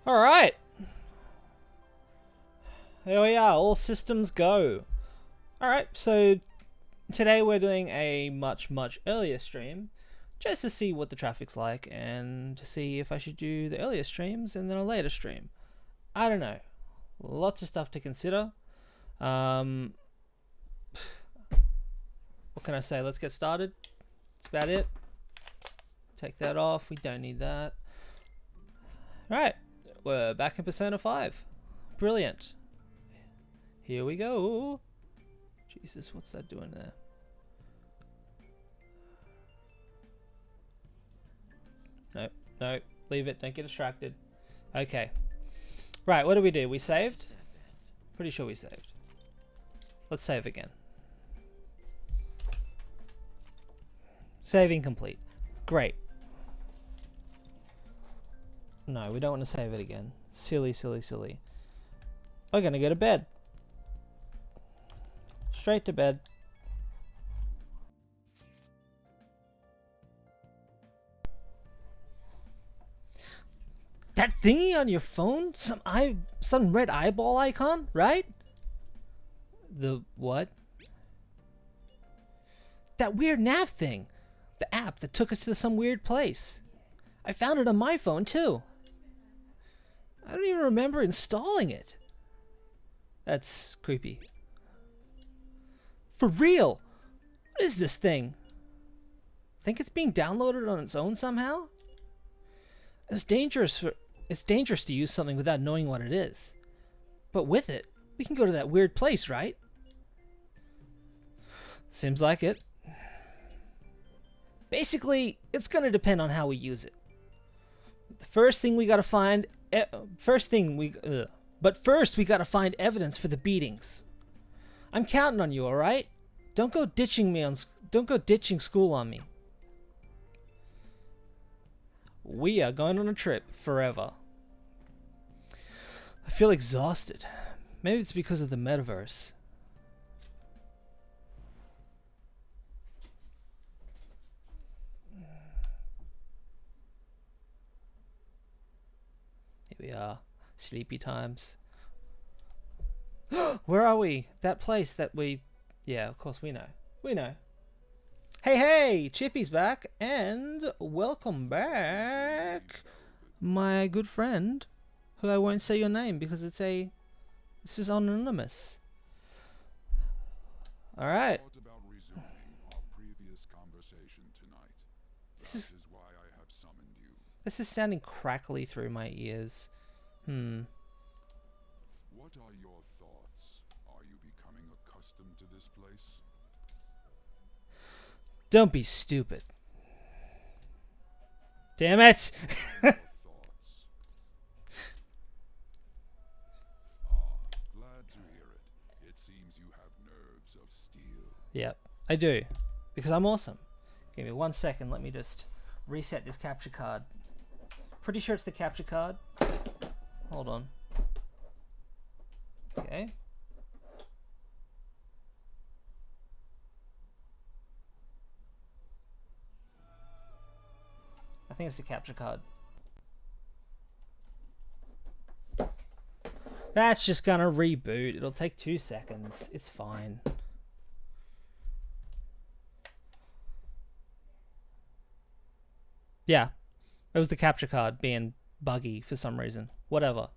Alright. There we are, all systems go. Alright, so today we're doing a much earlier stream, just to see what the traffic's like and to see if I should do the earlier streams and then a later stream. I don't know. Lots of stuff to consider. What can I say? Let's get started. That's about it. Take that off. We don't need that. Alright, we're back in Persona 5. Brilliant. Here we go. Jesus, what's that doing there? No, no, leave it. Don't get distracted. Okay. Right, what do? We saved? Pretty sure we saved. Let's save again. Saving complete. Great. No, we don't want to save it again. Silly. We're gonna go to bed. Straight to bed. That thingy on your phone? Some red eyeball icon, right? The what? That weird nav thing. The app that took us to some weird place. I found it on my phone too. I don't even remember installing it. That's creepy. For real? What is this thing? Think it's being downloaded on its own somehow? It's dangerous to use something without knowing what it is. But with it, we can go to that weird place, right? Seems like it. Basically, it's gonna depend on how we use it. First we gotta find evidence for the beatings. I'm counting on you, all right? Don't go ditching school on me. We are going on a trip forever. I feel exhausted. Maybe it's because of the metaverse. Here we are. Sleepy times. Where are we? That place that we... Yeah, of course we know. We know. Hey, Chippy's back, and welcome back, my good friend, who I won't say your name because this is anonymous. Alright. This is sounding crackly through my ears. What are your thoughts? Are you becoming accustomed to this place? Don't be stupid. Damn it! Glad to hear it. It seems you have nerves of steel. Yep, I do. Because I'm awesome. Give me 1 second, let me just reset this capture card. Pretty sure it's the capture card. Hold on. Okay. I think it's the capture card. That's just gonna reboot. It'll take 2 seconds. It's fine. Yeah. It was the capture card being buggy for some reason. Whatever.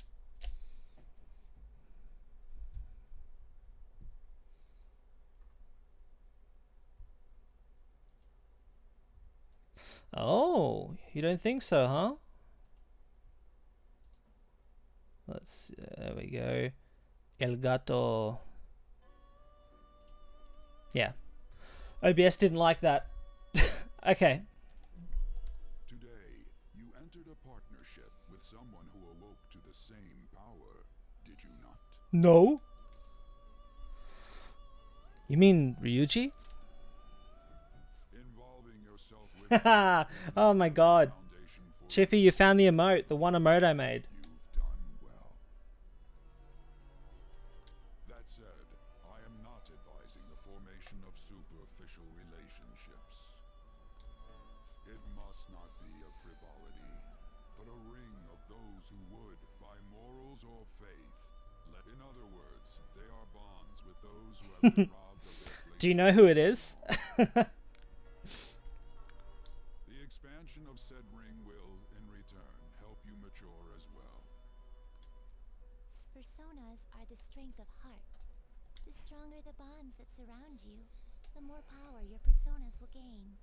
Oh, you don't think so, huh? Let's, there we go. El Gato. Yeah. OBS didn't like that. Okay. Today, you entered a partnership with someone who awoke to the same power, did you not? No. You mean Ryuji? Involving yourself with Oh my god. foundation for Chippy, you found the emote. The one emote I made. you've done well. That said, I am not advising the formation of superficial relationships. It must not be a frivolity, but a ring of those who would, by morals or faith. In other words, they are bonds with those who have been robbed of their place. Do you know who it is? The expansion of said ring will, in return, help you mature as well. Personas are the strength of heart. The stronger the bonds that surround you, the more power your personas will gain.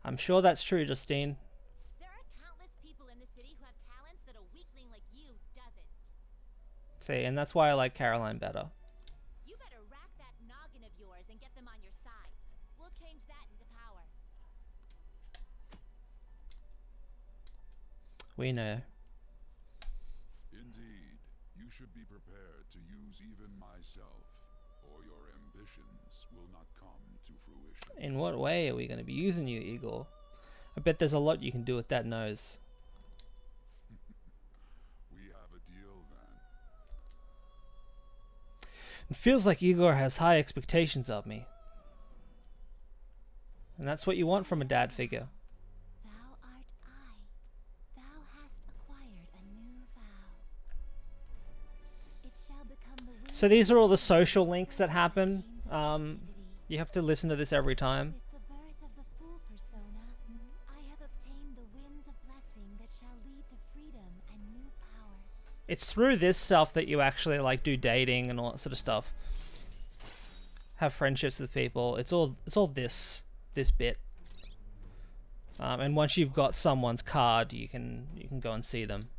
I'm sure that's true, Justine. There are countless people in the city who have talents that a weakling like you doesn't. See, and that's why I like Caroline better. You better rack that noggin of yours and get them on your side. We'll change that into power. We know. Indeed, you should be prepared to use even myself, or your ambitions will not come to fruition. In what way are we going to be using you, Igor? I bet there's a lot you can do with that nose. We have a deal then. It feels like Igor has high expectations of me. And that's what you want from a dad figure. Thou art I. Thou hast acquired a new vow. It shall become the wind So these are all the social links that of happen. chains of captivity. You have to listen to this every time. With the birth of the Fool persona, I have obtained the winds of blessing that shall lead to freedom and new power. It's through this stuff that you actually like do dating and all that sort of stuff. Have friendships with people. It's all this bit. And once you've got someone's card, you can go and see them.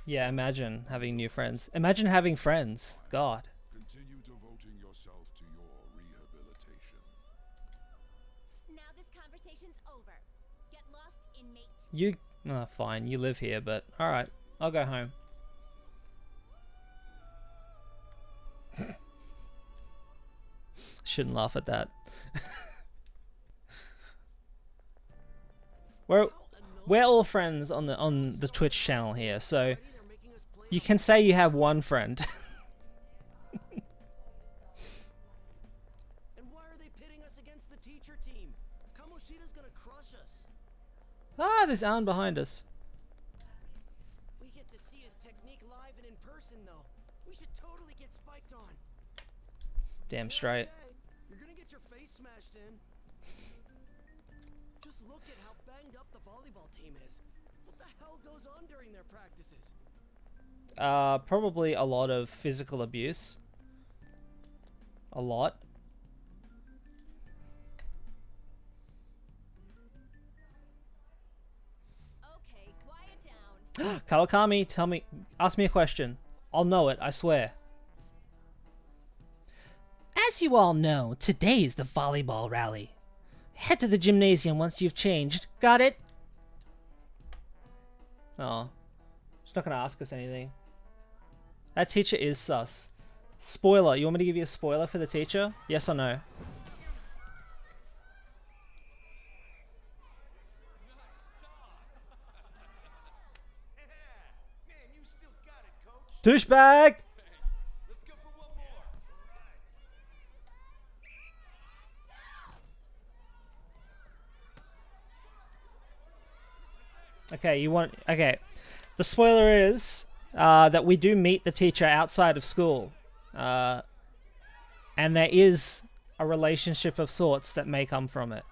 Yeah, imagine having new friends. Imagine having friends. God. Continue devoting yourself to your rehabilitation. Now this conversation's over. Get lost, inmate. You... Oh, fine. You live here, but... Alright. I'll go home. Shouldn't laugh at that. We're all friends on the Twitch channel here, so... You can say you have one friend. And why are they pitting us against the teacher team? Kamoshida's gonna crush us. Ah, there's Alan behind us. We get to see his technique live and in person, though. We should totally get spiked on. Damn straight. Okay, you're gonna get your face smashed in. Just look at how banged up the volleyball team is. What the hell goes on during their practices? Probably a lot of physical abuse. A lot. Okay, quiet down. Kawakami, ask me a question. I'll know it, I swear. As you all know, today is the volleyball rally. Head to the gymnasium once you've changed. Got it? Oh. She's not gonna ask us anything. That teacher is sus. Spoiler. You want me to give you a spoiler for the teacher? Yes or no? Man, you still got it, coach. Douchebag! Let's go for one more. Okay, you want... Okay. The spoiler is that we do meet the teacher outside of school. And there is a relationship of sorts that may come from it.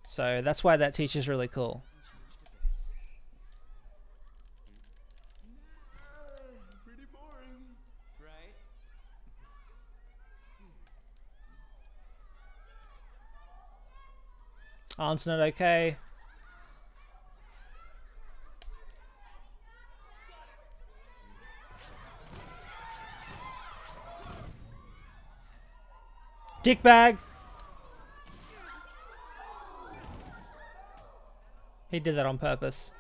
So that's why that teacher's really cool. Pretty boring, right? Aunt's not okay. Dickbag! He did that on purpose.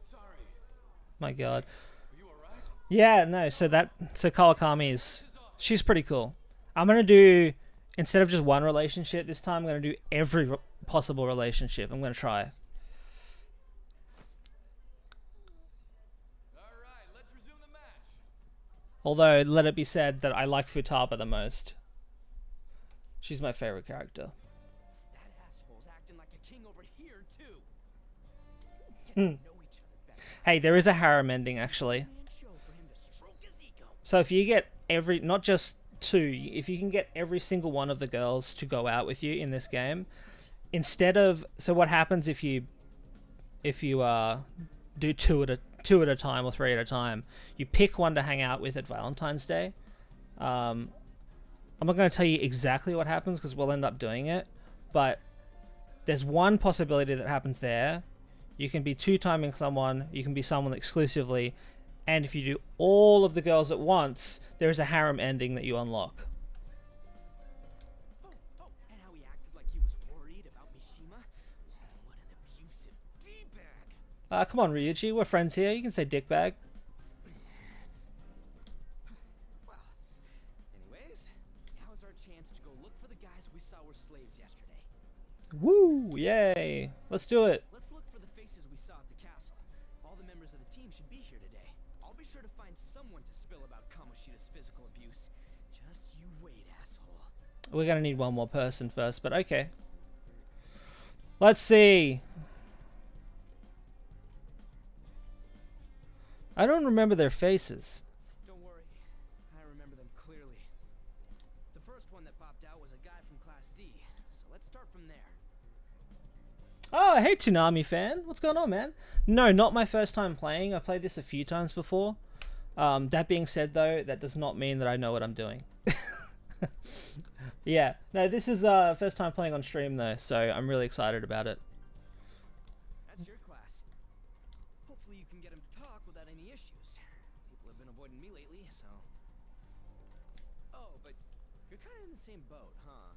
Sorry. My god. Are you alright? Yeah, no, so Kawakami is... She's pretty cool. I'm gonna do... Instead of just one relationship, this time I'm gonna do every possible relationship. I'm gonna try. Alright, let's resume Although, let it be said that I like Futaba the most. She's my favorite character. That asshole's acting like a king over here, too. Get Hmm. to know each other better. Hey, there is a harem ending, actually. Man show for him to stroke his ego. So if you get every, not just two, if you can get every single one of the girls to go out with you in this game, instead of, so what happens if you do two at a time or three at a time, you pick one to hang out with at Valentine's Day. I'm not going to tell you exactly what happens because we'll end up doing it, but there's one possibility that happens there. You can be two-timing someone, you can be someone exclusively, and if you do all of the girls at once, there is a harem ending that you unlock. Oh, and how he acted like he was worried about Mishima. What an abusive D-bag. Come on, Ryuji, we're friends here. You can say dickbag. Well, anyways, now's our chance to go look for the guys we saw were slaves yesterday. Woo! Yay! Let's do it. Let's look for the faces we saw at the castle. All the members of the team should be here today. I'll be sure to find someone to spill about Kamoshida's physical abuse. Just you wait, asshole. We're gonna need one more person first, but okay. Let's see. I don't remember their faces. Don't worry, I remember them clearly. The first one that popped out was a guy from Class D, so let's start from there. Oh, hey Toonami fan. What's going on, man? No, not my first time playing. I've played this a few times before. That being said, though, that does not mean that I know what I'm doing. Yeah. No, this is first time playing on stream, though, so I'm really excited about it. That's your class. Hopefully you can get him to talk without any issues. People have been avoiding me lately, so... Oh, but you're kind of in the same boat, huh?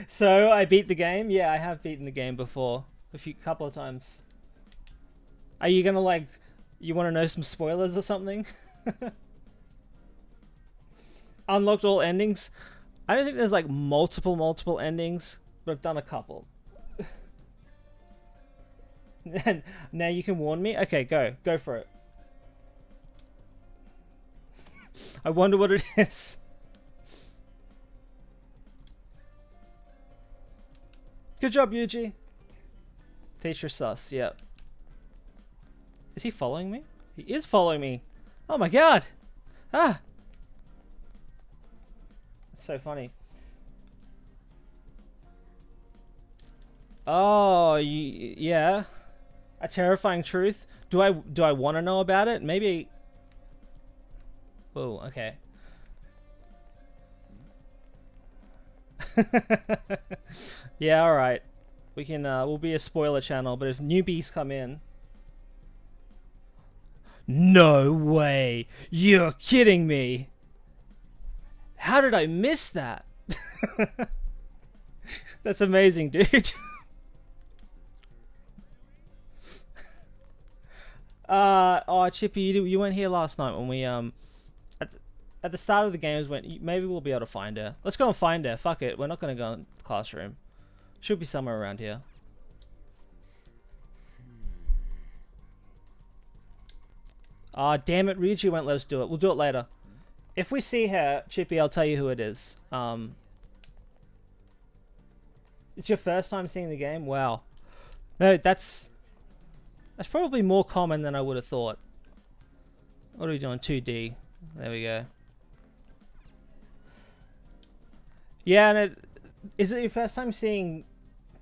So, I beat the game? Yeah, I have beaten the game before. Couple of times. Are you gonna, like... You want to know some spoilers or something? Unlocked all endings? I don't think there's, like, multiple endings, but I've done a couple. And now you can warn me? Okay, go. Go for it. I wonder what it is. Good job, Yuji. Teacher sus, yep. Is he following me? He is following me. Oh my god! Ah! That's so funny. Oh, yeah. A terrifying truth. Do I want to know about it? Maybe. Whoa, okay. Yeah, alright. We can, we'll be a spoiler channel, but if newbies come in... No way! You're kidding me! How did I miss that? That's amazing, dude. Oh, Chippy, you weren't here last night when we, at the start of the games went, maybe we'll be able to find her. Let's go and find her. Fuck it. We're not going to go in the classroom. Should be somewhere around here. Ah, damn it. Ryuji won't let us do it. We'll do it later. If we see her, Chippy, I'll tell you who it is. It's your first time seeing the game? Wow. No, that's probably more common than I would have thought. What are we doing? 2D. There we go. Yeah, no, is it your first time seeing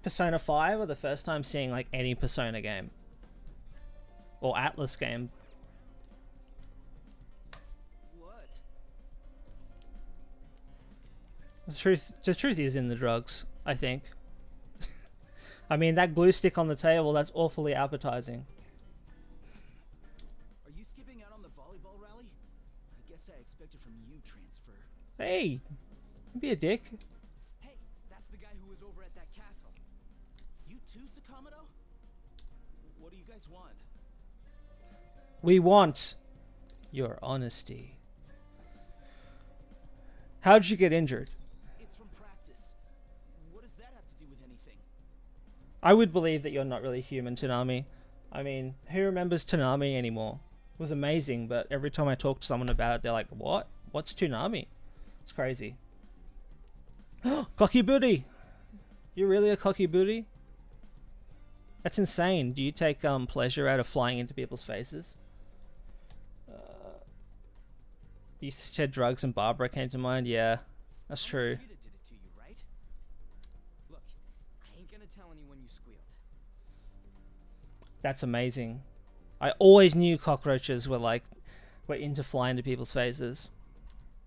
Persona 5 or the first time seeing like any Persona game? Or Atlas game? What? The truth is in the drugs, I think. I mean, that glue stick on the table, that's awfully appetizing. Are you skipping out on the volleyball rally? I guess I expected from you transfer. Hey, don't be a dick. Hey, that's the guy who was over at that castle. You too, Sakamoto? What do you guys want? We want your honesty. How'd you get injured? It's from practice. What does that have to do with anything? I would believe that you're not really human, Toonami. I mean, who remembers Toonami anymore? was amazing, but every time I talk to someone about it, they're like, "What? What's Toonami?" It's crazy. Cocky booty. You're really a cocky booty? That's insane. Do you take pleasure out of flying into people's faces? You said drugs and Barbara came to mind. Yeah, that's true. Kamoshida did it to you, right? Look, I ain't gonna tell anyone you squealed. That's amazing. I always knew cockroaches were into flying into people's faces.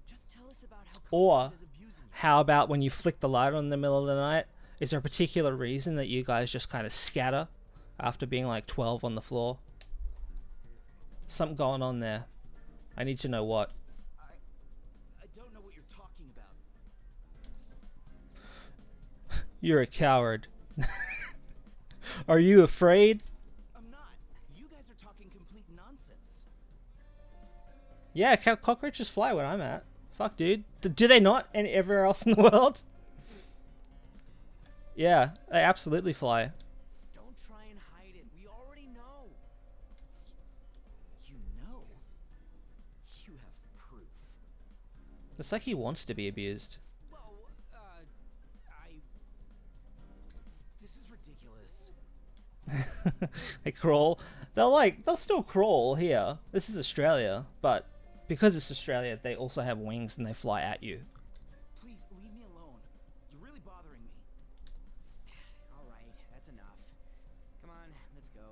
Just tell us about how Or Kamoshida's abusing you. how about when you flick the light on in the middle of the night? Is there a particular reason that you guys just kind of scatter after being like 12 on the floor? Something going on there. I need to know what. I don't know what you're talking about. You're a coward. Are you afraid? I'm not. You guys are talking complete nonsense. Yeah, cockroaches fly where I'm at. Fuck, dude. Do they not everywhere else in the world? Yeah, they absolutely fly. Don't try and hide it. We already know. You know? You have proof. It's like he wants to be abused. Well, This is ridiculous. They crawl. They'll still crawl here. This is Australia, but because it's Australia, they also have wings and they fly at you. Please leave me alone. You're really bothering me. all right, that's enough. Come on, let's go.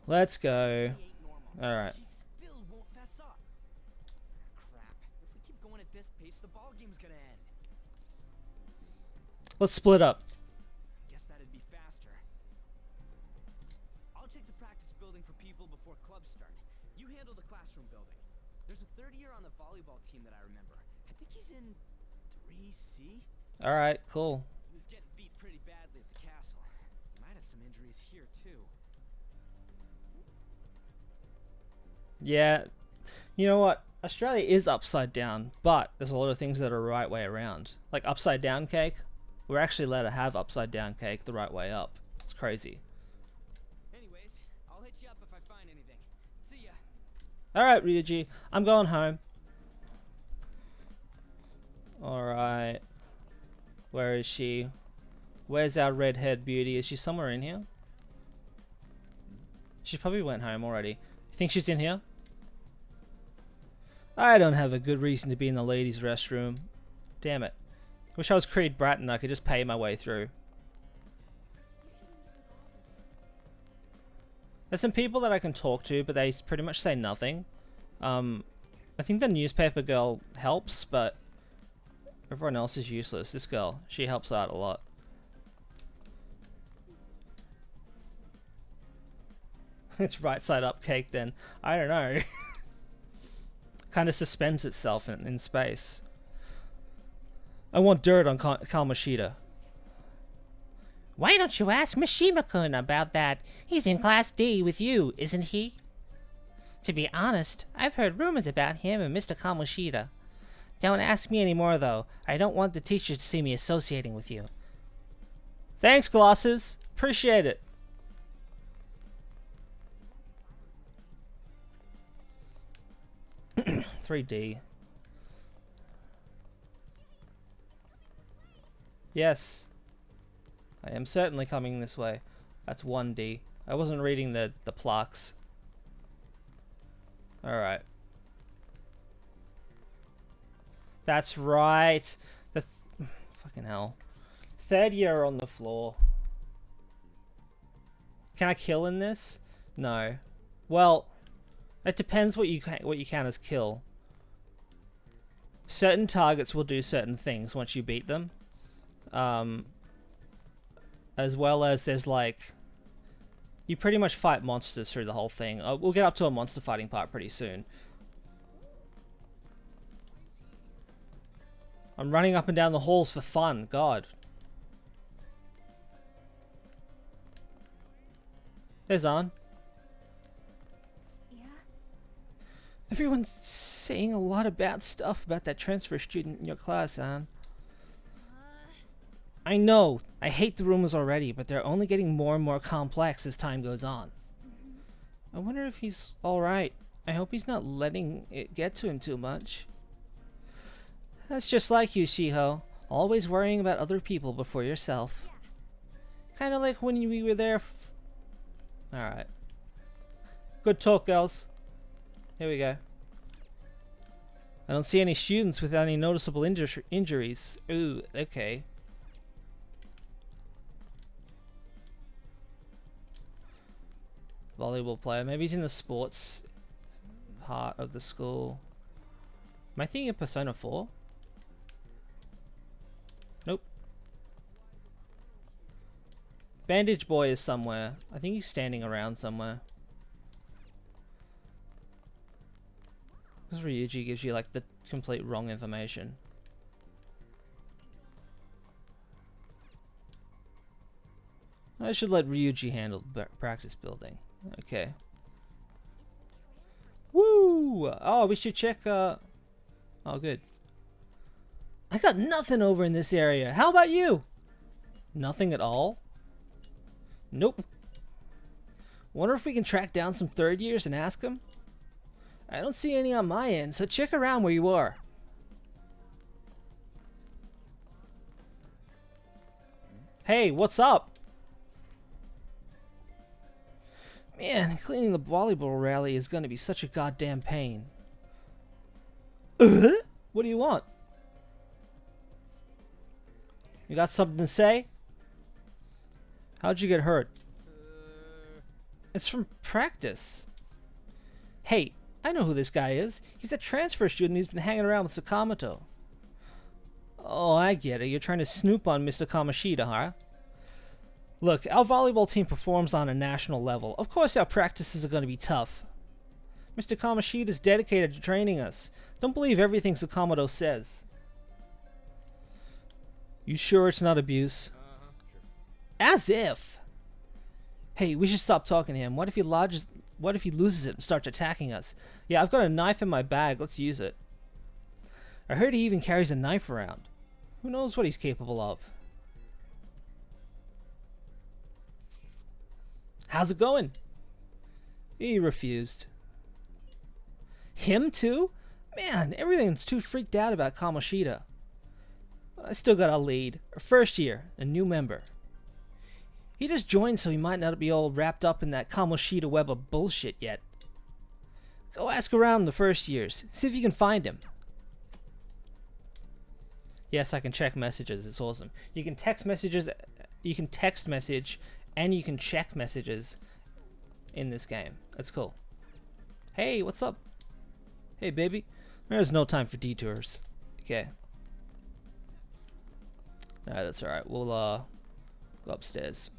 Let's go. He ain't normal. All right. He still won't fess up. Crap. If we keep going at this pace, the ball game's gonna end. Let's split up. Guess that'd be faster. I'll check the practice building for people before clubs start. You handle the classroom building. There's a third year on the volleyball team that I remember. I think he's in 3C. All right, cool. He was getting beat pretty badly at the castle. He might have some injuries here too. Yeah. You know what? Australia is upside down, but there's a lot of things that are right way around. Like upside down cake. We're actually allowed to have upside down cake the right way up. It's crazy. Anyways, I'll hit you up if I find anything. See ya. Alright, Ryuji. I'm going home. Alright. Where is she? Where's our redhead beauty? Is she somewhere in here? She probably went home already. You think she's in here? I don't have a good reason to be in the ladies' restroom. Damn it. Wish I was Creed Bratton. I could just pay my way through. There's some people that I can talk to, but they pretty much say nothing. I think the newspaper girl helps, but everyone else is useless. This girl, she helps out a lot. It's right side up cake then. I don't know. Kind of suspends itself in space. I want dirt on Kamoshida. Why don't you ask Mishima-kun about that? He's in Class D with you, isn't he? To be honest, I've heard rumors about him and Mr. Kamoshida. Don't ask me anymore, though. I don't want the teacher to see me associating with you. Thanks, Glasses. Appreciate it. $3D. Yes. I am certainly coming this way. That's 1D. I wasn't reading the plaques. Alright. That's right. Fucking hell. Third year on the floor. Can I kill in this? No. Well, it depends what you count as kill. Certain targets will do certain things once you beat them. As well as there's like... You pretty much fight monsters through the whole thing. We'll get up to a monster fighting part pretty soon. I'm running up and down the halls for fun. God. There's Ann. Yeah? Everyone's saying a lot about stuff about that transfer student in your class, Ann. I know. I hate the rumors already, but they're only getting more and more complex as time goes on. I wonder if he's alright. I hope he's not letting it get to him too much. That's just like you, Shiho. Always worrying about other people before yourself. Kinda like when we were there. Alright. Good talk, girls. Here we go. I don't see any students with any noticeable injuries. Ooh, okay. Volleyball player. Maybe he's in the sports part of the school. Am I thinking of Persona 4? Nope. Bandage Boy is somewhere. I think he's standing around somewhere. Because Ryuji gives you like the complete wrong information. I should let Ryuji handle practice building. Okay. Woo! Oh, we should check. Oh, good. I got nothing over in this area. How about you? Nothing at all? Nope. Wonder if we can track down some third years and ask them? I don't see any on my end, so check around where you are. Hey, what's up? Man, cleaning the volleyball rally is gonna be such a goddamn pain. What do you want? You got something to say? How'd you get hurt? It's from practice. Hey, I know who this guy is. He's a transfer student who's been hanging around with Sakamoto. Oh, I get it. You're trying to snoop on Mr. Kamoshida, huh? Look, our volleyball team performs on a national level. Of course our practices are going to be tough. Mr. Kamoshida is dedicated to training us. Don't believe everything Sakamoto says. You sure it's not abuse? Sure. As if! Hey, we should stop talking to him. What if he loses it and starts attacking us? Yeah, I've got a knife in my bag. Let's use it. I heard he even carries a knife around. Who knows what he's capable of? How's it going? He refused. Him too? Man, everyone's too freaked out about Kamoshida. But I still got a lead. A first year, a new member. He just joined so he might not be all wrapped up in that Kamoshida web of bullshit yet. Go ask around the first years. See if you can find him. Yes, I can check messages. It's awesome. You can text messages. You can text message, and you can check messages in this game. That's cool. Hey, what's up? Hey, baby. There's no time for detours. Okay. Alright, that's alright. We'll go upstairs.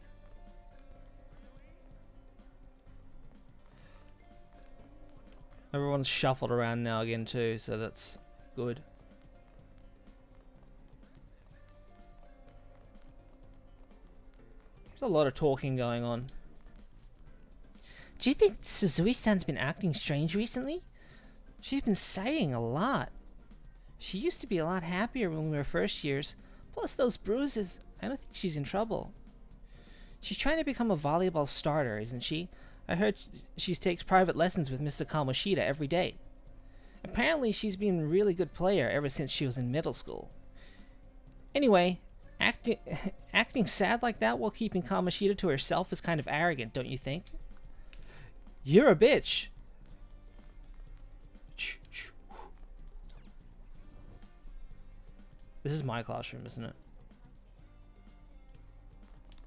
Everyone's shuffled around now again too, so that's good. There's a lot of talking going on. Do you think Suzui-san's been acting strange recently? She's been sighing a lot. She used to be a lot happier when we were first years. Plus those bruises. I don't think she's in trouble. She's trying to become a volleyball starter, isn't she? I heard she takes private lessons with Mr. Kamoshida every day. Apparently she's been a really good player ever since she was in middle school. Anyway, acting sad like that while keeping Kamoshida to herself is kind of arrogant, don't you think? You're a bitch. This is my classroom, isn't it?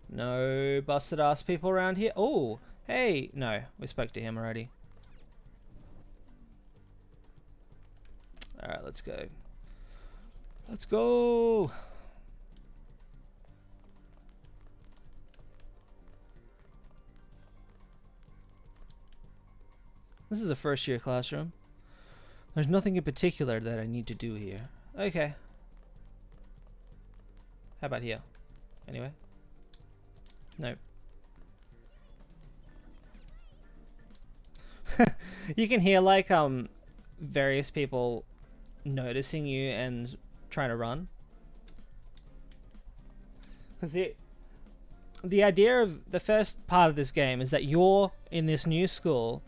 No busted ass people around here. Oh, hey. No, we spoke to him already. Alright, let's go. Let's go. This is a first year classroom. There's nothing in particular that I need to do here. Okay. How about here? Anyway. Nope. You can hear like various people noticing you and trying to run. Because the idea of the first part of this game is that you're in this new school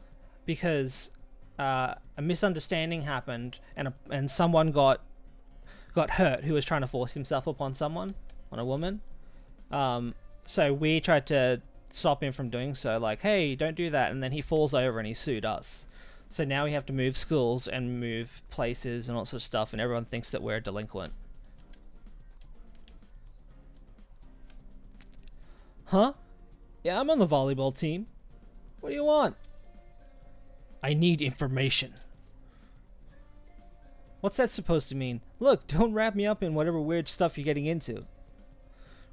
because a misunderstanding happened and someone got hurt who was trying to force himself upon someone, on a woman. So we tried to stop him from doing so, like, hey, don't do that, and then he falls over and he sued us. So now we have to move schools and move places and all sorts of stuff, and everyone thinks that we're a delinquent. Huh? Yeah, I'm on the volleyball team. What do you want? I need information. What's that supposed to mean? Look, don't wrap me up in whatever weird stuff you're getting into.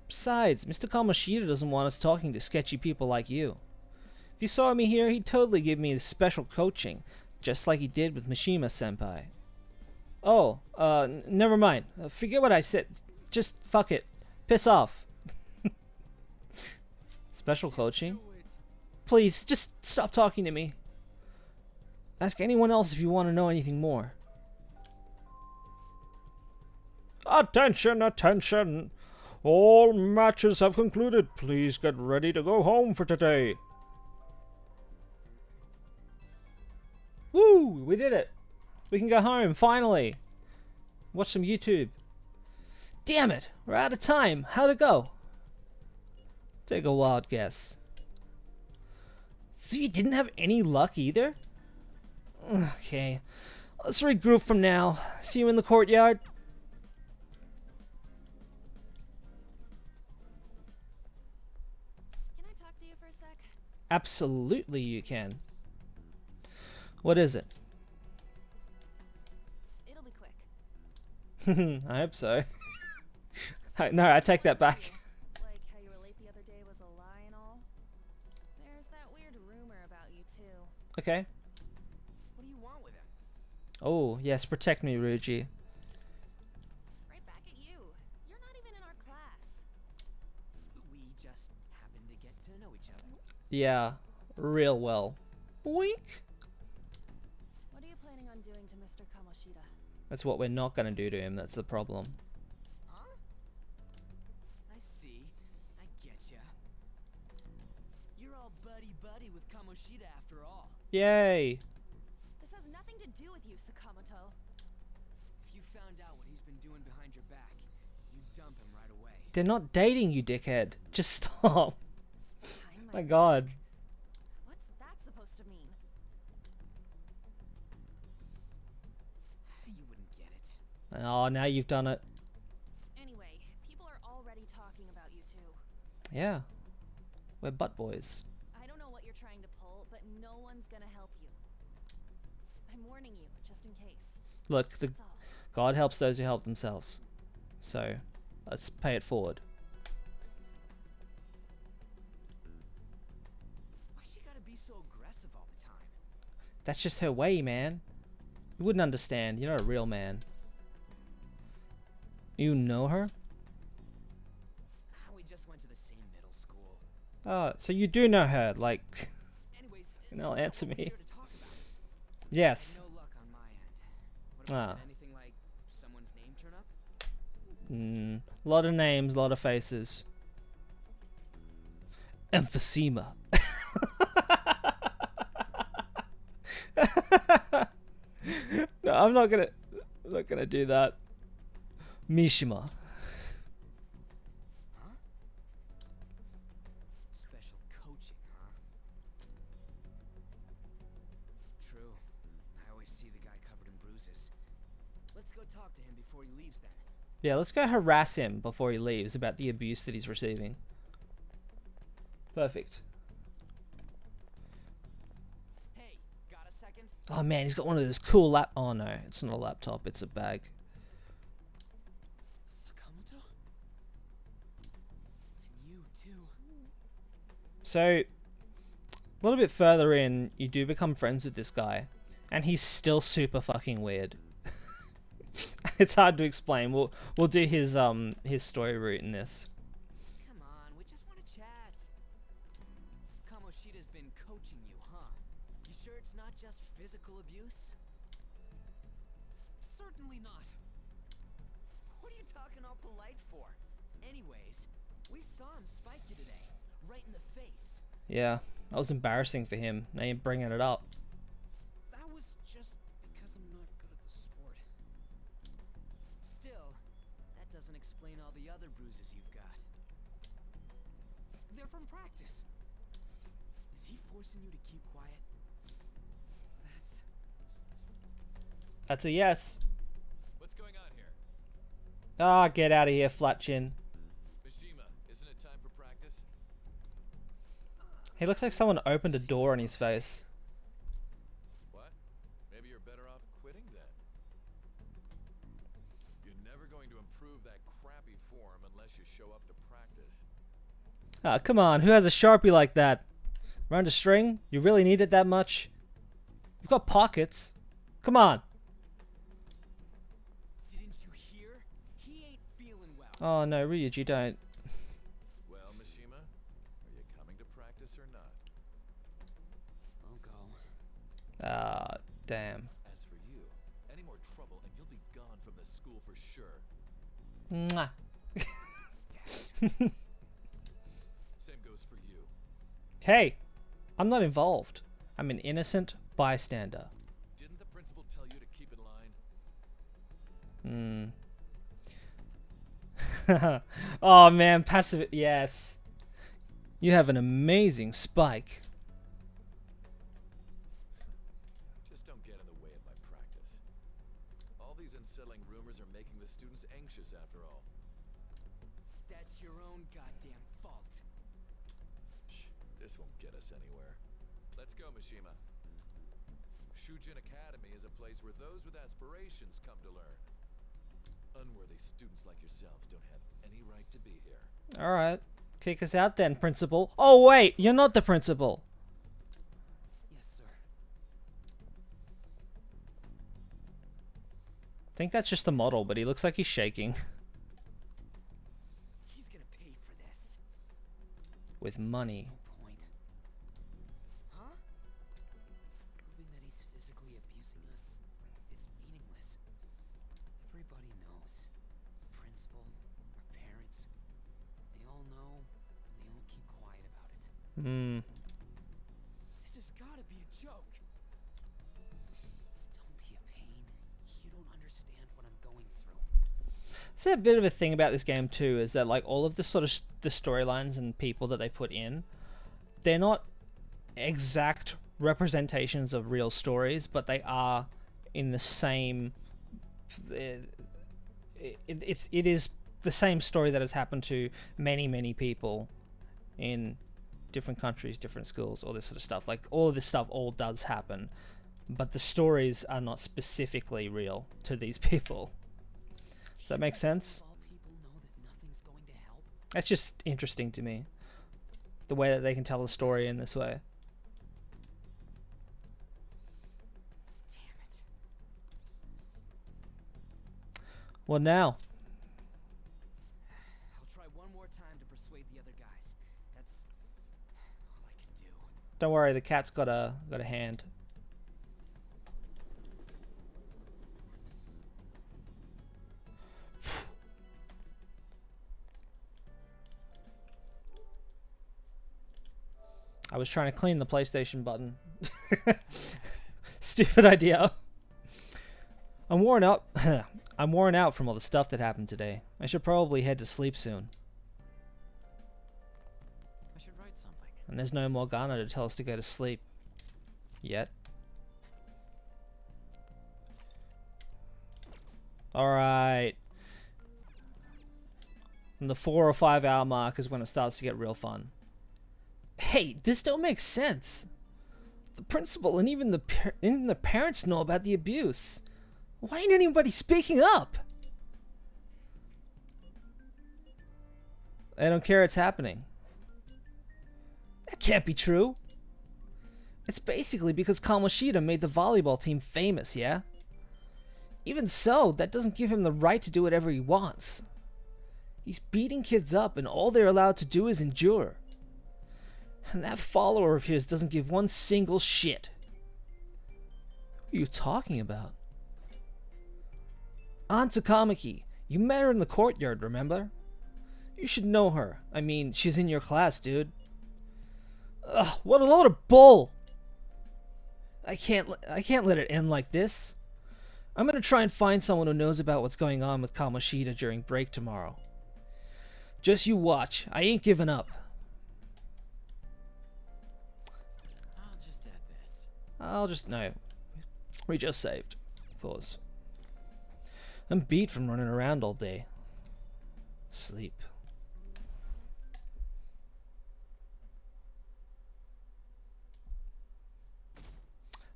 Besides, Mr. Kamoshida doesn't want us talking to sketchy people like you. If he saw me here, he'd totally give me his special coaching, just like he did with Mishima-senpai. Oh, never mind. Forget what I said. Just fuck it. Piss off. Special coaching? Please, just stop talking to me. Ask anyone else if you want to know anything more. Attention, attention! All matches have concluded. Please get ready to go home for today. Woo! We did it! We can go home, finally! Watch some YouTube. Damn it! We're out of time! How'd it go? Take a wild guess. So you didn't have any luck either? Okay. Let's regroup from now. See you in the courtyard. Can I talk to you for a sec? Absolutely you can. What is it? It'll be quick. I hope so. No, I take that back. Like how you were late the other day was a lie and all. There's that weird rumor about you too. Okay. What do you want with him? Oh, yes, protect me, Ruji. Right back at you. You're not even in our class. We just happened to get to know each other. Yeah, real well. Boink. What are you planning on doing to Mr. Kamoshida? That's what we're not going to do to him, that's the problem. Huh? I see. I getcha. You're all buddy-buddy with Kamoshida after all. Yay! This has nothing to do with you, Sakamoto. If you found out what he's been doing behind your back, you'd dump him right away. They're not dating, you dickhead. Just stop. Behind My god. What's that supposed to mean? You wouldn't get it. Oh, now you've done it. Anyway, people are already talking about you two. Yeah. We're butt boys. I don't know what you're trying to pull, but no one's gonna help you. I'm warning you, just in case. Look, the That's all. God helps those who help themselves. So, let's pay it forward. Why's she gotta be so aggressive all the time? That's just her way, man. You wouldn't understand. You're not a real man. You know her? We just went to the same middle school. Oh, so you do know her, like... Anyways, No, that's not answer what we're me. here to talk about. Yes. No luck on my end. What about Ah. anything like someone's name turn up? Lot of names, lot of faces. Emphysema. No, I'm not gonna do that. Mishima. Huh? Special coaching, huh? True. I always see the guy covered in bruises. Let's go talk to him before he leaves then. Yeah, let's go harass him before he leaves about the abuse that he's receiving. Perfect. Hey, got a second? Oh man, he's got one of those cool Oh no, it's not a laptop, it's a bag. Sakamoto? And you too. So, a little bit further in, you do become friends with this guy, and he's still super fucking weird. It's hard to explain. We'll do his story route in this. Come on, we just want to chat. Kamoshida's been coaching you, huh? You sure it's not just physical abuse? Certainly not. What are you talking all polite for? Anyways, we saw him spike you today. right in the face. Yeah, that was embarrassing for him. Now you're bringing it up. That was just because I'm not good at the sport. Still, that doesn't explain all the other bruises you've got. They're from practice. Is he forcing you to keep quiet? That's a yes. What's going on here? Ah, get out of here, flat chin. Mishima, isn't it time for practice? He looks like someone opened a door on his face. What? Maybe you're better off quitting then. You're never going to improve that crappy form unless you show up to practice. Ah, come on. Who has a Sharpie like that? Round a string? You really need it that much? You've got pockets. Come on. Didn't you hear? He ain't feeling well. Oh no, Ryuji, don't. Well, Mishima, are you coming to practice or not? I'll go. Ah, damn. As for you, any more trouble and you'll be gone from the school for sure. Mwah. Same goes for you. Hey, I'm not involved. I'm an innocent bystander. Didn't the principal tell you to keep in line? Oh man, passive. Yes. You have an amazing spike. Just don't get in the way of my practice. All these unsettling rumors are making the students anxious after all. That's your own goddamn fault. This won't get us anywhere. Let's go, Mishima. Shujin Academy is a place where those with aspirations come to learn. Unworthy students like yourselves don't have any right to be here. Alright. Kick us out then, principal. Oh wait, you're not the principal. Yes, sir. I think that's just the model, but he looks like he's shaking. He's gonna pay for this. With money. Point. Huh? Proving that he's physically abusing us is meaningless. Everybody knows. The principal, our parents, they all know, and they all keep quiet about it. Hmm. This has gotta be a joke. Don't be a pain. You don't understand what I'm going through. It's a bit of a thing about this game too, is that like all of the sort of the storylines and people that they put in, they're not exact representations of real stories, but they are in the same. It is the same story that has happened to many people in different countries, different schools, all this sort of stuff. Like all of this stuff all does happen, but the stories are not specifically real to these people. Does that make sense? All people know that nothing's going to help. That's just interesting to me. The way that they can tell a story in this way. Damn it. What now? I'll try one more time to persuade the other guys. That's all I can do. Don't worry, the cat's got a hand. I was trying to clean the PlayStation button. Stupid idea. I'm worn out. I'm worn out from all the stuff that happened today. I should probably head to sleep soon. I should write something. And there's no Morgana to tell us to go to sleep. Yet. Alright. And the 4 or 5 hour mark is when it starts to get real fun. Hey, this don't make sense. The principal and even the parents know about the abuse. Why ain't anybody speaking up? They don't care it's happening. That can't be true. It's basically because Kamoshida made the volleyball team famous, yeah? Even so, that doesn't give him the right to do whatever he wants. He's beating kids up and all they're allowed to do is endure. And that follower of his doesn't give one single shit. What are you talking about? Aunt Takamaki, you met her in the courtyard, remember? You should know her. I mean, she's in your class, dude. Ugh, what a load of bull! I can't let it end like this. I'm gonna try and find someone who knows about what's going on with Kamoshida during break tomorrow. Just you watch. I ain't giving up. I'll just add this. No. We just saved. Pause. I'm beat from running around all day. Sleep.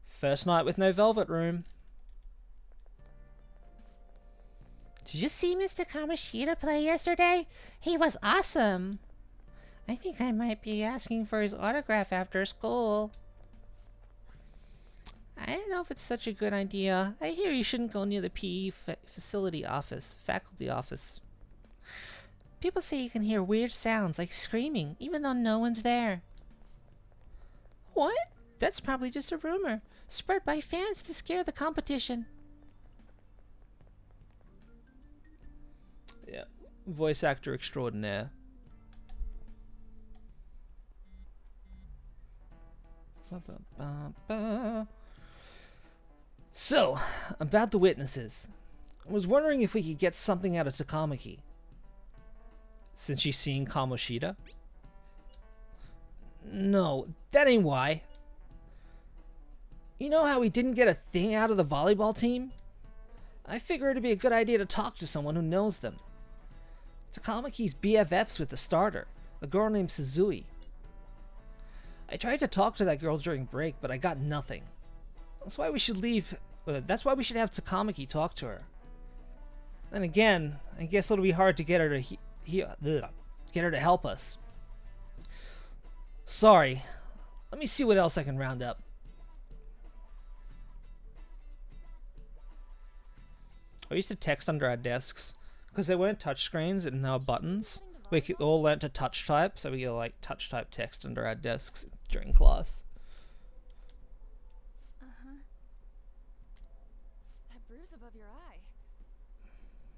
First night with no Velvet Room. Did you see Mr. Kamoshida play yesterday? He was awesome. I think I might be asking for his autograph after school. I don't know if it's such a good idea. I hear you shouldn't go near the PE faculty office. People say you can hear weird sounds like screaming, even though no one's there. What? That's probably just a rumor, spread by fans to scare the competition. Yeah. Voice actor extraordinaire. So, about the witnesses. I was wondering if we could get something out of Takamaki. Since she's seeing Kamoshida? No, that ain't why. You know how we didn't get a thing out of the volleyball team? I figure it'd be a good idea to talk to someone who knows them. Takamaki's BFFs with the starter, a girl named Suzui. I tried to talk to that girl during break, but I got nothing. That's why we should have Takamaki talk to her. Then again, I guess it'll be hard to get her to help us. Sorry. Let me see what else I can round up. I used to text under our desks because they weren't touchscreens and now buttons. We all learnt to touch type, so we could like touch type text under our desks during class. That bruise above your eye.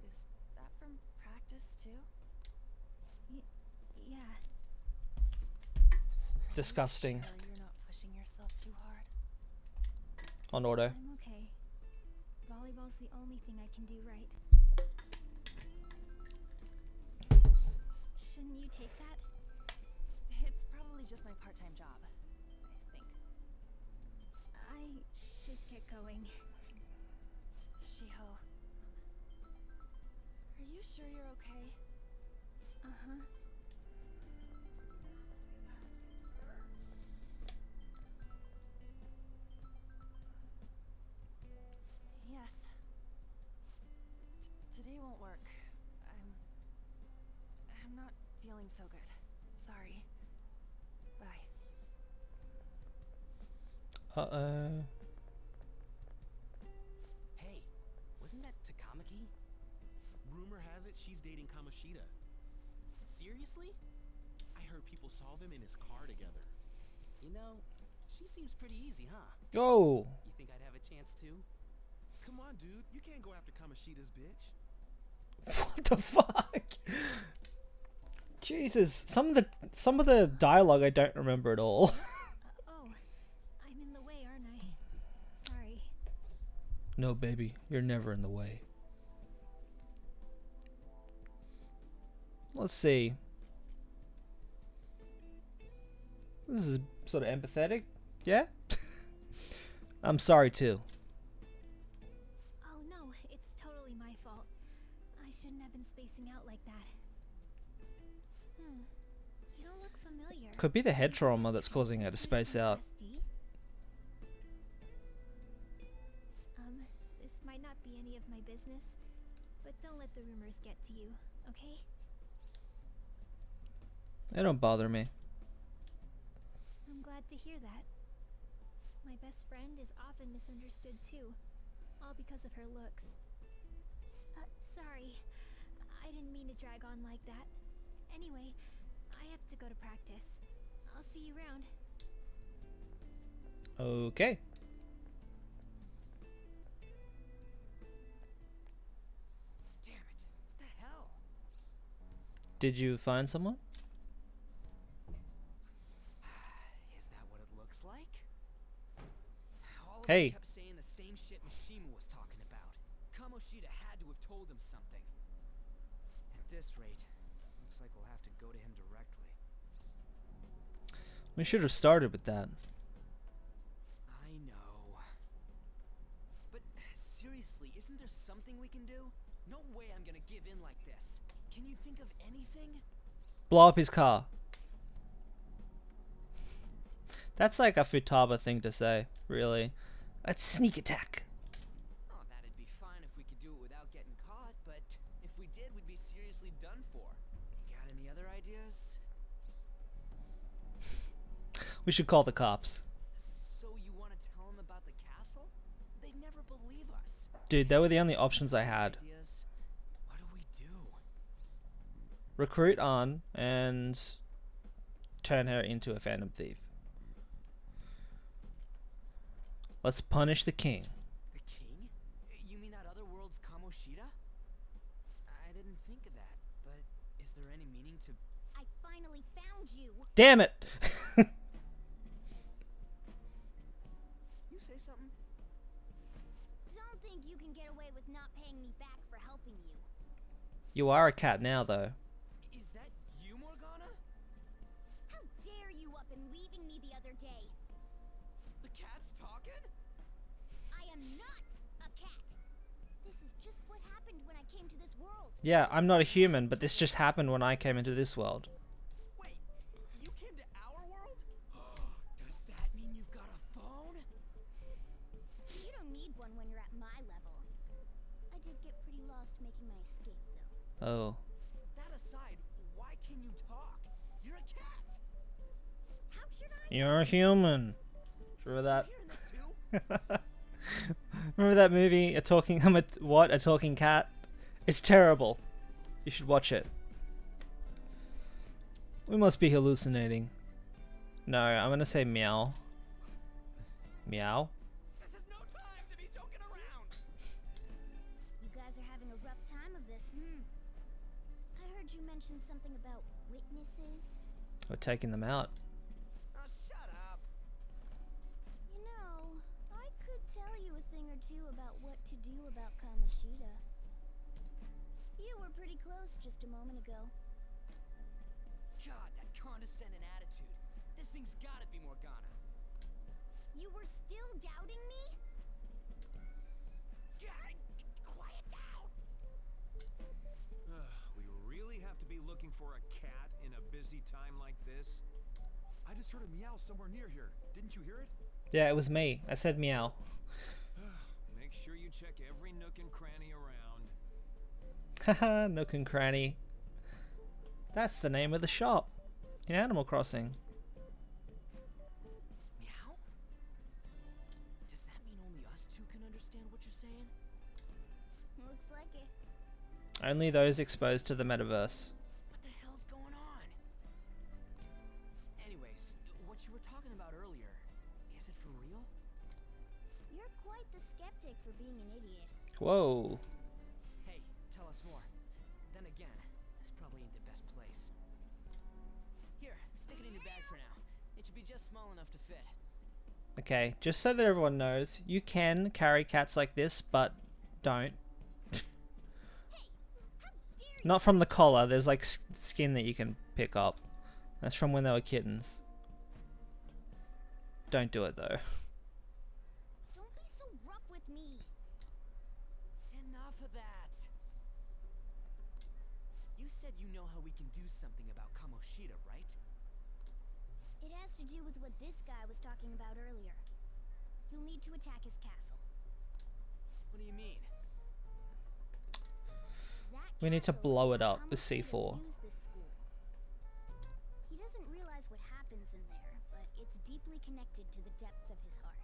Is that from practice too? Yeah. Disgusting. Sure you're not pushing yourself too hard. On auto. I'm okay. Volleyball's the only thing I can do right. Shouldn't you take that? It's probably just my part-time job, I think. I should get going. Shiho. Are you sure you're okay? Uh-huh. Yes. Today won't work. I'm not feeling so good. Sorry. Bye. Uh-oh. Hey, wasn't that Takamaki? Rumor has it she's dating Kamoshida. Seriously? I heard people saw them in his car together. You know, she seems pretty easy, huh? Oh. You think I'd have a chance too? Come on, dude. You can't go after Kamoshida's bitch. What the fuck? Jesus, some of the dialogue I don't remember at all. Oh, I'm in the way, aren't I? Sorry. No, baby, you're never in the way. Let's see. This is sort of empathetic, yeah? I'm sorry too. Oh no, it's totally my fault. I shouldn't have been spacing out like that. You don't look familiar. Could be the head trauma that's causing her to space out. SD? This might not be any of my business, but don't let the rumors get to you, okay? They don't bother me. I'm glad to hear that. My best friend is often misunderstood too, all because of her looks. Sorry. I didn't mean to drag on like that. Anyway, I have to go to practice. I'll see you around. Okay. Damn it. What the hell? Did you find someone? of Hey. them kept saying the same shit Mishima was talking about. Kamoshida had to have told him something. At this rate, looks like we'll have to go to him directly. We should have started with that. I know. But seriously, isn't there something we can do? No way I'm gonna give in like this. Can you think of anything? Blow up his car. That's like a Futaba thing to say, really. Let's sneak attack. Oh, that'd be fine if we could do it without getting caught, but if we did, we'd be seriously done for. You got any other ideas? We should call the cops. So you want to tell them about the castle? They'd never believe us. Dude, they were the only options I had. Ideas? What do we do? Recruit An and turn her into a Phantom Thief. Let's punish the king. The king? You mean that other world's Kamoshida? I didn't think of that, but is there any meaning to... I finally found you. Damn it! You say something? Don't think you can get away with not paying me back for helping you. You are a cat now, though. Is that you, Morgana? How dare you up and leaving me the other day? The cat's talking? I am not a cat. This is just what happened when I came to this world. Yeah, I'm not a human, but this just happened when I came into this world. Wait, you came to our world? Does that mean you've got a phone? You don't need one when you're at my level. I did get pretty lost making my escape, though. Oh. That aside, why can you talk? You're a cat. How should I? You're a human. Remember that? Hearing that too? Remember that movie, a talking cat? It's terrible. You should watch it. We must be hallucinating. No, I'm gonna say meow. Meow? This is no time to be joking around. You guys are having a rough time of this, I heard you mention something about witnesses. We're taking them out. Oh, shut up. You know, I could tell you a thing or two about what to do about Kamoshida. You were pretty close just a moment ago. God, that condescending attitude. This thing's gotta be Morgana. You were still doubting me? God, quiet down. We really have to be looking for a cat in a busy time like this? I just heard a meow somewhere near here. Didn't you hear it? Yeah, it was me. I said meow. Make sure you check every nook and cranny around. Haha, Nook and Cranny. That's the name of the shop in Animal Crossing. Meow? Does that mean only us two can understand what you're saying? Looks like it. Only those exposed to the metaverse. What the hell's going on? Anyways, what you were talking about earlier, is it for real? You're quite the skeptic for being an idiot. Whoa. Hey, tell us more. Then again, this probably ain't the best place. Here, stick it in your bag for now. It should be just small enough to fit. Okay, just so that everyone knows, you can carry cats like this, but don't. Not from the collar, there's like skin that you can pick up. That's from when they were kittens. Don't do it though. Don't be so rough with me. Enough of that. You said you know how we can do something about Kamoshida, right? It has to do with what this guy was talking about earlier. You'll need to attack his castle. What do you mean? That We need to castle blow is it how up with Kamoshida C4. views this school. He doesn't realize what happens in there, but it's deeply connected to the depths of his heart.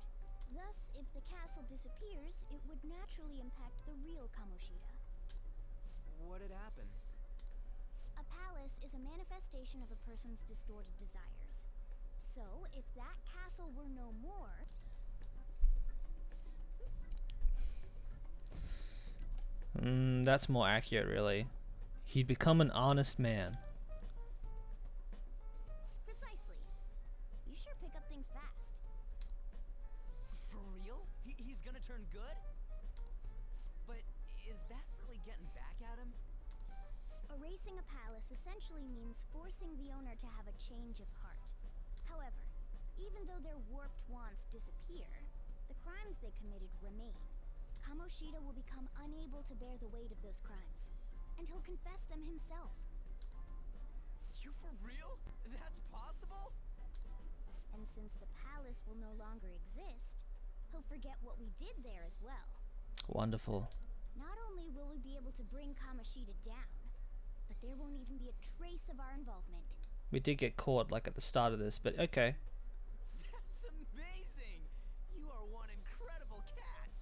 Thus, if the castle disappears, it would naturally impact the real Kamoshida. What had happened? A palace is a manifestation of a person's distorted desires. So, if that castle were no more, That's more accurate, really. He'd become an honest man. precisely. You sure pick up things fast. For For real? He's gonna turn good? But is that really getting back at him? Erasing a palace essentially means forcing the owner to have a change of heart. However, even though their warped wants disappear, the crimes they committed remain. Kamoshida will become unable to bear the weight of those crimes, and he'll confess them himself. You for real? That's possible? And since the palace will no longer exist, he'll forget what we did there as well. Wonderful. Not only will we be able to bring Kamoshida down, but there won't even be a trace of our involvement. We did get caught like at the start of this, but okay. That's amazing! You are one incredible cat!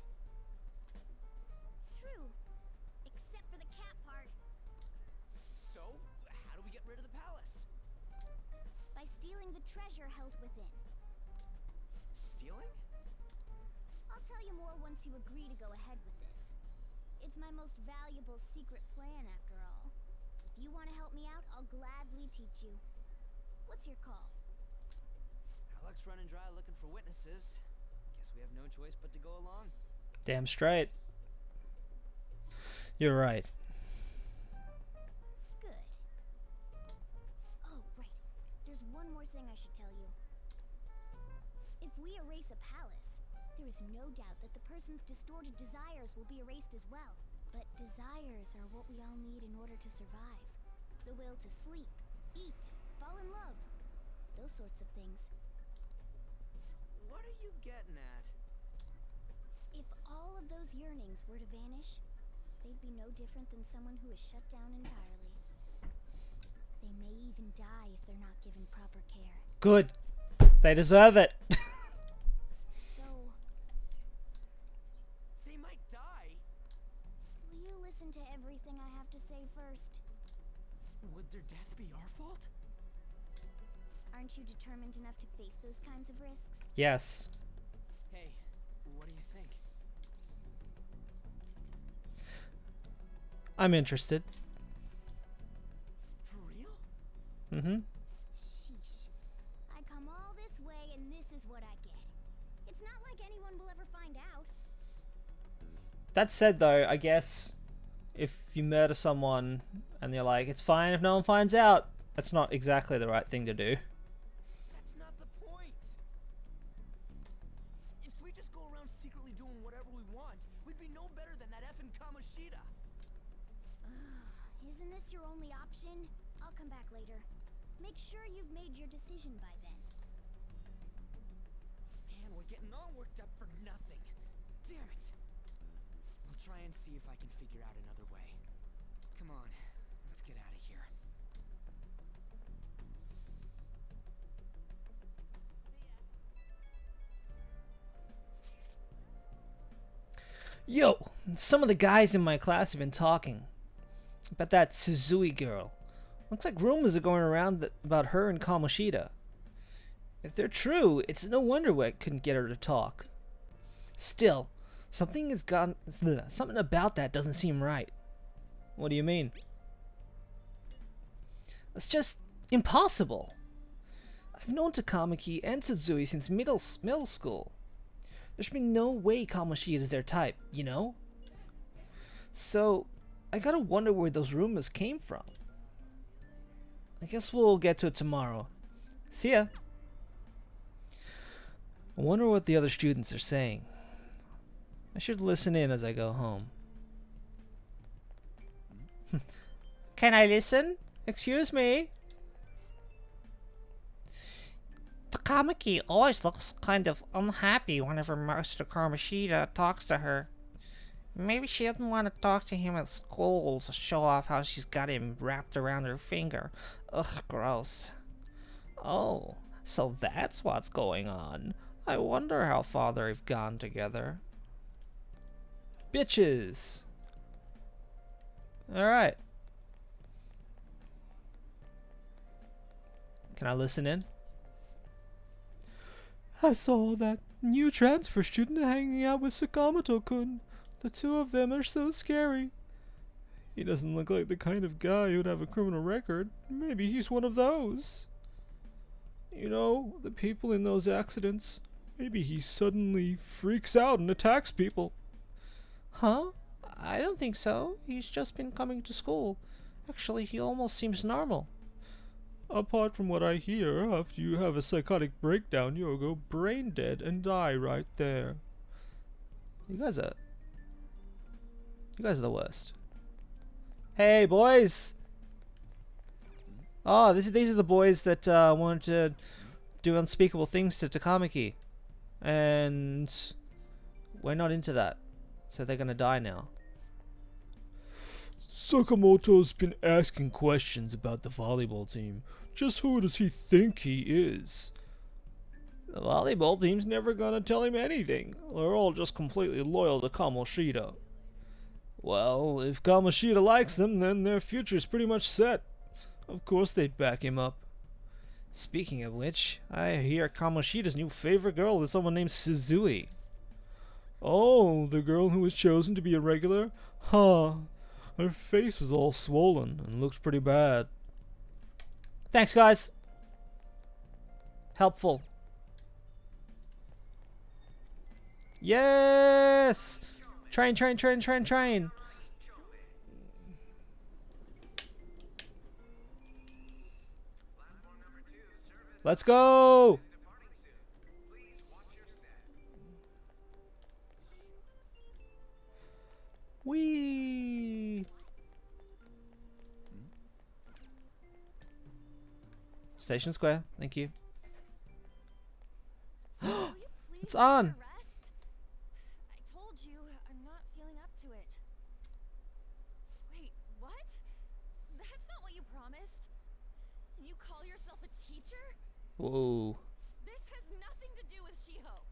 True. Except for the cat part. So, how do we get rid of the palace? By stealing the treasure held within. Stealing? I'll tell you more once you agree to go ahead with this. It's my most valuable secret plan, after all. If you want to help me out, I'll gladly teach you. What's your call? Our luck's running dry looking for witnesses. Guess we have no choice but to go along. Damn straight. You're right. Good. Oh, right. There's one more thing I should tell you. If we erase a palace, there is no doubt that the person's distorted desires will be erased as well. But desires are what we all need in order to survive. The will to sleep, eat, fall in love. Those sorts of things. What are you getting at? If all of those yearnings were to vanish, they'd be no different than someone who is shut down entirely. They may even die if they're not given proper care. Good. They deserve it. So, They might die. will you listen to everything I have to say first? Would their death be our fault? Aren't you determined enough to face those kinds of risks? Yes. Hey, what do you think? I'm interested. For real? Mm-hmm. Sheesh. I come all this way and this is what I get. It's not like anyone will ever find out. That said, though, I guess if you murder someone and you're like, it's fine if no one finds out, that's not exactly the right thing to do. That's not the point. If we just go around secretly doing whatever we want, we'd be no better than that effing Kamoshida. Isn't this your only option? I'll come back later. Make sure you've made your decision by then. Man, we're getting all worked up for nothing. Damn it. I'll try and see if I can figure out another way. Come on, let's get out of here. Yo, some of the guys in my class have been talking about that Suzui girl. Looks like rumors are going around about her and Kamoshida. If they're true, it's no wonder what couldn't get her to talk. Still, something about that doesn't seem right. What do you mean? It's just impossible. I've known Takamaki and Suzui since middle school. There should be no way Kamoshida is their type, you know? So, I gotta wonder where those rumors came from. I guess we'll get to it tomorrow. See ya. I wonder what the other students are saying. I should listen in as I go home. Can I listen? Excuse me? Takamaki always looks kind of unhappy whenever Master Kamoshida talks to her. Maybe she doesn't want to talk to him at school to show off how she's got him wrapped around her finger. Ugh, gross. Oh, so that's what's going on. I wonder how far they've gone together. Bitches! Alright. Can I listen in? I saw that new transfer student hanging out with Sakamoto-kun. The two of them are so scary. He doesn't look like the kind of guy who'd have a criminal record. Maybe he's one of those. You know, the people in those accidents. Maybe he suddenly freaks out and attacks people. Huh? I don't think so. He's just been coming to school. Actually, he almost seems normal. Apart from what I hear, after you have a psychotic breakdown, you'll go brain dead and die right there. You guys are the worst. Hey, boys! Oh, these are the boys that wanted to do unspeakable things to Takamaki. And we're not into that. So they're gonna die now. Sakamoto's been asking questions about the volleyball team. Just who does he think he is? The volleyball team's never gonna tell him anything. They're all just completely loyal to Kamoshida. Well, if Kamoshida likes them, then their future's pretty much set. Of course they'd back him up. Speaking of which, I hear Kamoshida's new favorite girl is someone named Suzui. Oh, the girl who was chosen to be a regular? Huh. Her face was all swollen and looked pretty bad. Thanks, guys. Helpful. Yes! Train, train, train, train, train. Let's go! Whee! Station Square, thank you. Will you It's please on. take a rest? I told you I'm not feeling up to it. Wait, what? That's not what you promised. And you call yourself a teacher? Whoa. This has nothing to do with Shiho.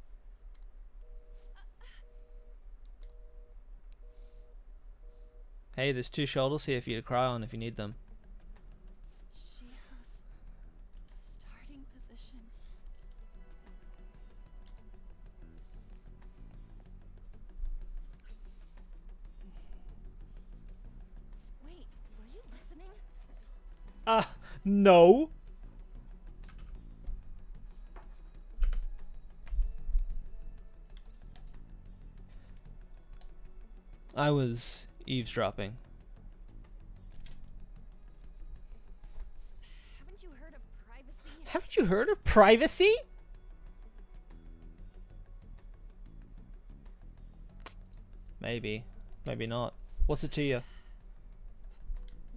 Hey, there's 2 shoulders here for you to cry on if you need them. Shiho's starting position. Wait, were you listening? No. I was eavesdropping. Haven't you heard of privacy? Haven't you heard of privacy? Maybe. Maybe not. What's it to you?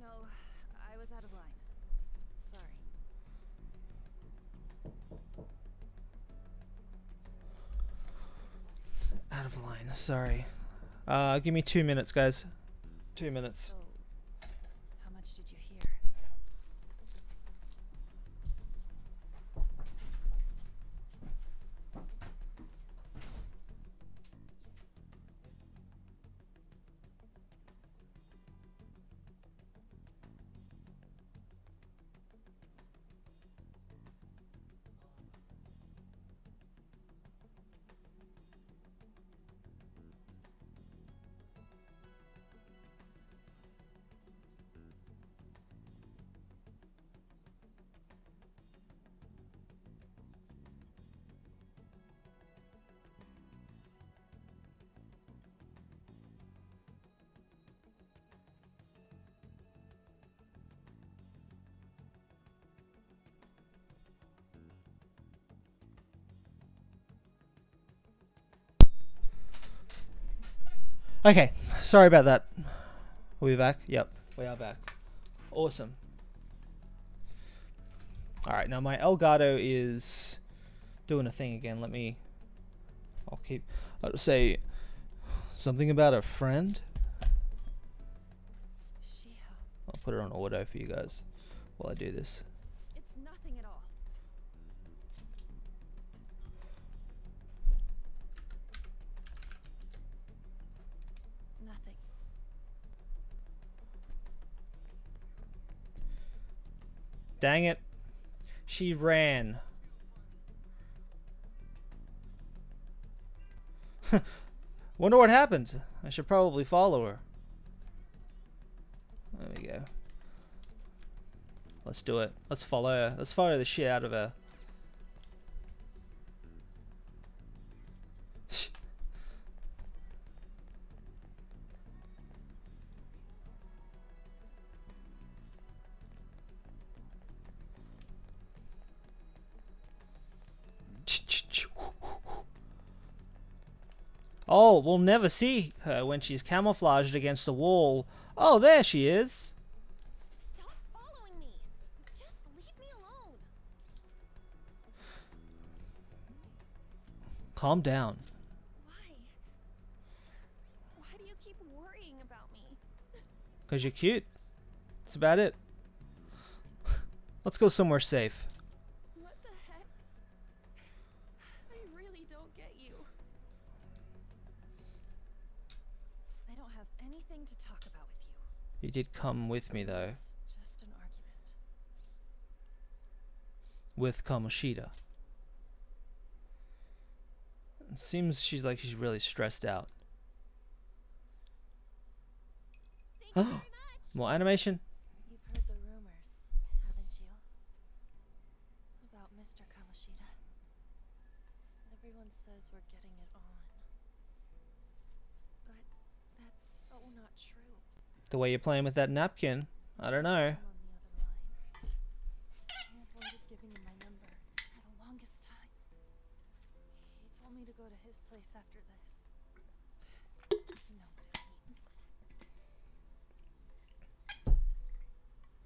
No, I was out of line. Sorry. Out of line, sorry. Give me 2 minutes, guys. 2 minutes. So, how much did you hear? Okay, sorry about that. Are we back? Yep, we are back. Awesome. Alright, now my Elgato is doing a thing again. I'll just say something about a friend. Shiho. I'll put it on auto for you guys while I do this. It's nothing at all. Nothing. Dang it. She ran. Wonder what happened. I should probably follow her. There we go. Let's do it. Let's follow her. Let's follow the shit out of her. Oh, we'll never see her when she's camouflaged against a wall. Oh, there she is. Stop following me. Just leave me alone. Calm down. Why? Why do you keep worrying about me? Because you're cute. That's about it. Let's go somewhere safe. What the heck? I really don't get you. I don't have anything to talk about with you. You did come with me, though. It's just an argument. With Kamoshida. It seems she's really stressed out. Thank you very much. More animation. You've heard the rumors, haven't you? About Mr. Kamoshida. Everyone says we're getting it on. But that's so not true. The way you're playing with that napkin. I don't know. I'm on the other line. I avoided giving him my number for the longest time. He told me to go to his place after this. You know what it means.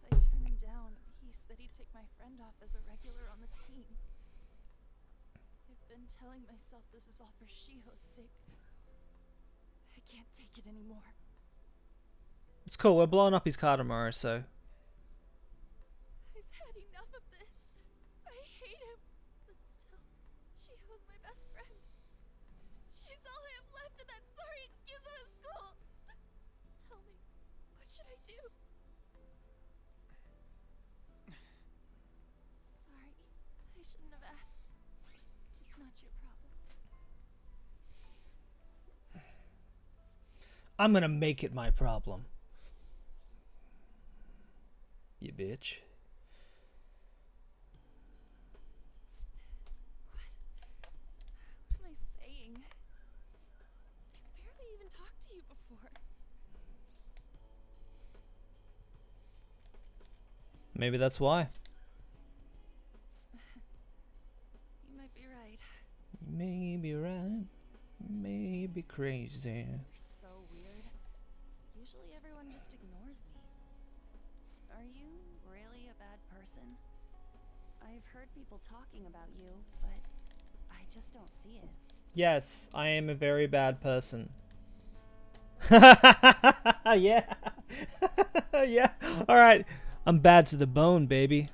If I turn him down, he said he'd take my friend off as a regular on the team. I've been telling myself this is all for Shiho's sake. I can't take it anymore. It's cool. We're blowing up his car tomorrow, so. I've had enough of this. I hate him. But still, Shiho's my best friend. She's all I have left in that sorry excuse of a school. Tell me, what should I do? Sorry, I shouldn't have asked. It's not your problem. I'm gonna make it my problem. You bitch. What am I saying? I barely even talked to you before. Maybe that's why. You might be right. You may be right. You may be crazy. You're so weird. Usually everyone just ignores me. Are you really a bad person? I've heard people talking about you, but I just don't see it. Yes, I am a very bad person. Yeah. Yeah. Alright. I'm bad to the bone, baby.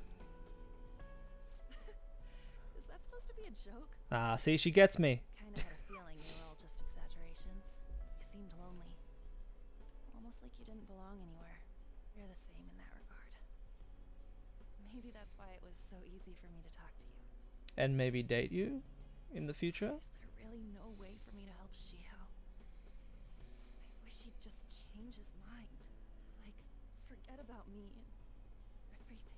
Is that supposed to be a joke? Ah, see, she gets me. Kind of had a feeling they were all just exaggerations. You seemed lonely. Almost like you didn't belong anywhere. You're the same in that regard. Maybe that's why it was so easy for me to talk to you. And maybe date you in the future? Is there really no way for me to help Shiho? I wish he'd just change his mind. Like, forget about me and everything.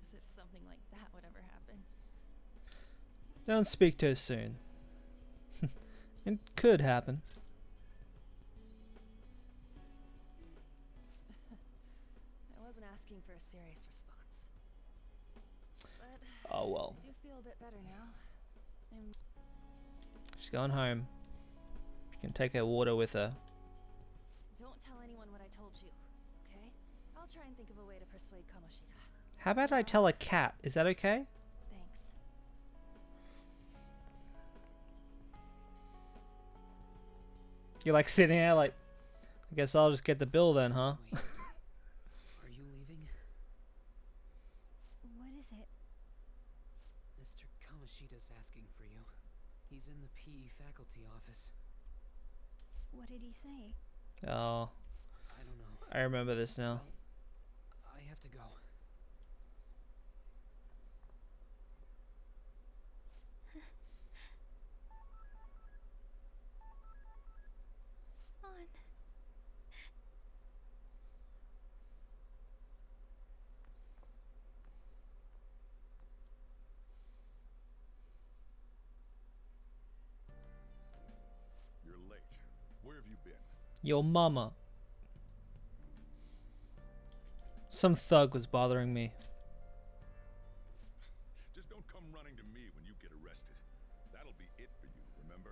As if something like that would ever happen. Don't speak too soon. It could happen. I wasn't asking for a serious response. But Oh well. I do feel a bit better now. I'm She's going home. She can take her water with her. Don't tell anyone what I told you, okay? I'll try and think of a way to persuade Kamoshida. How about I tell a cat? Is that okay? Thanks. You're like sitting there like, I guess I'll just get the bill then, huh? Wait. Are you leaving? What is it? Mr. Kamoshida's asking for you. He's in the PE faculty office. What did he say? Oh, I don't know. I remember this now. I have to go. On. You're late. Where have you been? Your mama. Some thug was bothering me. Just don't come running to me when you get arrested. That'll be it for you, remember?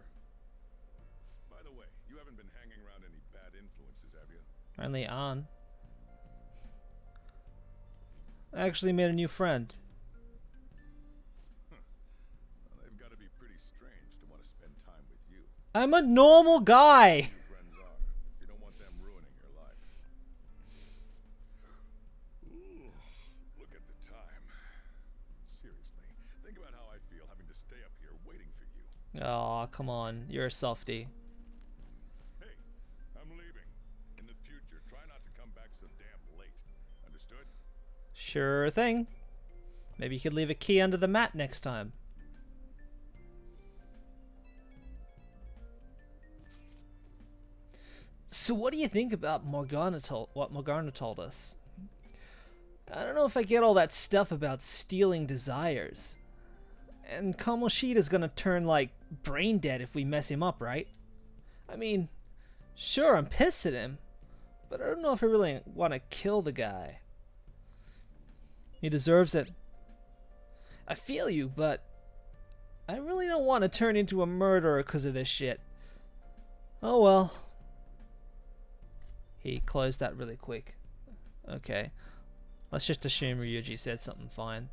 By the way, you haven't been hanging around any bad influences, have you? Only on. I actually made a new friend. Well, they've got to be pretty strange to want to spend time with you. I'm a normal guy. Your friends are, if you don't want them ruining your life. Ooh, look at the time. Seriously, think about how I feel having to stay up here waiting for you. Oh, come on. You're a softie. Hey, I'm leaving. In the future, try not to come back so damn late. Understood? Sure thing. Maybe you could leave a key under the mat next time. So what do you think about what Morgana told us? I don't know if I get all that stuff about stealing desires. And Kamoshida's gonna turn, like, brain dead if we mess him up, right? I mean, sure, I'm pissed at him, but I don't know if I really want to kill the guy. He deserves it. I feel you, but I really don't want to turn into a murderer because of this shit. Oh well. He closed that really quick. Okay. Let's just assume Ryuji said something fine.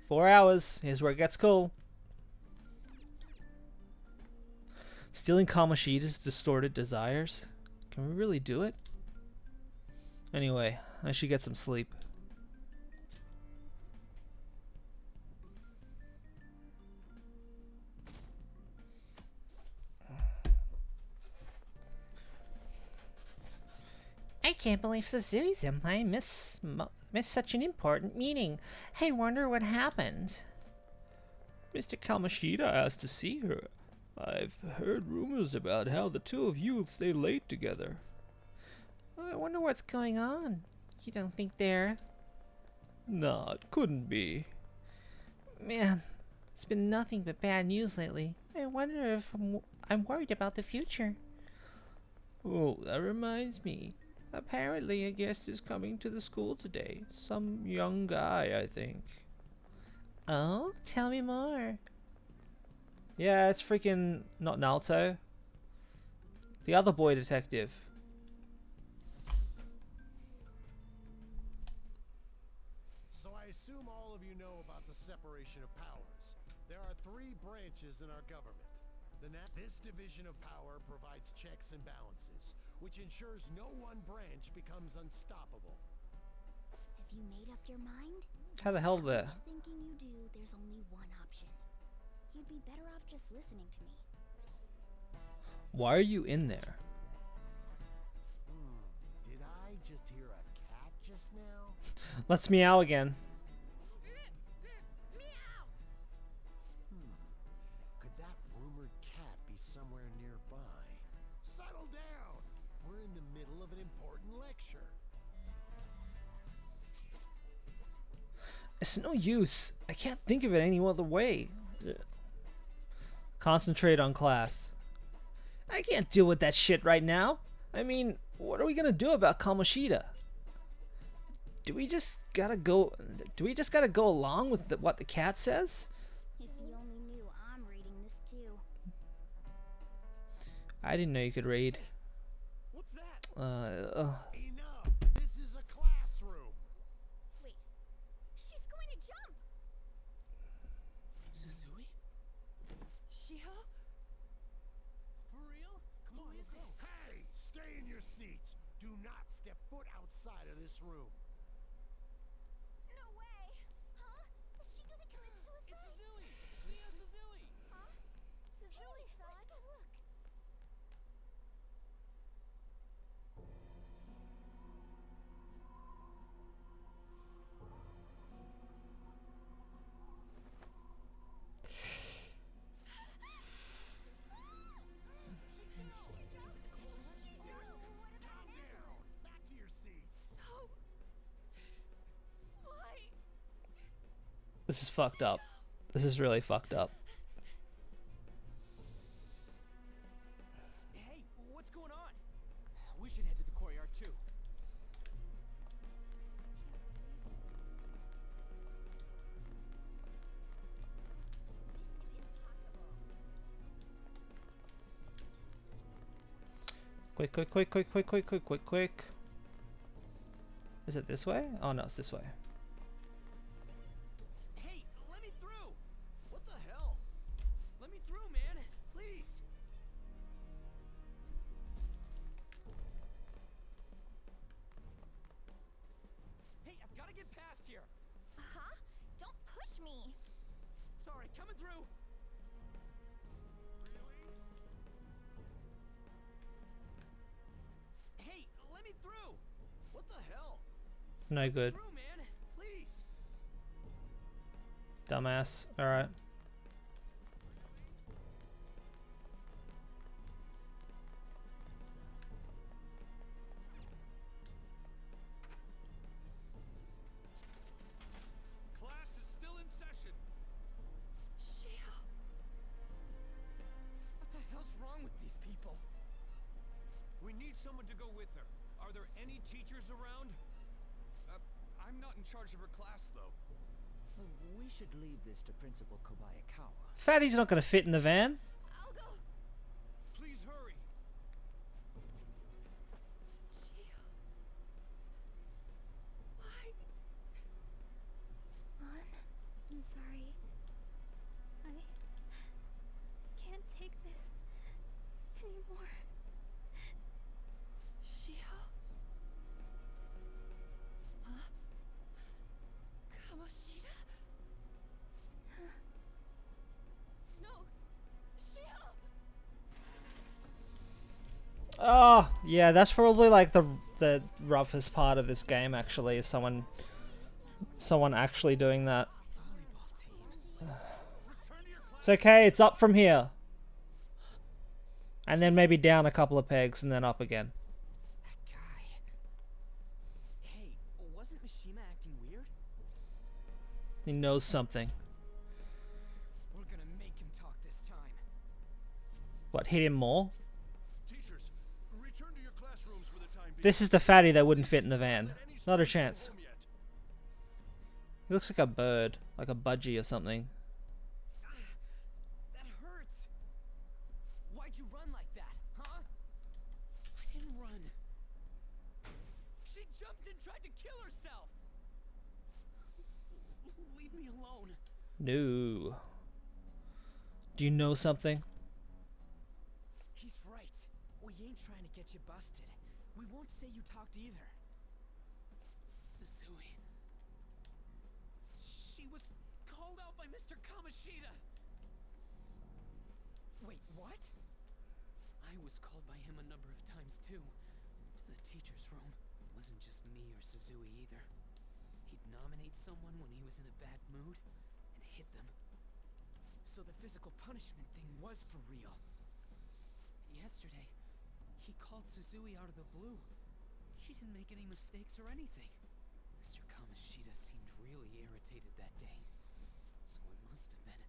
"4 hours. Here's where it gets cool. Stealing Kamoshida's distorted desires? Can we really do it? Anyway, I should get some sleep." I can't believe Suzui's Senpai missed such an important meeting. I wonder what happened. Mr. Kamoshida asked to see her. I've heard rumors about how the two of you stay late together. I wonder what's going on. You don't think they're... Nah, it couldn't be. Man, it's been nothing but bad news lately. I wonder if I'm worried about the future. Oh, that reminds me. Apparently a guest is coming to the school today. Some young guy, I think. Oh, tell me more. Yeah, it's freaking not Naoto. The other boy detective. So I assume all of you know about the separation of powers. There are 3 branches in our government. This division of power provides checks and balances, which ensures no one branch becomes unstoppable. Have you made up your mind? How the hell there? Much thinking you do, there's only one option. You'd be better off just listening to me. Why are you in there? Did I just hear a cat just now? Let's meow again. Could that rumored cat be somewhere nearby? Settle down! We're in the middle of an important lecture. It's no use. I can't think of it any other way. Concentrate on class. I can't deal with that shit right now. I mean, what are we gonna do about Kamoshida? Do we just gotta go along with what the cat says? If you only knew I'm reading this too. I didn't know you could read. What's that? Ugh. Enough! This is a classroom! Wait, she's going to jump! Suzui? Shiho? For real? Come on, let's go. Hey! Stay in your seats! Do not step foot outside of this room! No way! Huh? Is she gonna commit suicide? Suzui! Mia Suzui! Huh? Suzui-san? Let's go look. Back to your seats! No. Why? This is fucked up. This is really fucked up. Hey, what's going on? We should head to the courtyard too. Quick, quick, quick, quick, quick, quick, quick, quick, quick. Is it this way? Oh no, it's this way. Hey, let me through! What the hell? Let me through, man! Please! Hey, I've gotta get past here! Huh? Don't push me. Sorry, coming through! Hey, let me through! What the hell? No good. Through, man! Please! Dumbass. Alright. Class is still in session! Shio. What the hell's wrong with these people? We need someone to go with her. Are there any teachers around? I'm not in charge of her class, though. We should leave this to Principal Kobayakawa. Fatty's not gonna fit in the van. I'll go. Please hurry. Shio. Why? I'm sorry. I can't take this anymore. Shio. Huh? Kamoshida? No. Shio. Oh, yeah, that's probably like the roughest part of this game actually, is someone actually doing that. It's okay, it's up from here. And then maybe down a couple of pegs and then up again. That guy. Hey, wasn't Mishima acting weird? He knows something. We're gonna make him talk this time. What, hit him more? Teachers, return to your classrooms for the time being. This is the fatty that wouldn't fit in the van. Let any Not a students go chance. home yet. He looks like a bird, like a budgie or something. That hurts. Why'd you run like that, huh? I didn't run. She jumped and tried to kill herself. Leave me alone. No. Do you know something? He's right. We ain't trying to get you busted. We won't say you talked either. Susui. She was called out by Mr. Kamoshida. Wait, what? I was called by him a number of times too. To the teacher's room. It wasn't just me or Susui either. He'd nominate someone when he was in a bad mood and hit them. So the physical punishment thing was for real. Yesterday, he called Susui out of the blue. She didn't make any mistakes or anything. Mr. Kamoshida seemed really irritated that day. So it must have been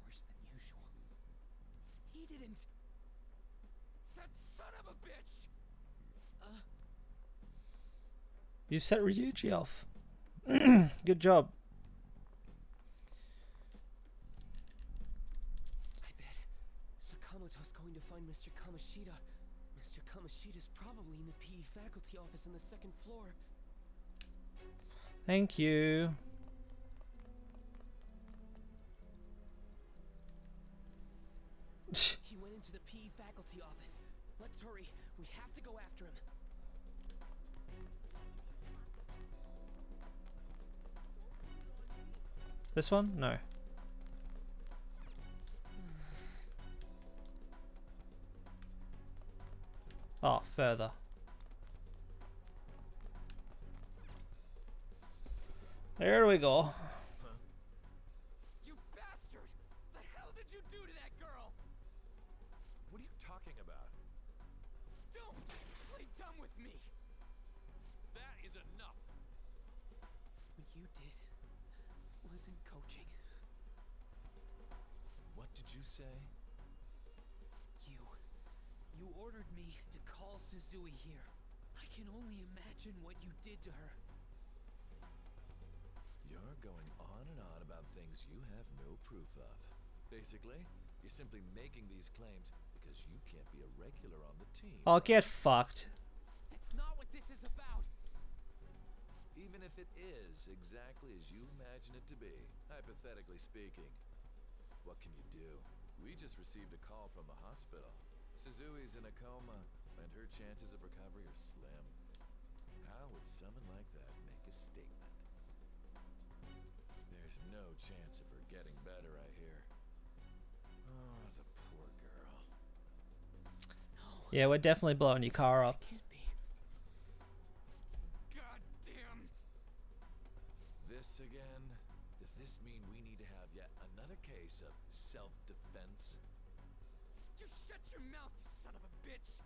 worse than usual. He didn't. That son of a bitch! You set Ryuji off. Good job. I bet Sakamoto's going to find Mr. Kamoshida. Mr. Kamoshida's probably in the PE faculty office on the second floor. Thank you. He went into the PE faculty office. Let's hurry. We have to go after him. This one? No. Oh, further. There we go. You bastard! The hell did you do to that girl? What are you talking about? Don't play dumb with me! That is enough. What you did wasn't coaching. What did you say? You ordered me to call Susui here. I can only imagine what you did to her. You're going on and on about things you have no proof of. Basically, you're simply making these claims because you can't be a regular on the team. Oh, get fucked. That's not what this is about. Even if it is exactly as you imagine it to be, hypothetically speaking, what can you do? We just received a call from the hospital. Suzui's in a coma, and her chances of recovery are slim. How would someone like that make a statement? There's no chance of her getting better, I hear. Oh, the poor girl. Yeah, we're definitely blowing your car up. Can't be. God damn! This again? Does this mean we need to have yet another case of self-defense? You shut your mouth, you son of a bitch!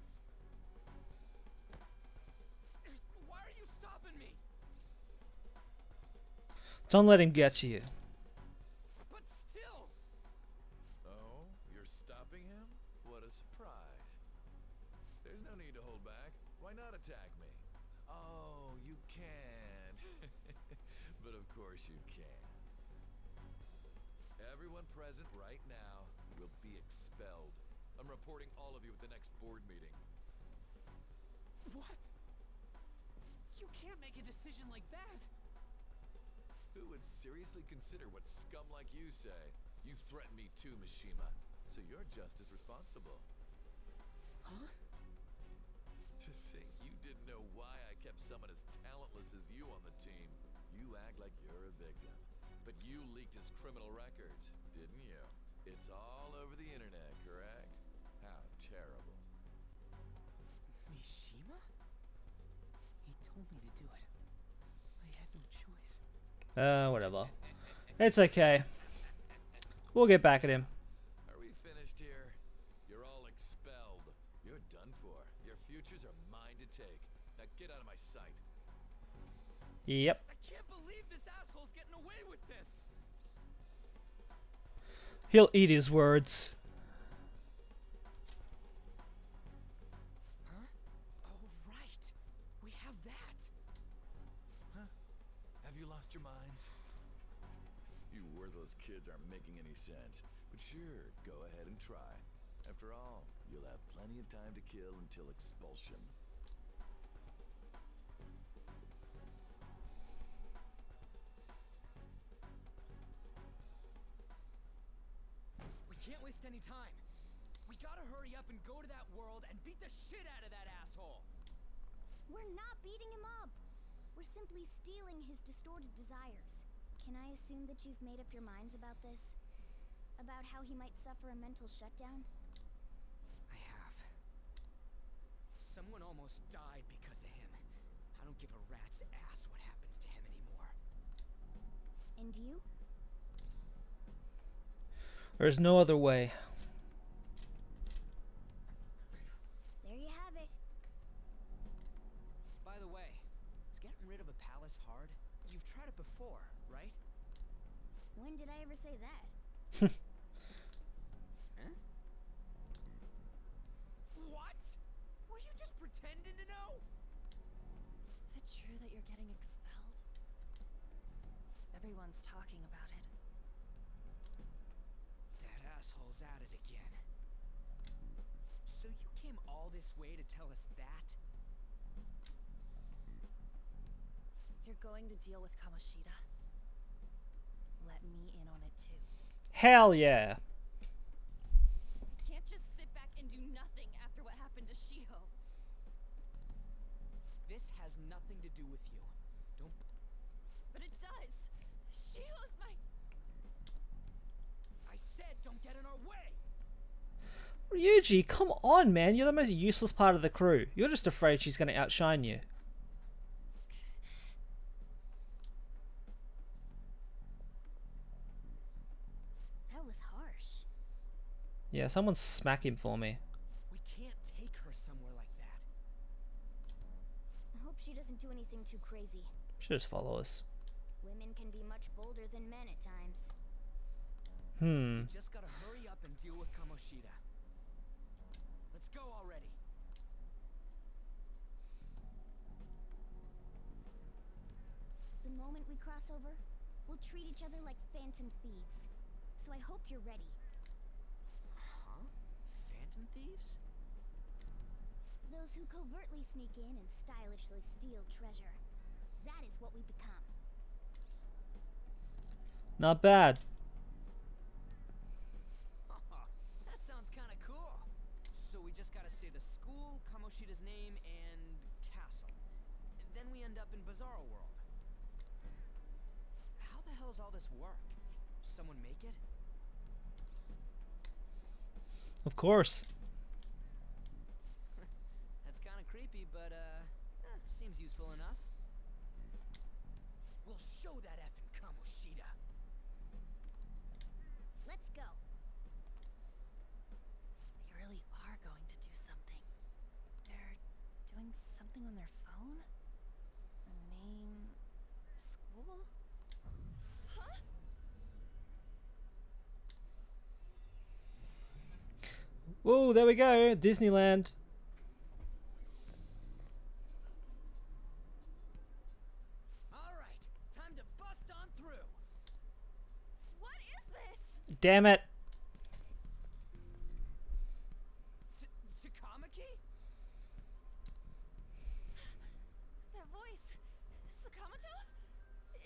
Why are you stopping me? Don't let him get to you. But still! Oh, you're stopping him? What a surprise. There's no need to hold back. Why not attack me? Oh, you can. But of course you can. Everyone present right now will be expelled. I'm reporting all of you at the next board meeting. What? You can't make a decision like that. Who would seriously consider what scum like you say? You threatened me too, Mishima. So you're just as responsible. Huh? To think you didn't know why I kept someone as talentless as you on the team. You act like you're a victim. But you leaked his criminal records, didn't you? It's all over the internet, correct? How terrible. Mishima? He told me to do it. I had no choice. Whatever. It's okay. We'll get back at him. Are we finished here? You're all expelled. You're done for. Your futures are mine to take. Now get out of my sight. Yep. I can't believe this asshole's getting away with this! He'll eat his words. Huh? Oh, right. We have that. Huh? Have you lost your minds? You worthless kids aren't making any sense. But sure, go ahead and try. After all, you'll have plenty of time to kill until expulsion. We can't waste any time. We gotta hurry up and go to that world and beat the shit out of that asshole! We're not beating him up. We're simply stealing his distorted desires. Can I assume that you've made up your minds about this? About how he might suffer a mental shutdown? I have. Someone almost died because of him. I don't give a rat's ass what happens to him anymore. And you? There's no other way. There you have it. By the way, is getting rid of a palace hard? You've tried it before, right? When did I ever say that? Huh? What? Were you just pretending to know? Is it true that you're getting expelled? Everyone's talking about it. That asshole's at it again. So you came all this way to tell us that? You're going to deal with Kamoshida? Let me in on it too. Hell yeah. You can't just sit back and do nothing after what happened to Shiho. This has nothing to do with you. Don't. But it does! Shiho's my... I said don't get in our way! Ryuji, come on, man. You're the most useless part of the crew. You're just afraid she's going to outshine you. That was harsh. Yeah, someone smack him for me. We can't take her somewhere like that. I hope she doesn't do anything too crazy. She'll just follow us. Women can be much bolder than men at times. Hmm. We just gotta hurry up and deal with Kamoshida. Let's go already. The moment we cross over, we'll treat each other like phantom thieves. So I hope you're ready. Huh? phantom thieves? Those who covertly sneak in and stylishly steal treasure. That is what we become. Not bad. That sounds kind of cool. So we just gotta say the school, Kamoshida's name, and castle. And then we end up in Bizarro World. How the hell does all this work? Someone make it? Of course. That's kind of creepy, but seems useful enough. We'll show that effing Kamoshida. Let's go. They really are going to do something. They're doing something on their phone? A name... school? Huh? Whoa, there we go. Disneyland. All right, time to bust on through. What is this? Damn it. Takamaki? That voice. Sakamoto?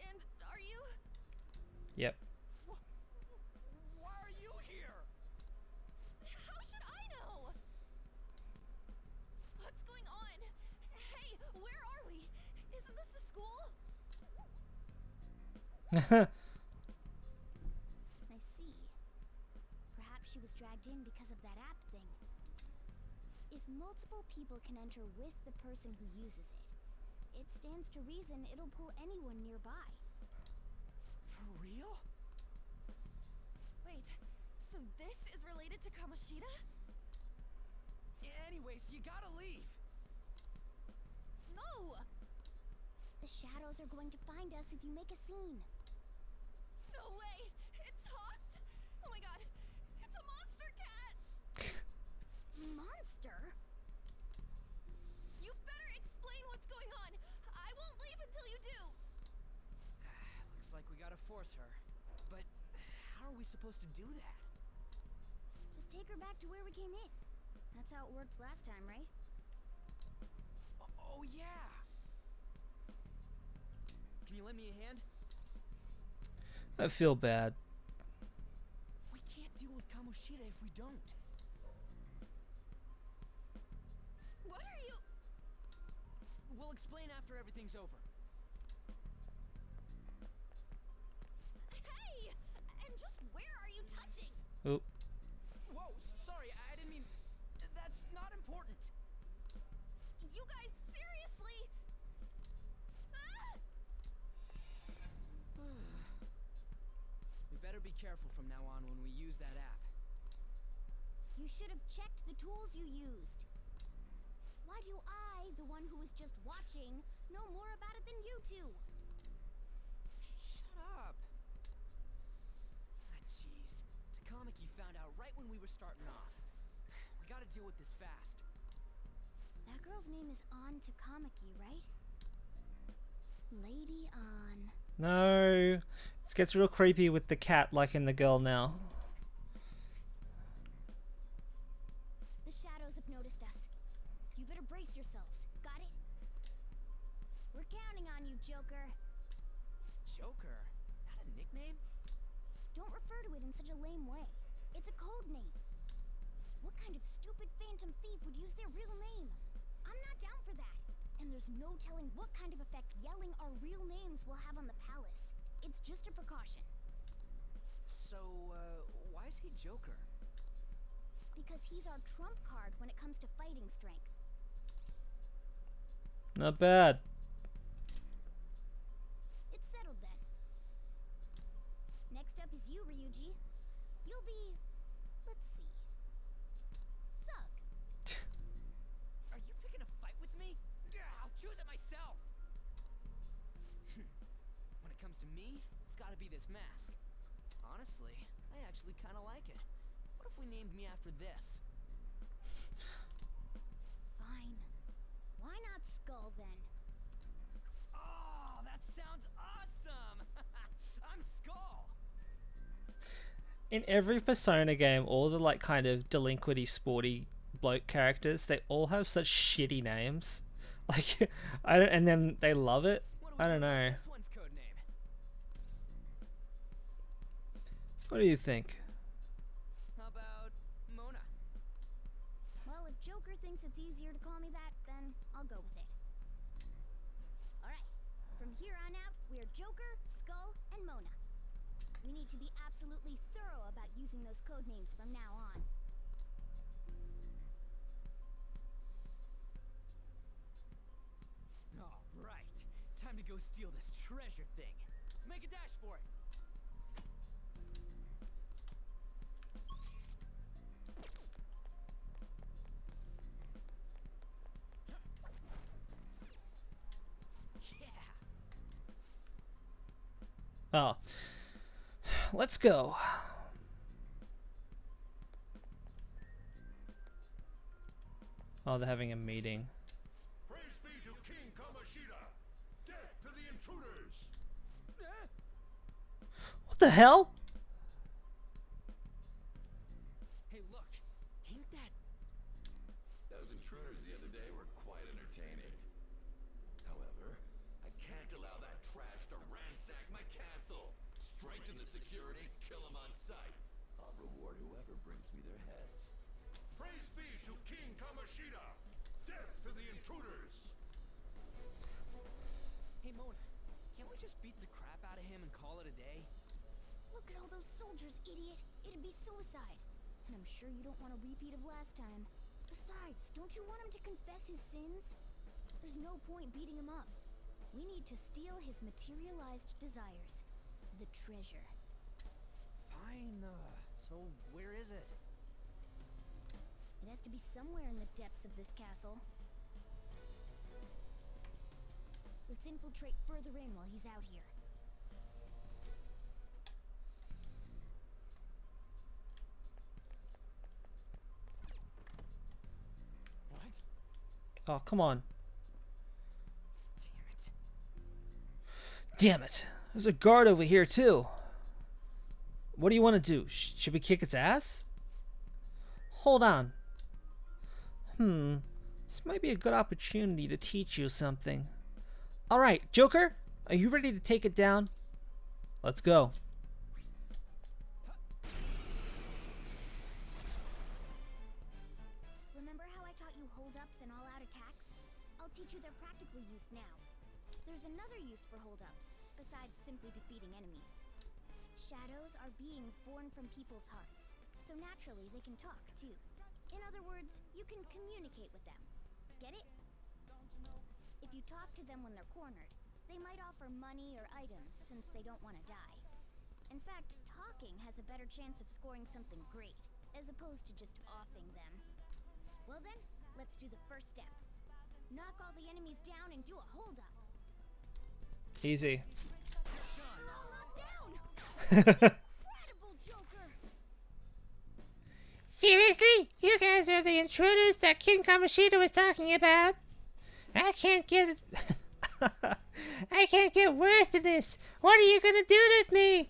And are you... Yep. Why are you here? How should I know? What's going on? Hey, where are we? Isn't this the school? I see. Perhaps she was dragged in because of that app thing. If multiple people can enter with the person who uses it, it stands to reason it'll pull anyone nearby. For real? Wait, so this is related to Kamoshida? Anyways, you gotta leave. No! The shadows are going to find us if you make a scene. No way! It talked! Oh my god! It's a monster cat! Monster? You better explain what's going on! I won't leave until you do! Looks like we gotta force her. But how are we supposed to do that? Just take her back to where we came in. That's how it worked last time, right? Oh yeah! Can you lend me a hand? I feel bad. We can't deal with Kamoshida if we don't. What are you... We'll explain after everything's over. Hey! And just where are you touching? Oop. Whoa, sorry, I didn't mean... That's not important. You guys, seriously? Ah! We better be careful from now on when we use that app. You should have checked the tools you used. Why do I, the one who was just watching, know more about it than you two? Shut up. Ah, jeez. Takamaki found out right when we were starting off. We gotta deal with this fast. That girl's name is An Takamaki, right? Lady An. No. It gets real creepy with the cat liking the girl now. The shadows have noticed us. You better brace yourselves. Got it? We're counting on you, Joker. Joker? That a nickname? Don't refer to it in such a lame way. It's a code name. What kind of stupid phantom thief would use their real name? I'm not down for that. And there's no telling what kind of effect yelling our real names will have on the palace. It's just a precaution. So, why is he Joker? Because he's our trump card when it comes to fighting strength. Not bad. It's settled then. Next up is you, Ryuji. You'll be... let's see... Thug. Are you picking a fight with me? I'll choose it myself! When it comes to me, it's gotta be this mask. Honestly, I actually kinda like it. What if we named me after this? Fine. Why not Skull then? Oh, that sounds awesome! I'm Skull! In every Persona game, all the like kind of delinquenty, sporty bloke characters, they all have such shitty names. Like, I don't, and then they love it. I don't know. This one's code name. What do you think? How about Mona? Well, if Joker thinks it's easier to call me that, then I'll go with it. Alright, from here on out, we're Joker, Skull, and Mona. We need to be absolutely thorough about using those code names from now on. All right, time to go steal this treasure thing. Let's make a dash for it. Yeah. Oh. Let's go. Oh, they're having a meeting. Praise be to King Kamoshida! Death to the intruders! What the hell? Hey, look. Ain't that... Those intruders the other day were quite entertaining. However, I can't allow that trash to ransack my castle. Strengthen the security, kill them on sight. I'll reward whoever brings me their heads. Praise be to King Kamoshida! Death to the intruders! Hey, Mona. Can't we just beat the crap out of him and call it a day? Look at all those soldiers, idiot. It'd be suicide. And I'm sure you don't want a repeat of last time. Besides, don't you want him to confess his sins? There's no point beating him up. We need to steal his materialized desires. The treasure. Fine, so where is it? It has to be somewhere in the depths of this castle. Let's infiltrate further in while he's out here. What? Oh, come on. Damn it. Damn it. There's a guard over here, too. What do you want to do? Should we kick its ass? Hold on. This might be a good opportunity to teach you something. Alright, Joker, are you ready to take it down? Let's go. Remember how I taught you hold-ups and all-out attacks? I'll teach you their practical use now. There's another use for hold-ups, besides simply defeating enemies. Shadows are beings born from people's hearts, so naturally they can talk, too. In other words, you can communicate with them. Get it? If you talk to them when they're cornered, they might offer money or items since they don't want to die. In fact, talking has a better chance of scoring something great, as opposed to just offing them. Well then, let's do the first step. Knock all the enemies down and do a hold-up. Easy. Incredible, Joker! Seriously? You guys are the intruders that King Kamoshida was talking about? I can't get I can't get worth of this. What are you gonna do with me?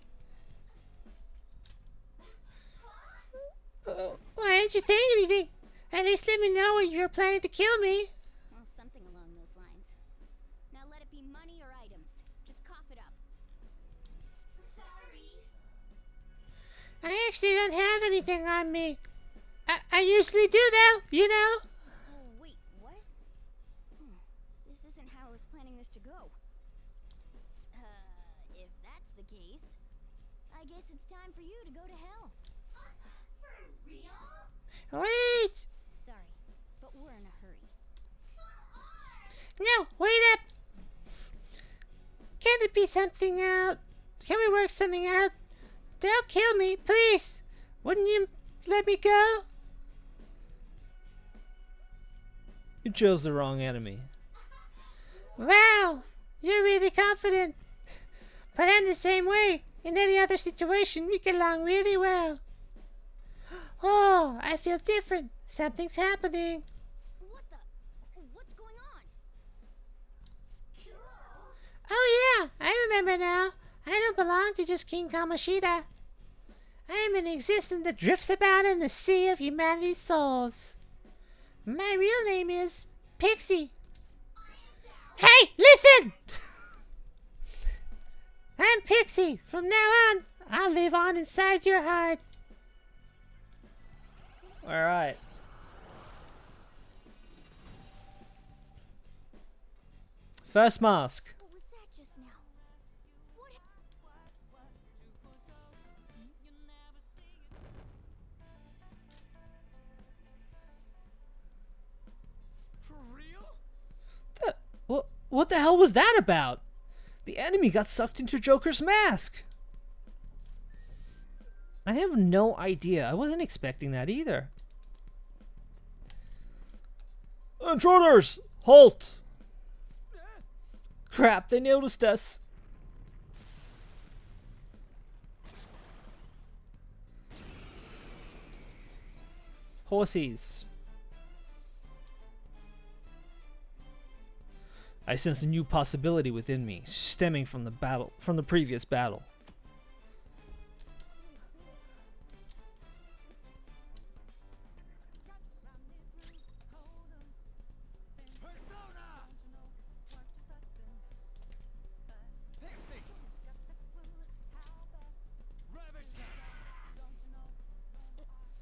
Why didn't you say anything? At least let me know when you're planning to kill me. Well, something along those lines. Now let it be money or items. Just cough it up. Sorry. I actually don't have anything on me. I usually do though, you know. Oh, wait, what? This isn't how I was planning this to go. If that's the case, I guess it's time for you to go to hell. For real? Wait! Sorry, but we're in a hurry. No, wait up. Can it be something out? Can we work something out? Don't kill me, please. Wouldn't you let me go? You chose the wrong enemy. Wow, you're really confident. But I'm the same way. In any other situation, we get along really well. Oh, I feel different. Something's happening. What the? What's going on? Oh yeah, I remember now. I don't belong to just King Kamoshida. I am an existence that drifts about in the sea of humanity's souls. My real name is Pixie. Hey, listen! I'm Pixie. From now on, I'll live on inside your heart. Alright. First mask. What was that just now? What? For real? What the hell was that about? The enemy got sucked into Joker's mask. I have no idea. I wasn't expecting that either. Intruders! Halt! Crap, they noticed us. Horsies. I sense a new possibility within me, stemming from the previous battle.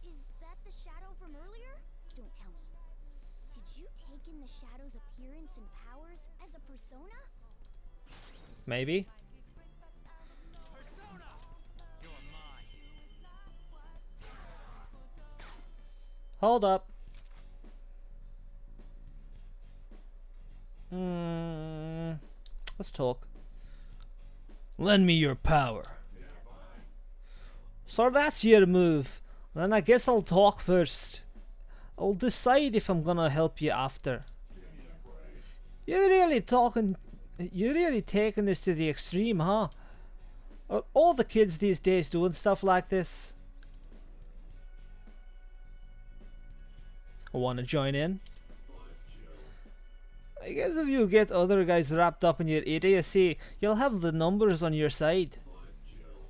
Is that the shadow from earlier? Don't tell me. Did you take in the shadow's appearance and powers as a persona? Maybe. Hold up. Let's talk. Lend me your power. So that's your move. Then I guess I'll talk first. I'll decide if I'm gonna help you after. You're really taking this to the extreme, huh? Are all the kids these days doing stuff like this? Want to join in? I guess if you get other guys wrapped up in your idiocy, you'll have the numbers on your side.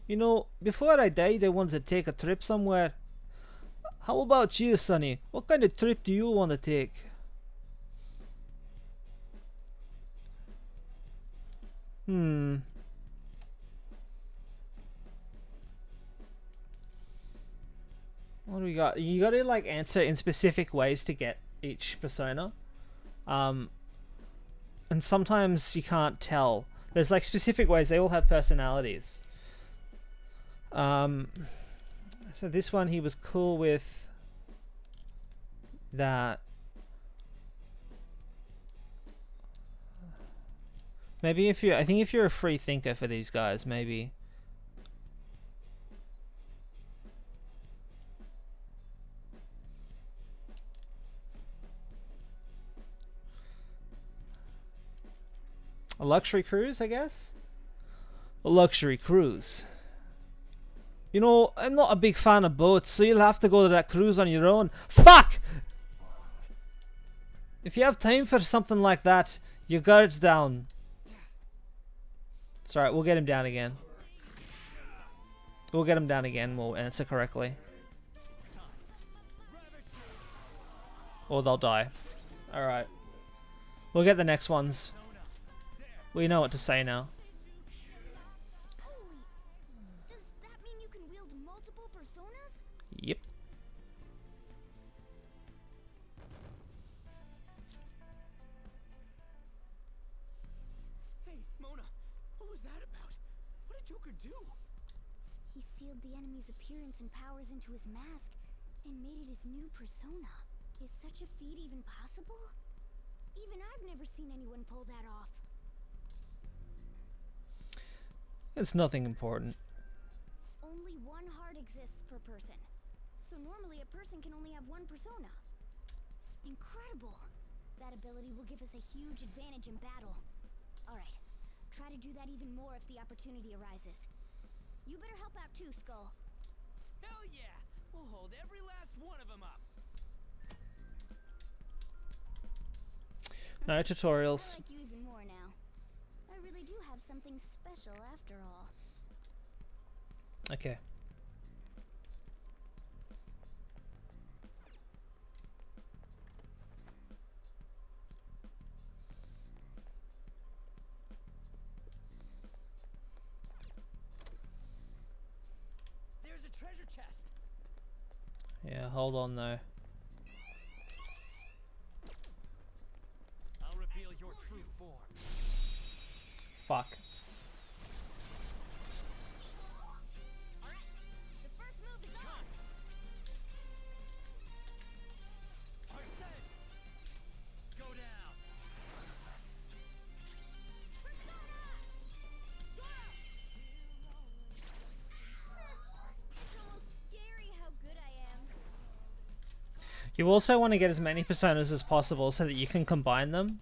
You know, before I died, I wanted to take a trip somewhere. How about you, Sonny? What kind of trip do you want to take? What do we got? You gotta like answer in specific ways to get each persona. And sometimes you can't tell. There's like specific ways, they all have personalities. So this one he was cool with that. Maybe if you, I think if you're a free thinker for these guys, maybe. A luxury cruise, I guess? A luxury cruise. You know, I'm not a big fan of boats, so you'll have to go to that cruise on your own. Fuck! If you have time for something like that, your guard's down. It's alright, we'll get him down again. We'll get him down again, we'll answer correctly. Or they'll die. Alright. We'll get the next ones. We know what to say now. Holy! Does that mean you can wield multiple personas? Yep. Hey, Mona, what was that about? What did Joker do? He sealed the enemy's appearance and powers into his mask and made it his new persona. Is such a feat even possible? Even I've never seen anyone pull that off. It's nothing important. Only one heart exists per person. So normally a person can only have one persona. Incredible! That ability will give us a huge advantage in battle. Alright, try to do that even more if the opportunity arises. You better help out too, Skull. Hell yeah! We'll hold every last one of them up. No tutorials. I like you even more now. I really do have something special after all. Okay. a treasure chest. Yeah, hold on though. I'll reveal your true form. Fuck. Alright, the first move is on. Arsene! Go down. It's almost scary how good I am. You also want to get as many personas as possible so that you can combine them.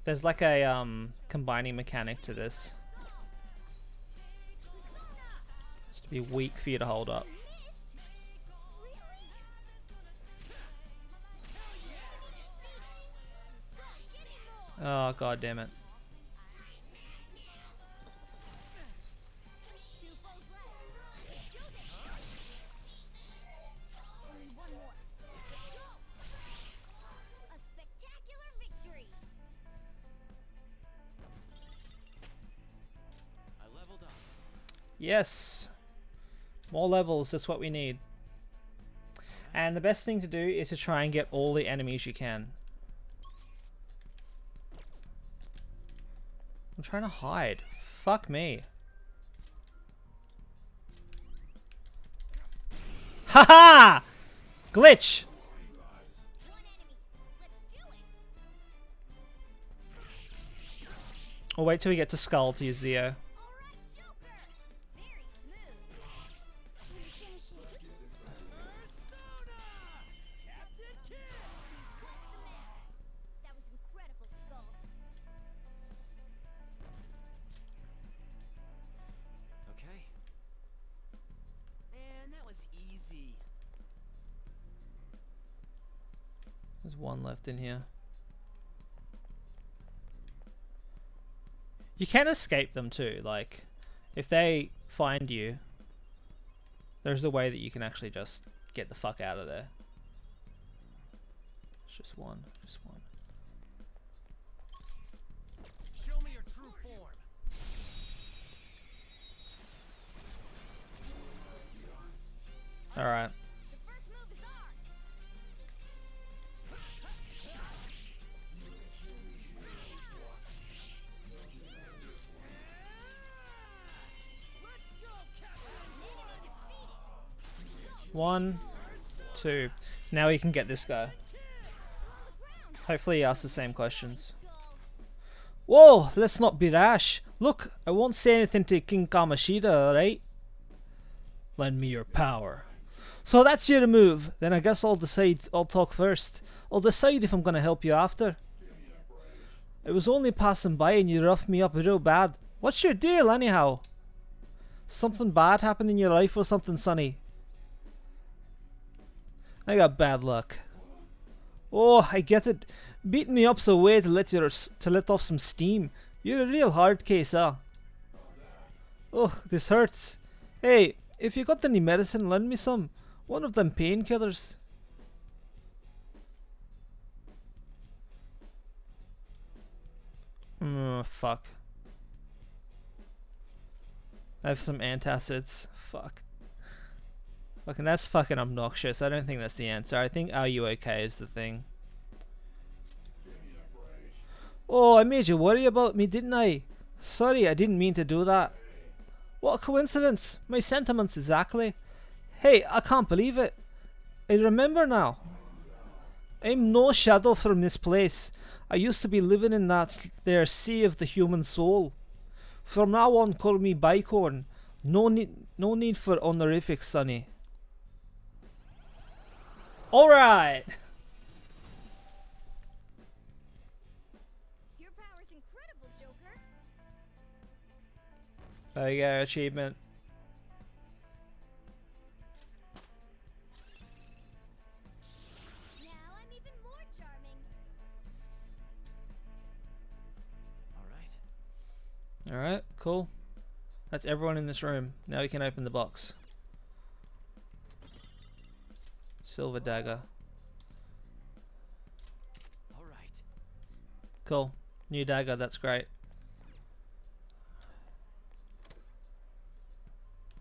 There's like a combining mechanic to this. Just to be weak for you to hold up. Oh god damn it. Two foes left. Let's do this. Only one more. Let's go. A spectacular victory. I leveled up. Yes. More levels, that's what we need. And the best thing to do is to try and get all the enemies you can. I'm trying to hide. Fuck me. Haha! Glitch! One enemy. Let's do it. I'll wait till we get to Skull to use Zeo. Alright, Joker. Very smooth. Can you finish it? Captain Kidd! That's the man. That was incredible, Skull. Okay. And that was easy. There's one left in here. You can escape them too, like, if they find you, there's a way that you can actually just get the fuck out of there. It's just one, just one. Show me your true form. Alright. The first move is ours. Let's go, Captain! Enemy defeated. 1, 2. Now we can get this guy. Hopefully he asks the same questions. Whoa, let's not be rash. Look, I won't say anything to King Kamoshida, alright? Lend me your power. So that's your move. Then I guess I'll talk first. I'll decide if I'm gonna help you after. I was only passing by and you roughed me up real bad. What's your deal anyhow? Something bad happened in your life or something, Sonny? I got bad luck. Oh, I get it. Beating me up's a way to let off some steam. You're a real hard case, huh? Ugh, this hurts. Hey, if you got any medicine, lend me some. One of them painkillers. Fuck. I have some antacids. Fuck. Fucking, that's fucking obnoxious. I don't think that's the answer. I think "are you okay" is the thing. Oh, I made you worry about me, didn't I? Sorry, I didn't mean to do that. What a coincidence. My sentiments exactly. Hey, I can't believe it. I remember now. I'm no shadow from this place. I used to be living in that there sea of the human soul. From now on, call me Bicorn. No need for honorifics, Sonny. Alright! Your power's incredible, Joker. There you go, achievement. Now I'm even more charming. Alright. Alright, cool. That's everyone in this room. Now we can open the box. Silver dagger. Alright. Cool. New dagger, that's great.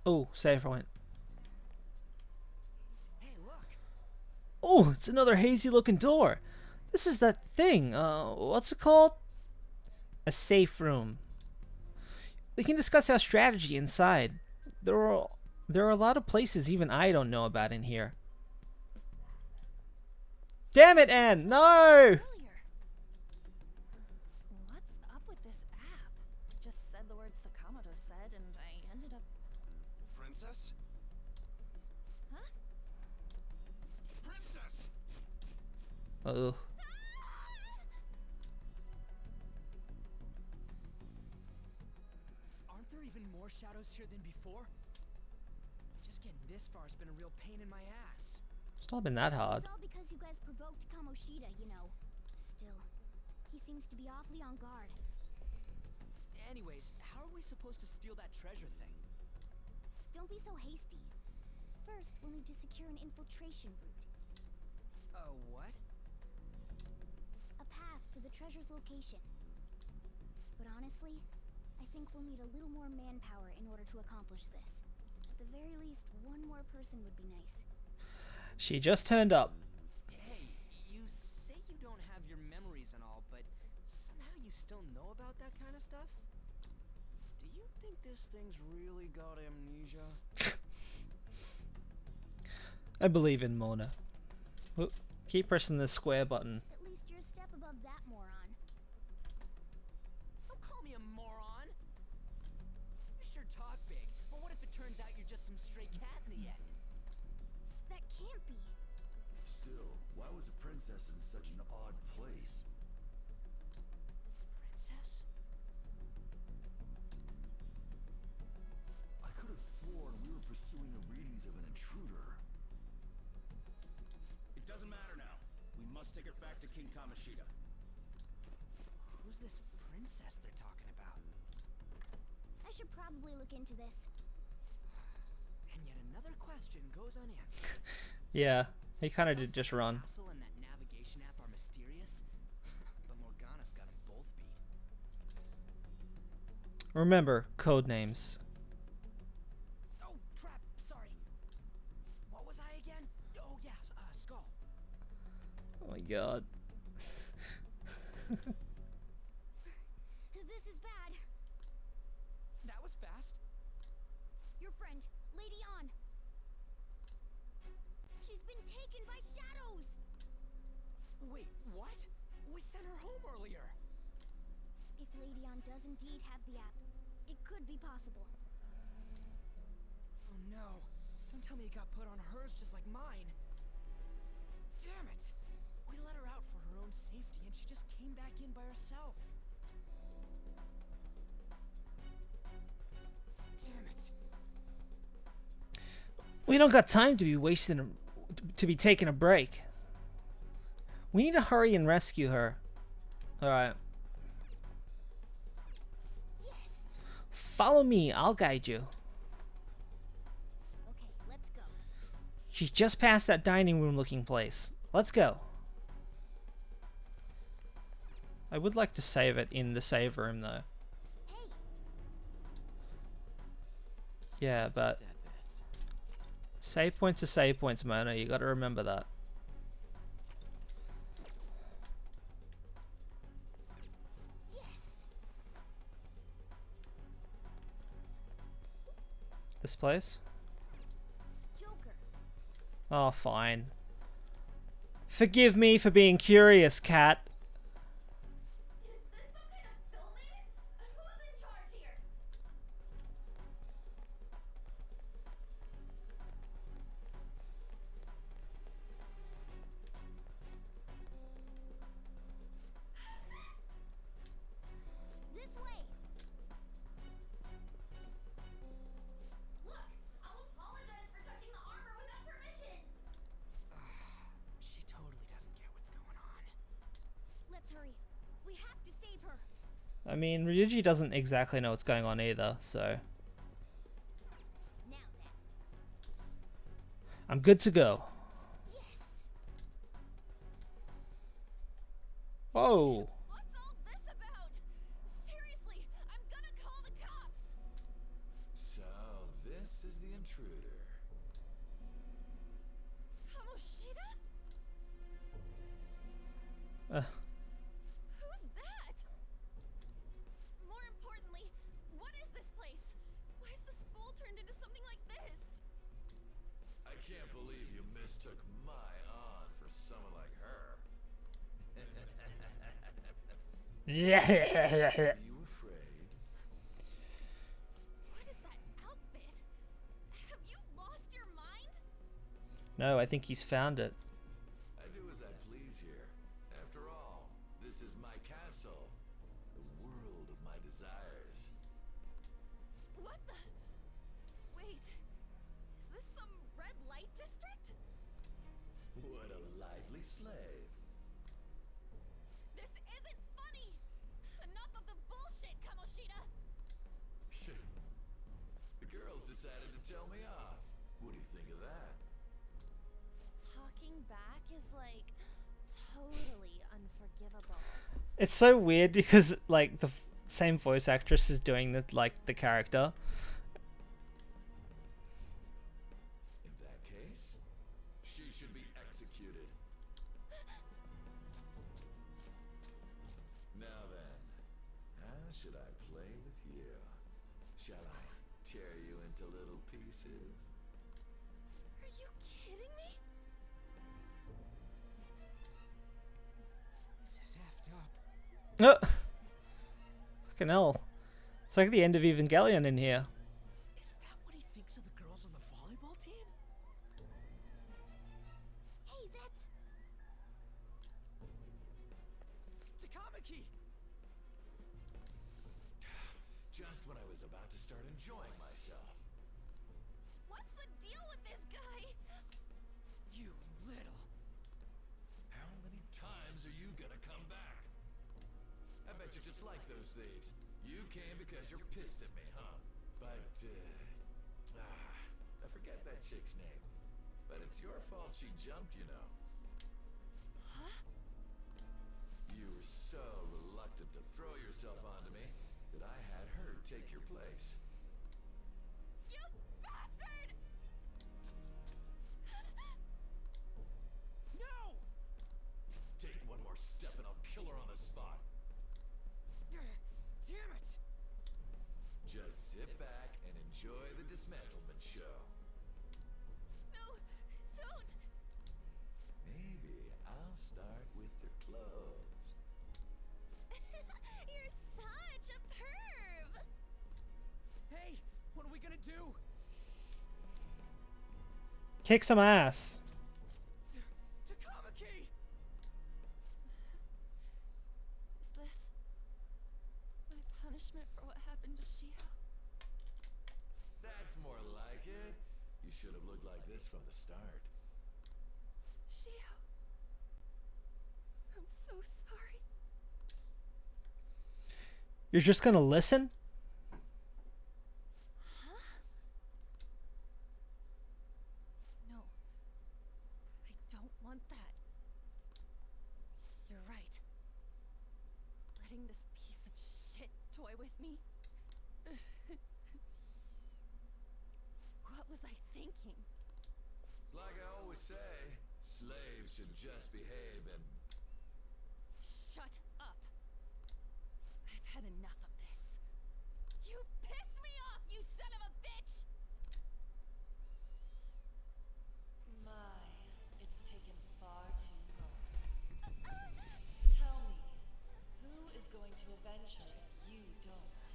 Oh, save point. Oh, it's another hazy looking door. This is that thing. What's it called? A safe room. We can discuss our strategy inside. There are a lot of places even I don't know about in here. Damn it, Anne! No! Earlier. What's up with this app? Just said the word Sakamoto said, and I ended up. Princess? Huh? Princess! Uh-oh. Aren't there even more shadows here than before? Just getting this far has been a real pain in my ass. It's not been that hard. It's all because you guys provoked Kamoshida, you know. Still, he seems to be awfully on guard. Anyways, how are we supposed to steal that treasure thing? Don't be so hasty. First, we'll need to secure an infiltration route. What? A path to the treasure's location. But honestly, I think we'll need a little more manpower in order to accomplish this. At the very least, one more person would be nice. She just turned up. Hey, you say you don't have your memories and all, but somehow you still know about that kind of stuff? Do you think this thing's really got amnesia? I believe in Mona. Whoop. Keep pressing the square button. At least you're a step above that moron. Don't call me a moron! You sure talk big, but what if it turns out you're just some stray cat in the end? That can't be. Still, why was a princess in such an odd place? Princess? I could have sworn we were pursuing the readings of an intruder. It doesn't matter now. We must take her back to King Kamoshida. Who's this princess they're talking about? I should probably look into this. And yet another question goes unanswered. Yeah, he kind of did just run. Castle and that navigation app are mysterious, but Morgana's got them both beat. Remember, code names. Oh crap! Sorry. What was I again? Oh yeah, Skull. Oh my god. This is bad. That was fast. Your friend, Lady An. She's been taken by shadows. Wait, what? We sent her home earlier. If Lady An does indeed have the app, it could be possible. Oh no! Don't tell me it got put on hers just like mine. Damn it! We let her out for her own safety, and she just came back in by herself. Damn it! We don't got time to be taking a break. We need to hurry and rescue her. Alright. Yes. Follow me, I'll guide you. Okay, let's go. She's just past that dining room looking place. Let's go. I would like to save it in the save room though. Hey, Yeah, but Just at this. save points are save points, Mona. You gotta remember that. yes. This place? Joker. Oh, fine. Forgive me for being curious, cat. Is this some kind of filming? Who's in charge here? This way. Look, I'll apologize for touching the armor without permission. She totally doesn't get what's going on. Let's hurry. We have to save her. I mean, Ryuji doesn't exactly know what's going on either, so Now then. I'm good to go. Yes. Whoa. What's all this about? Seriously, I'm gonna call the cops. So, this is the intruder. Kamoshida? took my on for someone like her. Yeah. Are you afraid? What is that outfit? Have you lost your mind? No, I think he's found it. I do as I please here. After all, this is my castle. The world of my desires. What the? Wait, is this some red light district? What a lively slave. This isn't funny! Enough of the bullshit, Kamoshida! The girls decided to tell me off. What do you think of that? Talking back is like totally unforgivable. It's so weird because like the same voice actress is doing the the character. In that case, she should be executed. Now then, how should I play with you? Shall I tear you into little pieces? Are you kidding me? This is effed up. Oh, fucking hell! It's like the end of Evangelion in here. Is that what he thinks of the girls on the volleyball team? Hey, that's... Takamaki! Just when I was about to start enjoying myself. What's the deal with this guy? You little... How many times are you gonna come back? I bet you just like those thieves. You came because you're pissed at me, huh? But, I forget that chick's name. But it's your fault she jumped, you know. Huh? You were so reluctant to throw yourself onto me that I had her take your place. You bastard! No! Take one more step and I'll kill her on the spot. Damn it! Just sit back and enjoy the dismantlement show. No, don't! Maybe I'll start with the clothes. You're such a perv! Hey, what are we gonna do? Kick some ass. Takamaki! Is this my punishment for what happened to Shiho? That's more like it. You should have looked like this from the start. Shiho, I'm so sorry. You're just gonna listen? Huh? No, I don't want that. You're right. Letting this piece of shit toy with me? What was I thinking? It's like I always say, slaves should just behave and... Shut up! I've had enough of this. You pissed me off, you son of a bitch! My, it's taken far too long. Tell me, who is going to avenge her if you don't?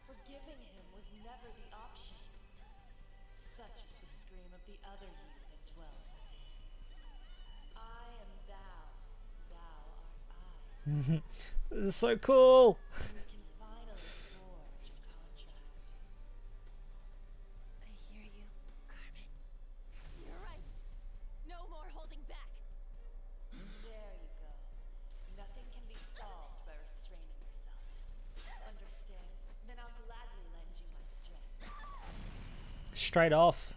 Forgiving him was never the option. Such is the scream of the other you that dwells within. I am thou, thou art I. This is so cool. We can finally forge a contract. I hear you, Carmen. You're right. No more holding back. There you go. Nothing can be solved by restraining yourself. Understand? Then I'll gladly lend you my strength. Straight off.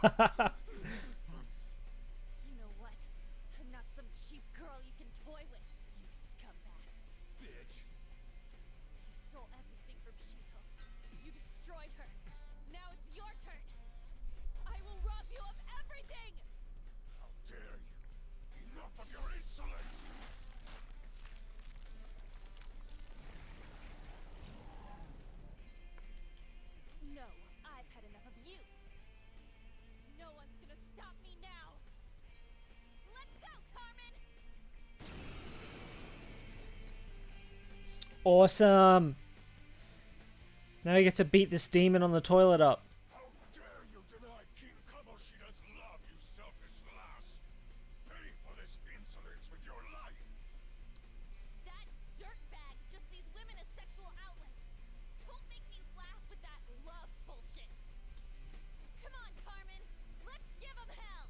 You know what? I'm not some cheap girl you can toy with, you scumbag. Bitch! You stole everything from Shiho. You destroyed her. Now it's your turn. I will rob you of everything! How dare you Awesome. Now we get to beat this demon on the toilet up. How dare you deny King Kamoshida's love, you selfish lass! Pay for this insolence with your life! That dirtbag just sees women as sexual outlets. Don't make me laugh with that love bullshit. Come on, Carmen. Let's give him hell.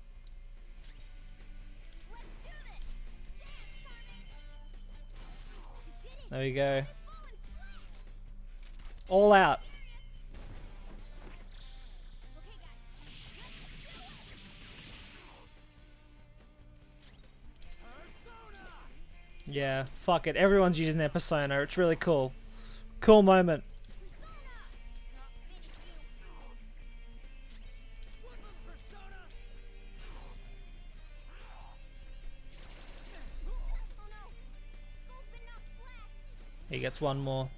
Let's do this. Dance, Carmen. You did it. There we go. You're falling flat. All out. Okay, guys. Let's do it. Yeah, fuck it. Everyone's using their persona. It's really cool. Cool moment. Persona. Finish you. Oh no. Skull's been knocked flat. He gets one more.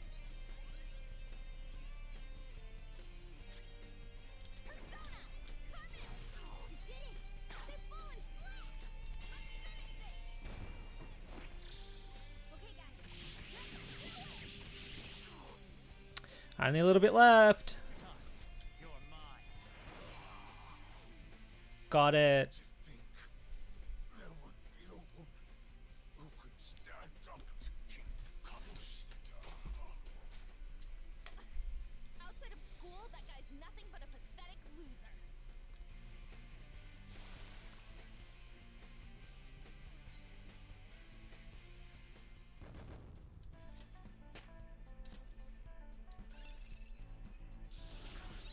Persona. Carmen. You did it. They've fallen flat. Let's finish this. Okay, guys. Let's do it. Only a little bit left. You're mine. Got it. Think there would be a woman who could stand up to King Kamoshida. Outside of school, that guy's nothing but a pathetic loser.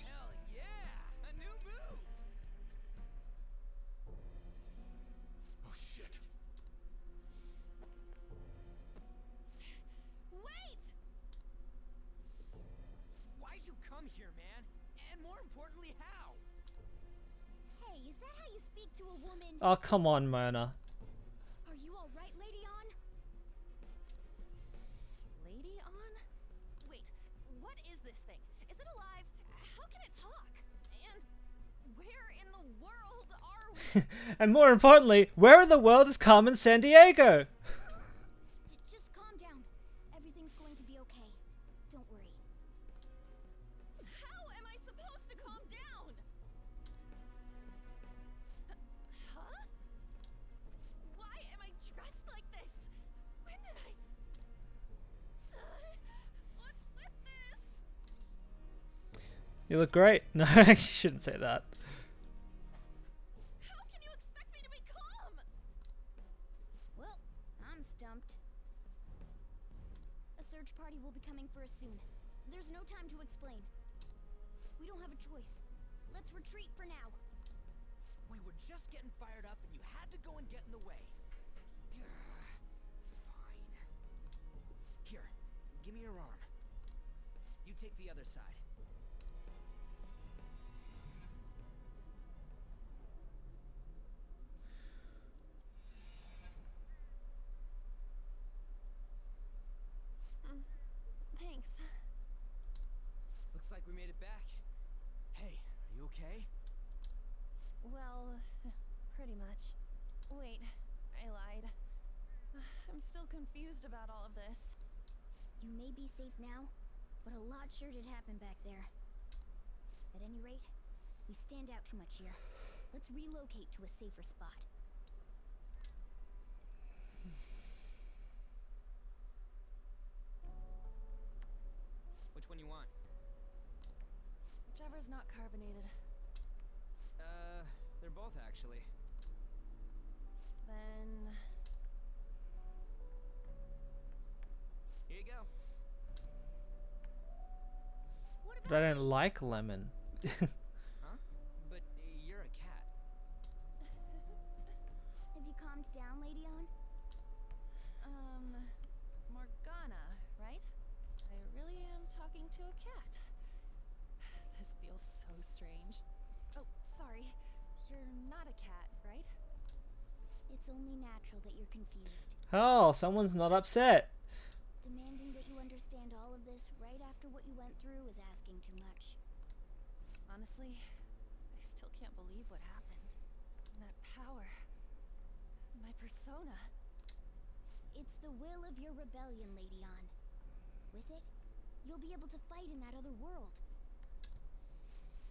Hell yeah! A new move! Oh shit! Wait! Why'd you come here, man? And more importantly, how? Hey, is that how you speak to a woman? Oh, come on, Mona. Are you all right, Lady On? Lady on? Wait, what is this thing? Is it alive? How can it talk? And where in the world are we? And more importantly, where in the world is Carmen Sandiego? Just calm down. Everything's going to be okay. Don't worry. How am I supposed to calm down? Huh? Why am I dressed like this? When did I... what's with this? You look great. No, I shouldn't say that. How can you expect me to be calm? Well, I'm stumped. A search party will be coming for us soon. There's no time to explain. We don't have a choice. Let's retreat for now. We were just getting fired up and you had to go and get in the way. Fine. Here, give me your arm. You take the other side. Thanks. Looks like we made it back. Hey, are you okay? Well, pretty much. Wait, I lied. I'm still confused about all of this. You may be safe now, but a lot sure did happen back there. At any rate, we stand out too much here. Let's relocate to a safer spot. Which one you want? Whichever's not carbonated. They're both actually. Then... Here you go. What But I don't like lemon. Huh? But you're a cat. Have you calmed down, Lady On? Morgana, right? I really am talking to a cat. This feels so strange. Oh, sorry. You're not a cat, right? It's only natural that you're confused. Oh, someone's not upset. Demanding that you understand all of this right after what you went through is asking too much. Honestly, I still can't believe what happened. That power. My persona. It's the will of your rebellion, Lady On. With it, you'll be able to fight in that other world.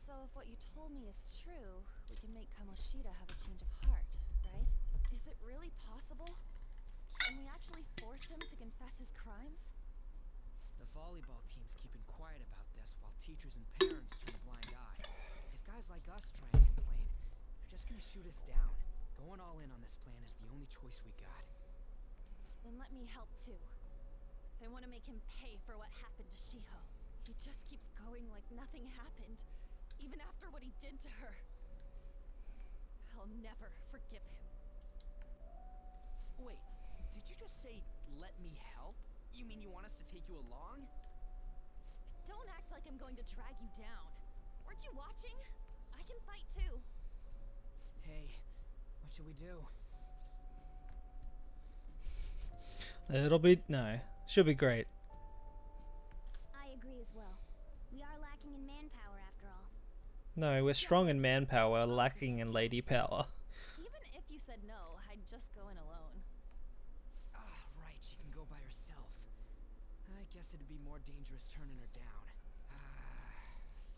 So if what you told me is true, we can make Kamoshida have a change of heart, right? Is it really possible? Can we actually force him to confess his crimes? The volleyball team's keeping quiet about this while teachers and parents turn a blind eye. If guys like us try and complain, they're just gonna shoot us down. Going all in on this plan is the only choice we got. Then let me help too. I want to make him pay for what happened to Shiho. He just keeps going like nothing happened, even after what he did to her. I'll never forgive him. Wait, did you just say, let me help? You mean you want us to take you along? Don't act like I'm going to drag you down. Weren't you watching? I can fight too. Hey, what should we do? Should be great. I agree as well. We are lacking in manpower after all. No, we're strong in manpower, lacking in lady power. Even if you said no, I'd just go in alone. Ah, right, she can go by herself. I guess it'd be more dangerous turning her down.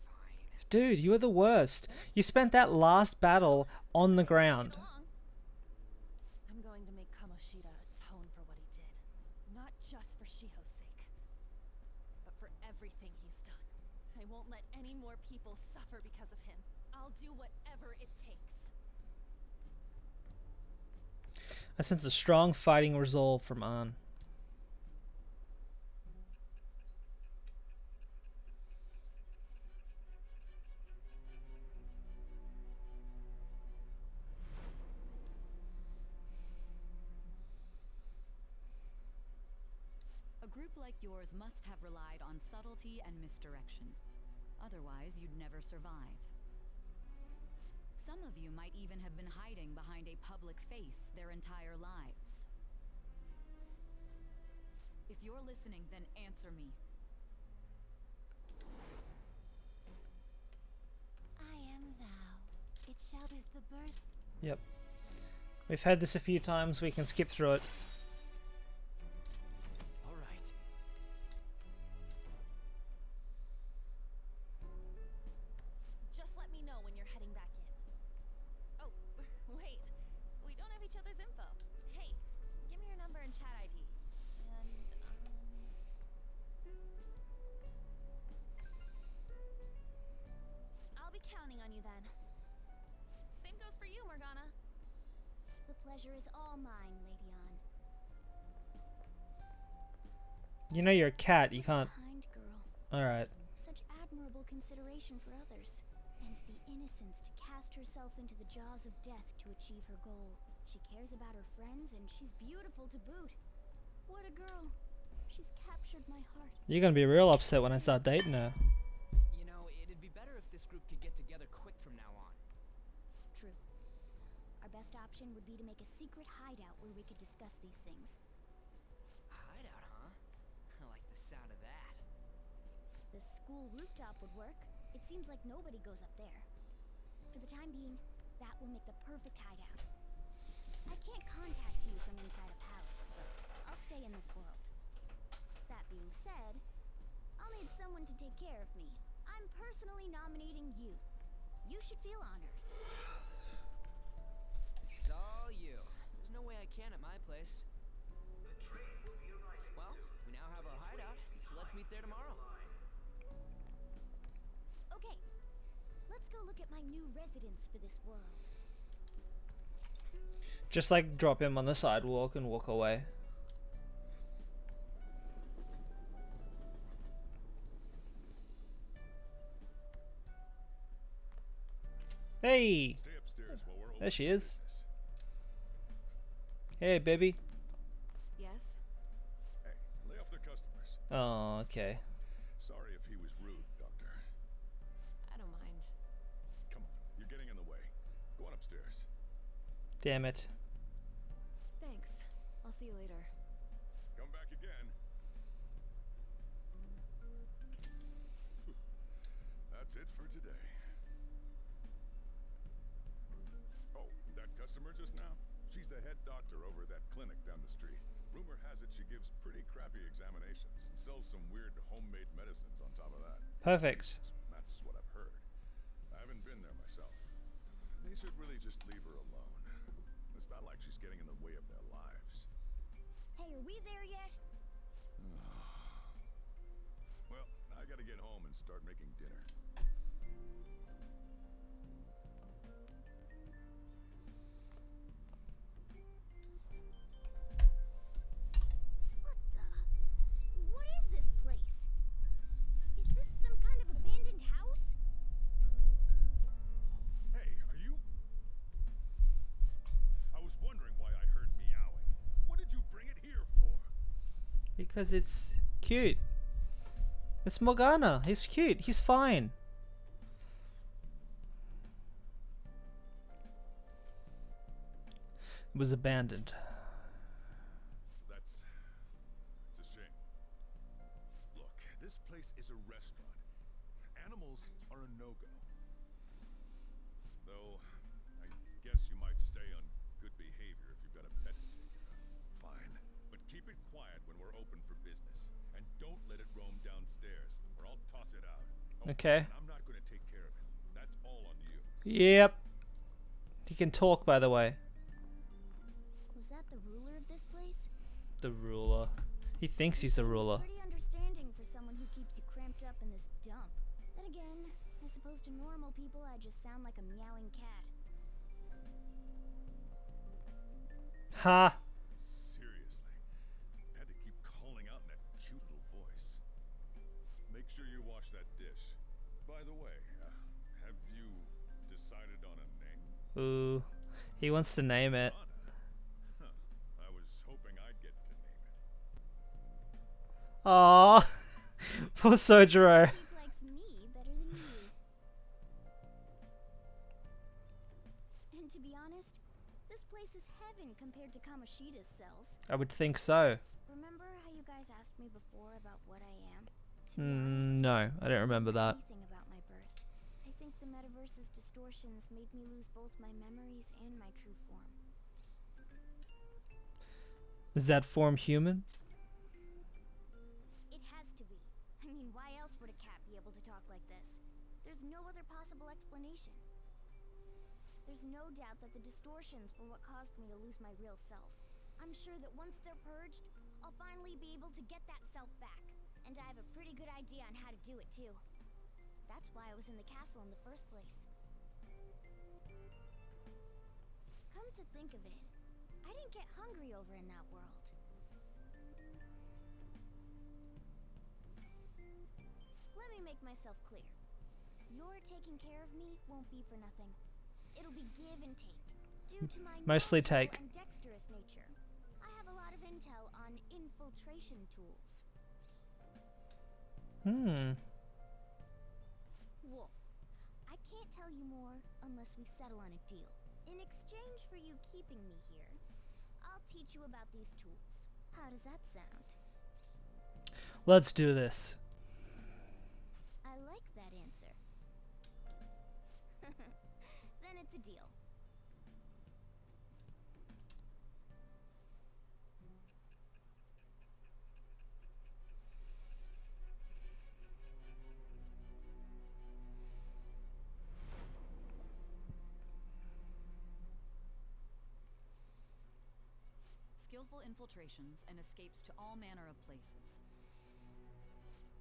Fine. Dude, you are the worst. You spent that last battle on the ground. I'm going to make Kamoshida atone for what he did. Not just for Shiho's sake, but for everything he's done. I won't let any more people suffer because of him. I'll do whatever it takes. I sense a strong fighting resolve from Ann. A group like yours must have relied on subtlety and misdirection. Otherwise, you'd never survive. Some of you might even have been hiding behind a public face their entire lives. If you're listening, then answer me. I am thou. It shelters the birth. Yep. We've had this a few times, we can skip through it. Just let me know when you're heading back in. Oh, wait. We don't have each other's info. Hey, give me your number and chat ID. And, I'll be counting on you then. Same goes for you, Morgana. The pleasure is all mine, Lady Ann. You know you're a cat, you can't... Kind girl. Alright. Such admirable consideration for others, and the innocence to cast herself into the jaws of death to achieve her goal. She cares about her friends, and she's beautiful to boot. What a girl. She's captured my heart. You're gonna be real upset when I start dating her. You know, it'd be better if this group could get together quick from now on. True. Our best option would be to make a secret hideout where we could discuss these things. Hideout, huh? I like the sound of that. The school rooftop would work. It seems like nobody goes up there. For the time being, that will make the perfect hideout. I can't contact you from inside a palace, so I'll stay in this world. That being said, I'll need someone to take care of me. I'm personally nominating you. You should feel honored. It's all you. There's no way I can at my place. Well, we now have our hideout, so let's meet there tomorrow. Okay, let's go look at my new residence for this world. Just like drop him on the sidewalk and walk away. Hey! Stay upstairs while we're There she is. Hey, baby. Yes? Hey, lay off the customers. Oh, okay. Sorry if he was rude, Doctor. I don't mind. Come on, you're getting in the way. Go on upstairs. Damn it. Thanks. I'll see you later. Come back again. That's it for today. Oh, that customer just now? She's the head doctor over at that clinic down the street. Rumor has it she gives pretty crappy examinations and sells some weird homemade medicines on top of that. Perfect. That's what I've heard. I haven't been there myself. They should really just leave her alone. It's not like she's getting in the way of their lives. Hey, are we there yet? Well, I gotta get home and start making dinner. What is this place? Is this some kind of abandoned house? Hey, are you... I was wondering why I heard meowing. What did you bring it here for? Because it's cute. It's Morgana. He's cute. He's fine. It was abandoned. It's a shame. Look, this place is a restaurant. Animals are a no-go. Though, I guess you might stay on good behavior if you've got a pet to take care of. Fine. But keep it quiet when we're open for business. And don't let it roam downstairs, or I'll toss it out. Oh, Okay. and I'm not going to take care of it. That's all on you. Yep. He can talk, by the way. Was that the ruler of this place? The ruler. He thinks he's the ruler. Pretty understanding for someone who keeps you cramped up in this dump. Then again, I suppose to normal people I just sound like a meowing cat. Ha! Seriously. Had to keep calling out in that cute little voice. Make sure you wash that dish. By the way, have you decided on a name? Ooh. He wants to name it. Huh. I was hoping I'd get to name it. Aww. Poor Sojiro. He likes me better than you. And to be honest, this place is heaven compared to Kamoshida's cells. I would think so. Remember how you guys asked me before about what I am? No, I don't remember that. Anything about my birth. I think the metaverse's distortions made me lose both my memories and my true form. Is that form human? It has to be. I mean, why else would a cat be able to talk like this? There's no other possible explanation. There's no doubt that the distortions were what caused me to lose my real self. I'm sure that once they're purged, I'll finally be able to get that self back. And I have a pretty good idea on how to do it too. That's why I was in the castle in the first place. Come to think of it, I didn't get hungry over in that world. Let me make myself clear. Your taking care of me won't be for nothing. It'll be give and take. Due to my Mostly knowledgeable take. and dexterous nature, I have a lot of intel on infiltration tools. Wolf, I can't tell you more unless we settle on a deal. In exchange for you keeping me here, I'll teach you about these tools. How does that sound? Let's do this. I like that answer. Then it's a deal. Skillful infiltrations and escapes to all manner of places.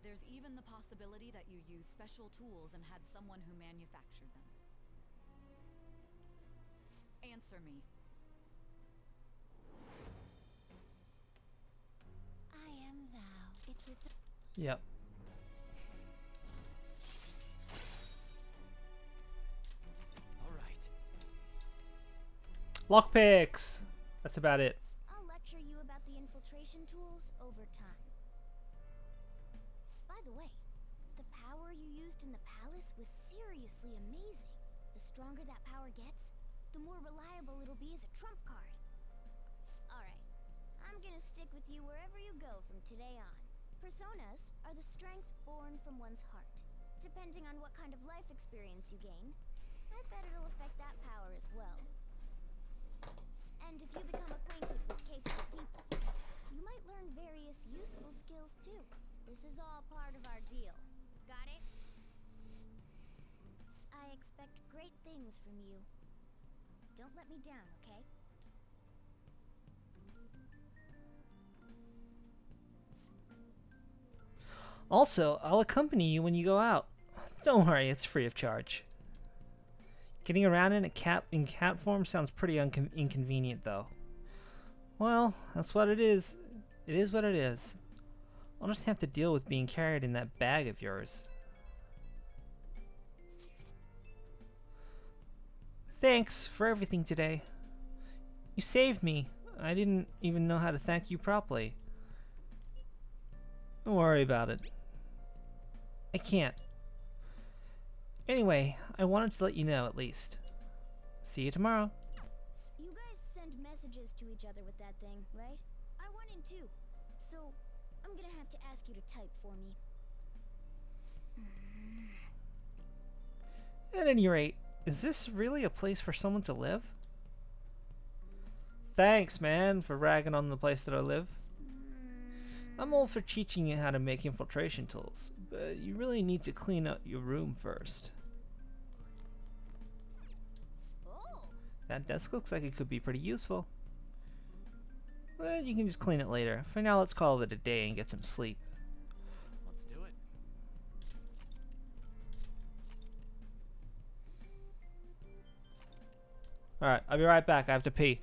There's even the possibility that you use special tools and had someone who manufactured them. Answer me. I am thou. It's your Yep. All right. Lockpicks. That's about it. I'll lecture you about the infiltration tools over time. By the way, the power you used in the palace was seriously amazing. The stronger that power gets, the more reliable it'll be as a trump card. Alright, I'm gonna stick with you wherever you go from today on. Personas are the strength born from one's heart. Depending on what kind of life experience you gain, I bet it'll affect that power as well. And if you become acquainted with capable people, You might learn various useful skills too. This is all part of our deal. Got it? I expect great things from you. Don't let me down, okay? Also, I'll accompany you when you go out. Don't worry, it's free of charge. Getting around in cat form sounds pretty inconvenient, though. Well, that's what it is. It is what it is. I'll just have to deal with being carried in that bag of yours. Thanks for everything today. You saved me. I didn't even know how to thank you properly. Don't worry about it. I can't. Anyway, I wanted to let you know at least. See you tomorrow. You guys send messages to each other with that thing, right? I want in too. So, I'm gonna have to ask you to type for me. At any rate, is this really a place for someone to live? Thanks, man, for ragging on the place that I live. I'm all for teaching you how to make infiltration tools, but you really need to clean up your room first. That desk looks like it could be pretty useful. But you can just clean it later. For now, let's call it a day and get some sleep. Let's do it. Alright, I'll be right back. I have to pee.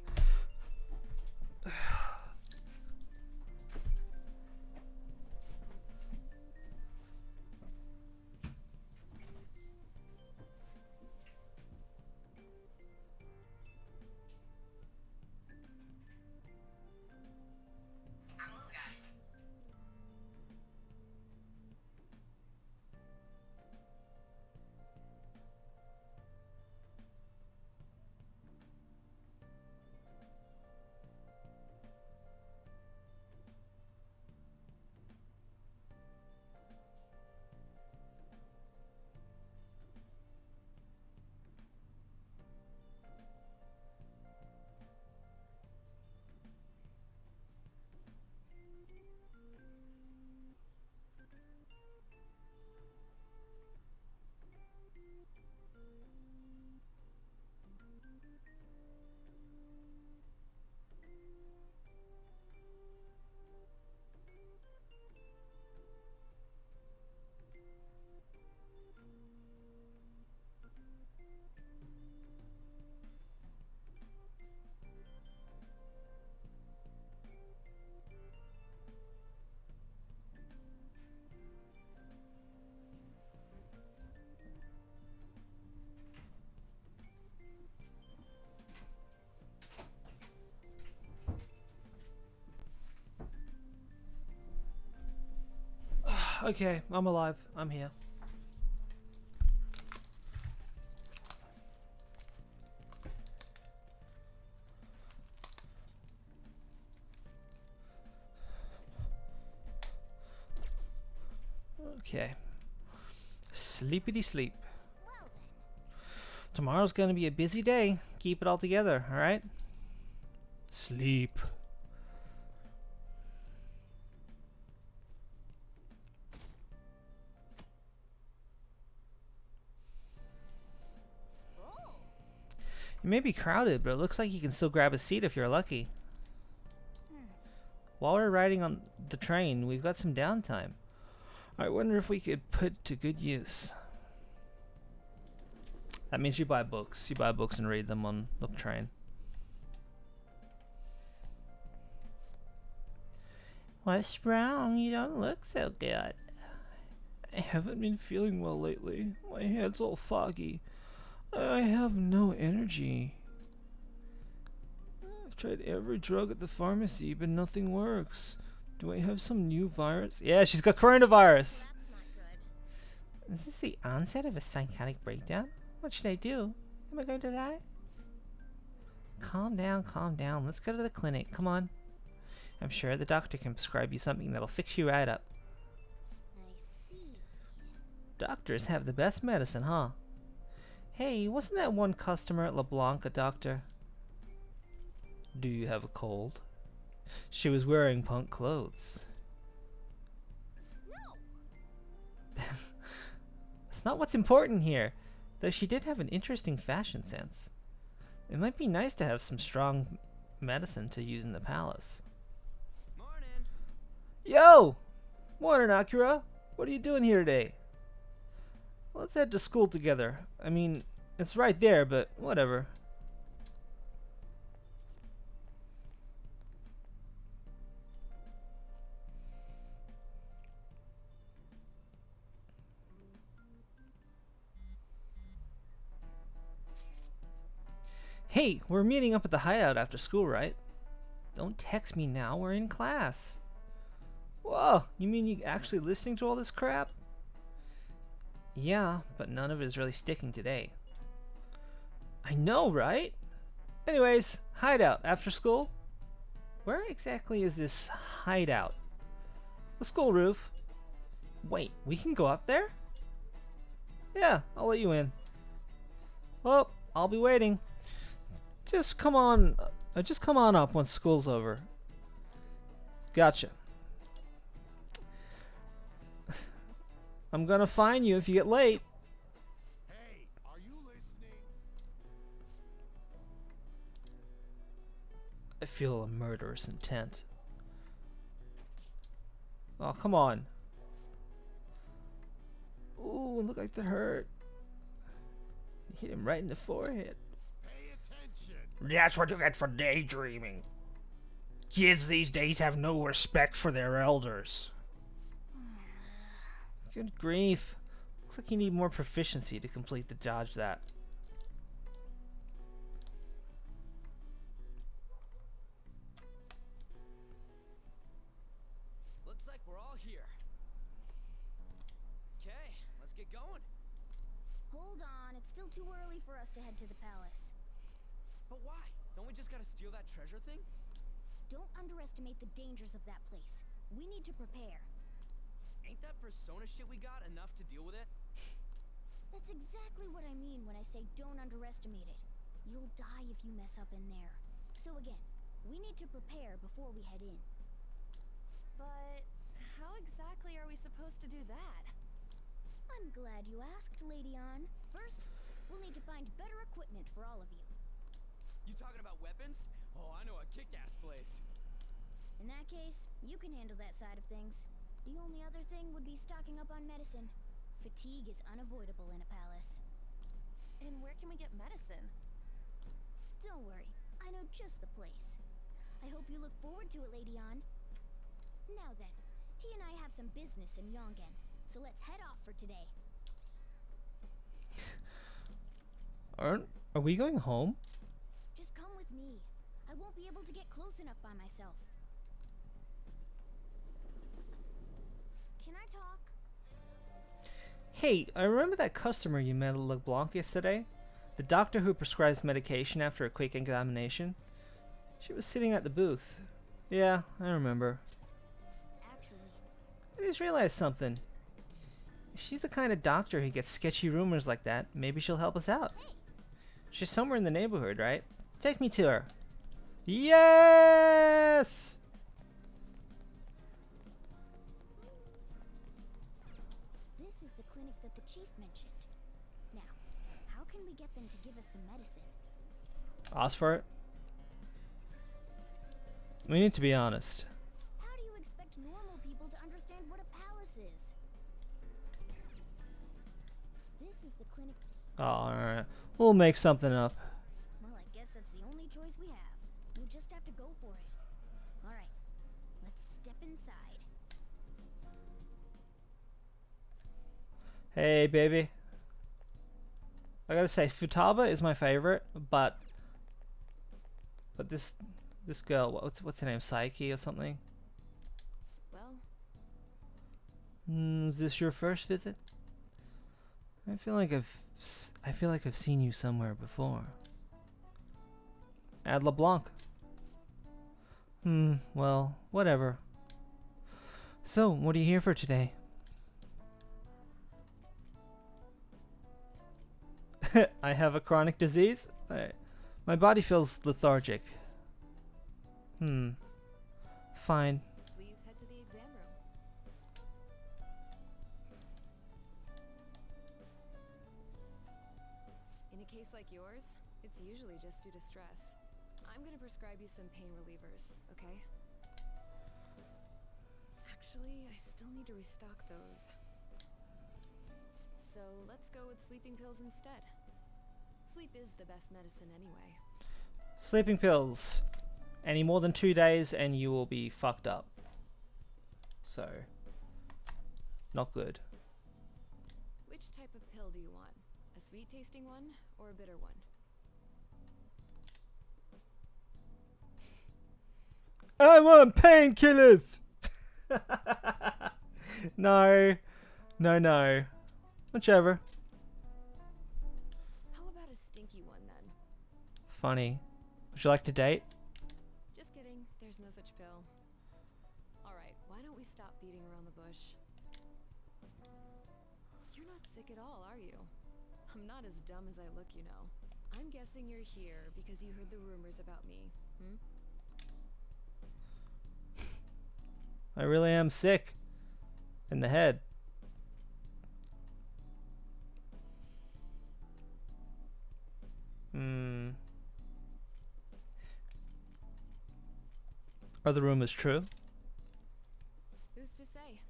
Okay, I'm alive. I'm here. Okay. Sleepity sleep. Tomorrow's gonna be a busy day. Keep it all together, alright? Sleep. It may be crowded, but it looks like you can still grab a seat if you're lucky. While we're riding on the train, we've got some downtime. I wonder if we could put to good use. That means you buy books. You buy books and read them on the train. What's wrong? You don't look so good. I haven't been feeling well lately. My head's all foggy. I have no energy. I've tried every drug at the pharmacy, but nothing works. Do I have some new virus? Yeah, she's got coronavirus. Is this the onset of a psychotic breakdown? What should I do? Am I going to die? Calm down, calm down. Let's go to the clinic. Come on. I'm sure the doctor can prescribe you something that'll fix you right up. I see. Doctors have the best medicine, huh? Hey, wasn't that one customer at LeBlanc a doctor? Do you have a cold? She was wearing punk clothes. That's not what's important here, though she did have an interesting fashion sense. It might be nice to have some strong medicine to use in the palace. Morning. Yo! Morning, Akira. What are you doing here today? Let's head to school together. I mean, it's right there, but whatever. Hey, we're meeting up at the hideout after school, right? Don't text me now, we're in class. Whoa, you mean you actually listening to all this crap? Yeah, but none of it is really sticking today. I know, right? Anyways, hideout after school? Where exactly is this hideout? The school roof. Wait, we can go up there? Yeah, I'll let you in. Well, I'll be waiting. Just come on up once school's over. Gotcha. I'm gonna fine you if you get late. Hey, are you listening? I feel a murderous intent. Oh, come on. Ooh, look like that hurt. You hit him right in the forehead. Pay attention. That's what you get for daydreaming. Kids these days have no respect for their elders. Good grief. Looks like you need more proficiency to complete the dodge that. Looks like we're all here. Okay, let's get going. Hold on, it's still too early for us to head to the palace. But why? Don't we just gotta steal that treasure thing? Don't underestimate the dangers of that place. We need to prepare. Ain't that persona shit we got enough to deal with it? That's exactly what I mean when I say don't underestimate it. You'll die if you mess up in there. So again, we need to prepare before we head in. But how exactly are we supposed to do that? I'm glad you asked, Lady Ann. First, we'll need to find better equipment for all of you. You talking about weapons? Oh, I know a kick-ass place. In that case, you can handle that side of things. The only other thing would be stocking up on medicine. Fatigue is unavoidable in a palace. And where can we get medicine? Don't worry, I know just the place. I hope you look forward to it, Lady Ann. Now then, he and I have some business in Yongen, so let's head off for today. Are we going home? Just come with me. I won't be able to get close enough by myself. Can I talk? Hey, I remember that customer you met at LeBlanc yesterday? The doctor who prescribes medication after a quick examination? She was sitting at the booth. Yeah, I remember. Actually, I just realized something. If she's the kind of doctor who gets sketchy rumors like that, maybe she'll help us out. hey, She's somewhere in the neighborhood, right? Take me to her. Yes! this is the clinic that the chief mentioned. Now, how can we get them to give us some medicine? Ask for it. We need to be honest. How do you expect normal people to understand what a palace is? This is the clinic. Oh, alright. We'll make something up. Well, I guess that's the only choice we have. We'll just have to go for it. Alright, let's step inside. Hey, baby. I gotta say, Futaba is my favorite, but this girl, what's her name, Psyche or something? Well, Is this your first visit? I feel like I've seen you somewhere before. At LeBlanc. Well, whatever. So, what are you here for today? I have a chronic disease? My body feels lethargic. Fine. Please head to the exam room. In a case like yours, it's usually just due to stress. I'm gonna prescribe you some pain relievers, okay? Actually, I still need to restock those. So let's go with sleeping pills instead. Sleep is the best medicine anyway. Sleeping pills. Any more than 2 days and you will be fucked up. So, not good. Which type of pill do you want? A sweet tasting one or a bitter one? I want painkillers! No. No, no. Whichever. How about a stinky one then? Funny. Would you like to date? Just kidding, there's no such pill. Alright, why don't we stop beating around the bush? You're not sick at all, are you? I'm not as dumb as I look, you know. I'm guessing you're here because you heard the rumors about me, hmm? I really am sick. In the head. Are the rumors true? Who's to say?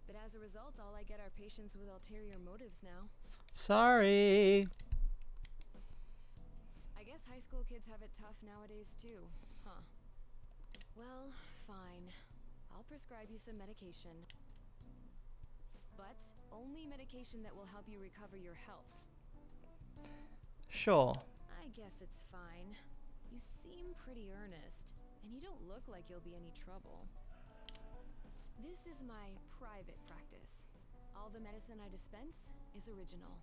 But as a result, all I get are patients with ulterior motives now. Sorry. I guess high school kids have it tough nowadays too, huh? Well, fine. I'll prescribe you some medication. But only medication that will help you recover your health. Sure. I guess it's fine. You seem pretty earnest, and you don't look like you'll be any trouble. This is my private practice. All the medicine I dispense is original.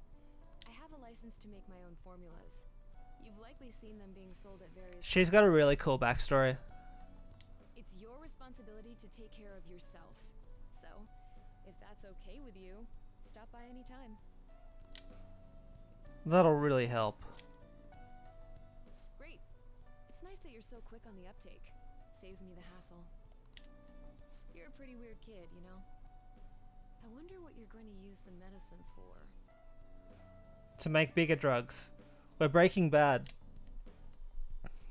I have a license to make my own formulas. You've likely seen them being sold at various... She's got a really cool backstory. It's your responsibility to take care of yourself. So, if that's okay with you, stop by any time. That'll really help. Great. It's nice that you're so quick on the uptake. Saves me the hassle. You're a pretty weird kid, you know? I wonder what you're going to use the medicine for. To make bigger drugs. We're Breaking Bad.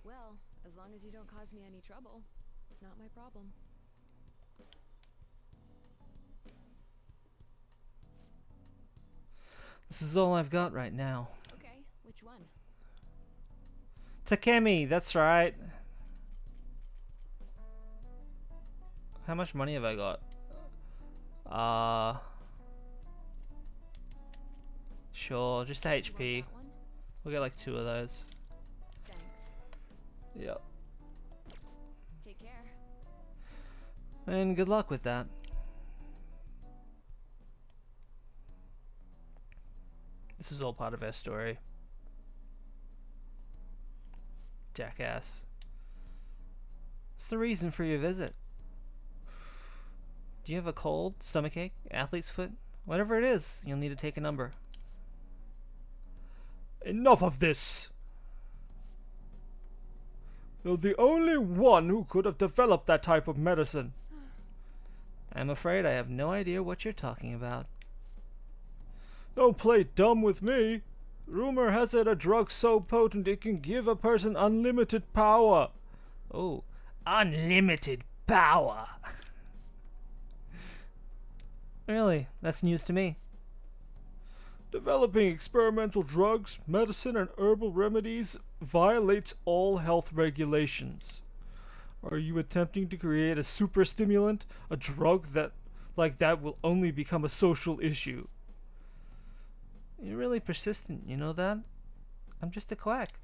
Well, as long as you don't cause me any trouble, it's not my problem. This is all I've got right now. Okay, which one? Takemi, that's right. How much money have I got? Sure, just a HP. We'll get like 2 of those. Thanks. Yep. Take care. And good luck with that. This is all part of our story. Jackass. What's the reason for your visit? Do you have a cold, stomachache, athlete's foot? Whatever it is, you'll need to take a number. Enough of this! You're the only one who could have developed that type of medicine. I'm afraid I have no idea what you're talking about. Don't play dumb with me. Rumor has it a drug so potent it can give a person unlimited power. Oh, unlimited power. Really? That's news to me. Developing experimental drugs, medicine, and herbal remedies violates all health regulations. Are you attempting to create a super stimulant, a drug that, like that, will only become a social issue? You're really persistent, you know that? I'm just a quack.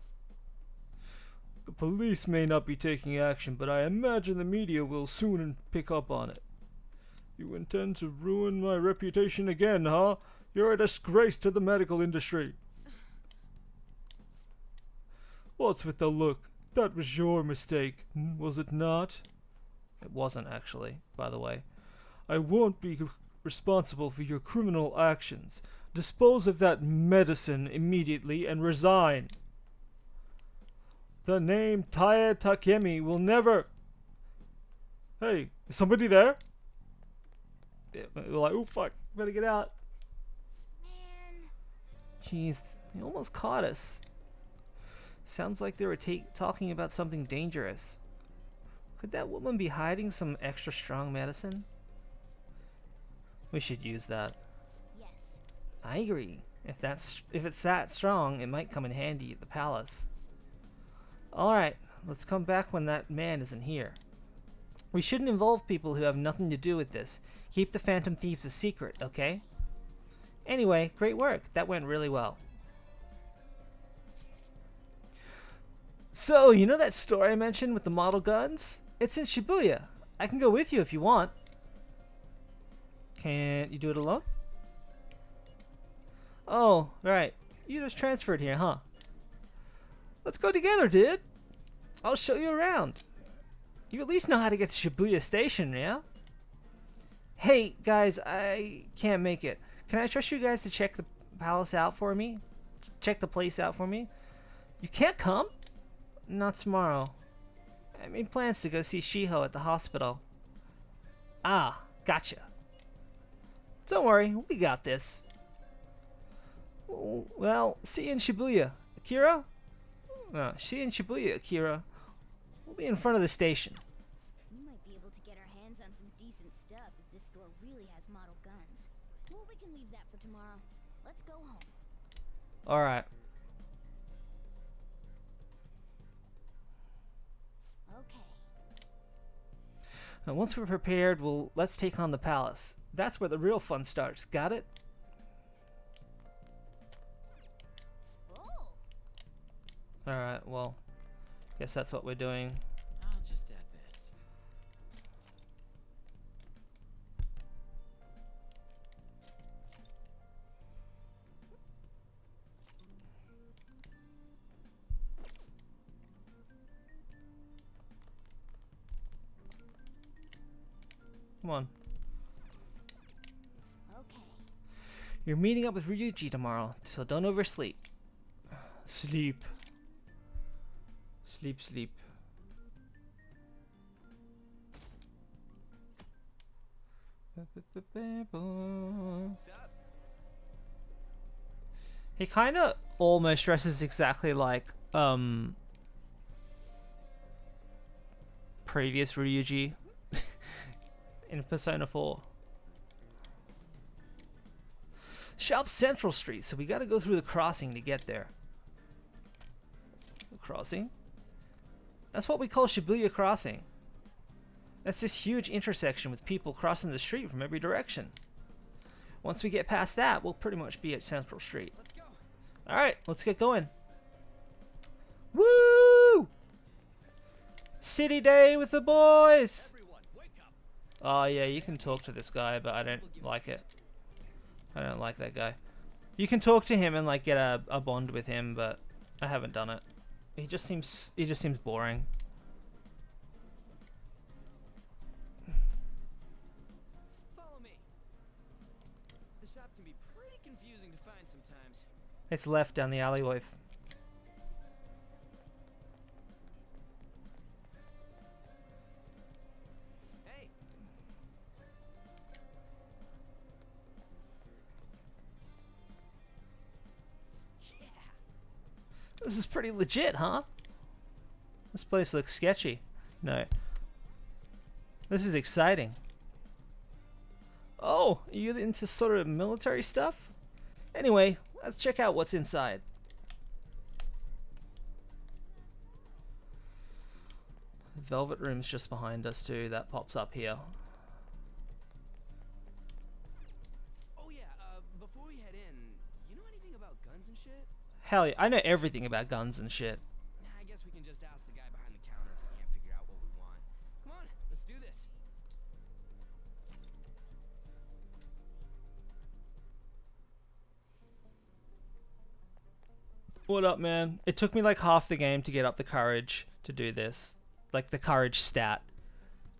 The police may not be taking action, but I imagine the media will soon pick up on it. You intend to ruin my reputation again, huh? You're a disgrace to the medical industry. What's with the look? That was your mistake, was it not? It wasn't, actually, by the way. I won't be responsible for your criminal actions. Dispose of that medicine immediately and resign. The name Taya Takemi will never... Hey, is somebody there? Yeah, we're like, oh fuck, better get out. Man. Jeez, they almost caught us. Sounds like they were talking about something dangerous. Could that woman be hiding some extra strong medicine? We should use that. Yes. I agree. If it's that strong, it might come in handy at the palace. Alright, let's come back when that man isn't here. We shouldn't involve people who have nothing to do with this. Keep the Phantom Thieves a secret, okay? Anyway, great work. That went really well. So, you know that store I mentioned with the model guns? It's in Shibuya. I can go with you if you want. Can't you do it alone? Oh, right. You just transferred here, huh? Let's go together, dude. I'll show you around. You at least know how to get to Shibuya Station, yeah? Hey, guys, I can't make it. Can I trust you guys to check the palace out for me? Check the place out for me? You can't come? Not tomorrow. I made plans to go see Shiho at the hospital. Ah, gotcha. Don't worry, we got this. Well, see you in Shibuya. Akira? See you in Shibuya, Akira. We'll be in front of the station. We might be able to get our hands on some decent stuff if this store really has model guns. Well, we can leave that for tomorrow. Let's go home. Alright. Okay. Now, once we're prepared, let's take on the palace. That's where the real fun starts. Got it? Oh. Alright, well, guess that's what we're doing. I'll just add this. Come on. Okay. You're meeting up with Ryuji tomorrow, so don't oversleep. Sleep. Sleep, sleep. He kind of almost dresses exactly like previous Ryuji in Persona 4. Shop Central Street, so we gotta go through the crossing to get there. The crossing? That's what we call Shibuya Crossing. That's this huge intersection with people crossing the street from every direction. Once we get past that, we'll pretty much be at Central Street. Alright, let's get going. Woo! City day with the boys! Oh yeah, you can talk to this guy, but I don't like it. I don't like that guy. You can talk to him and like get a bond with him, but I haven't done it. He just seems boring. Follow me. The shop can be pretty confusing to find sometimes. It's left down the alleyway. Hey. Yeah. This is pretty legit, huh? This place looks sketchy. No. This is exciting. Oh, are you into sort of military stuff? Anyway, let's check out what's inside. Velvet Room's just behind us too. That pops up here. Oh yeah, before we head in, you know anything about guns and shit? Hell yeah, I know everything about guns and shit. I guess we can just ask the guy behind the counter if we can't figure out what we want. Come on, let's do this. What up, man? It took me like half the game to get up the courage to do this. Like the courage stat.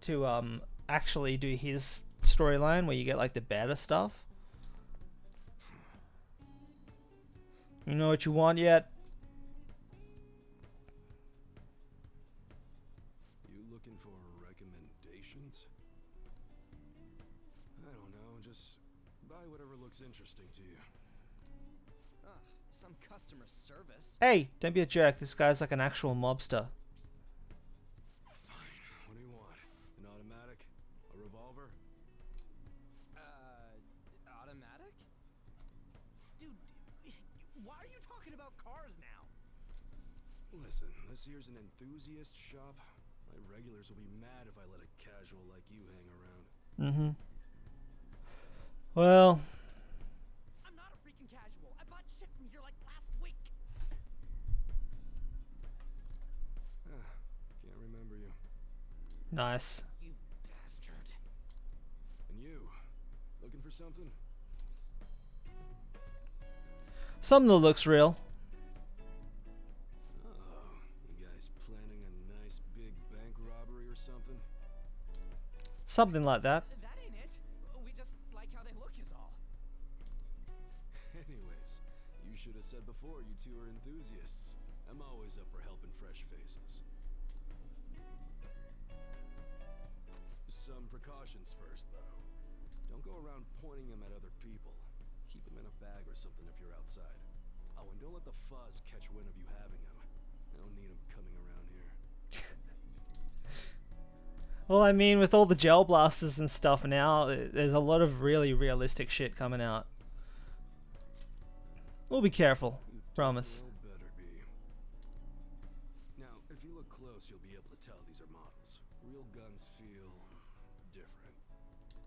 To actually do his storyline where you get like the better stuff. You know what you want yet? You looking for recommendations? interesting to you? Ugh, some customer service. Hey, don't be a jerk. This guy's like an actual mobster. What do you want? An automatic? A revolver? Automatic? Dude, why are you talking about cars now? Listen, this here's an enthusiast shop. My regulars will be mad if I let a casual like you hang around. Mm-hmm. Well, I'm not a freaking casual. I bought shit from here like last week. Can't remember you. nice. You bastard. And you? Looking for something? Something that looks real. Oh, you guys planning a nice big bank robbery or something? Something like that. That ain't it. We just like how they look is all. Anyways, you should have said before you two are enthusiasts. I'm always up for helping fresh faces. Some precautions first, though. Don't go around pointing them at other people. Keep them in a bag or something if you're outside. Oh, and don't let the fuzz catch wind of you having them. I don't need them coming around here. Well, I mean, with all the gel blasters and stuff now, there's a lot of really realistic shit coming out. We'll be careful. Promise. Well, better be. Now, if you look close, you'll be able to tell these are models. Real guns feel different.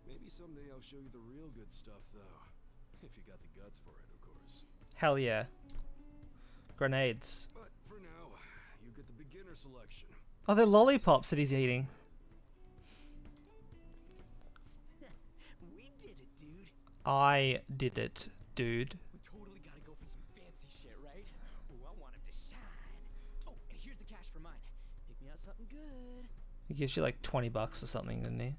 Maybe someday I'll show you the real good stuff, though. If you got the guts for it, of course. Hell yeah. Grenades. But for now, you get the beginner selection. Oh, they're lollipops that he's eating. We did it, dude. I did it, dude. We totally gotta go for some fancy shit, right? Ooh, I want him to shine. Oh, and here's the cash for mine. Pick me out something good. He gives you like 20 bucks or something, doesn't he?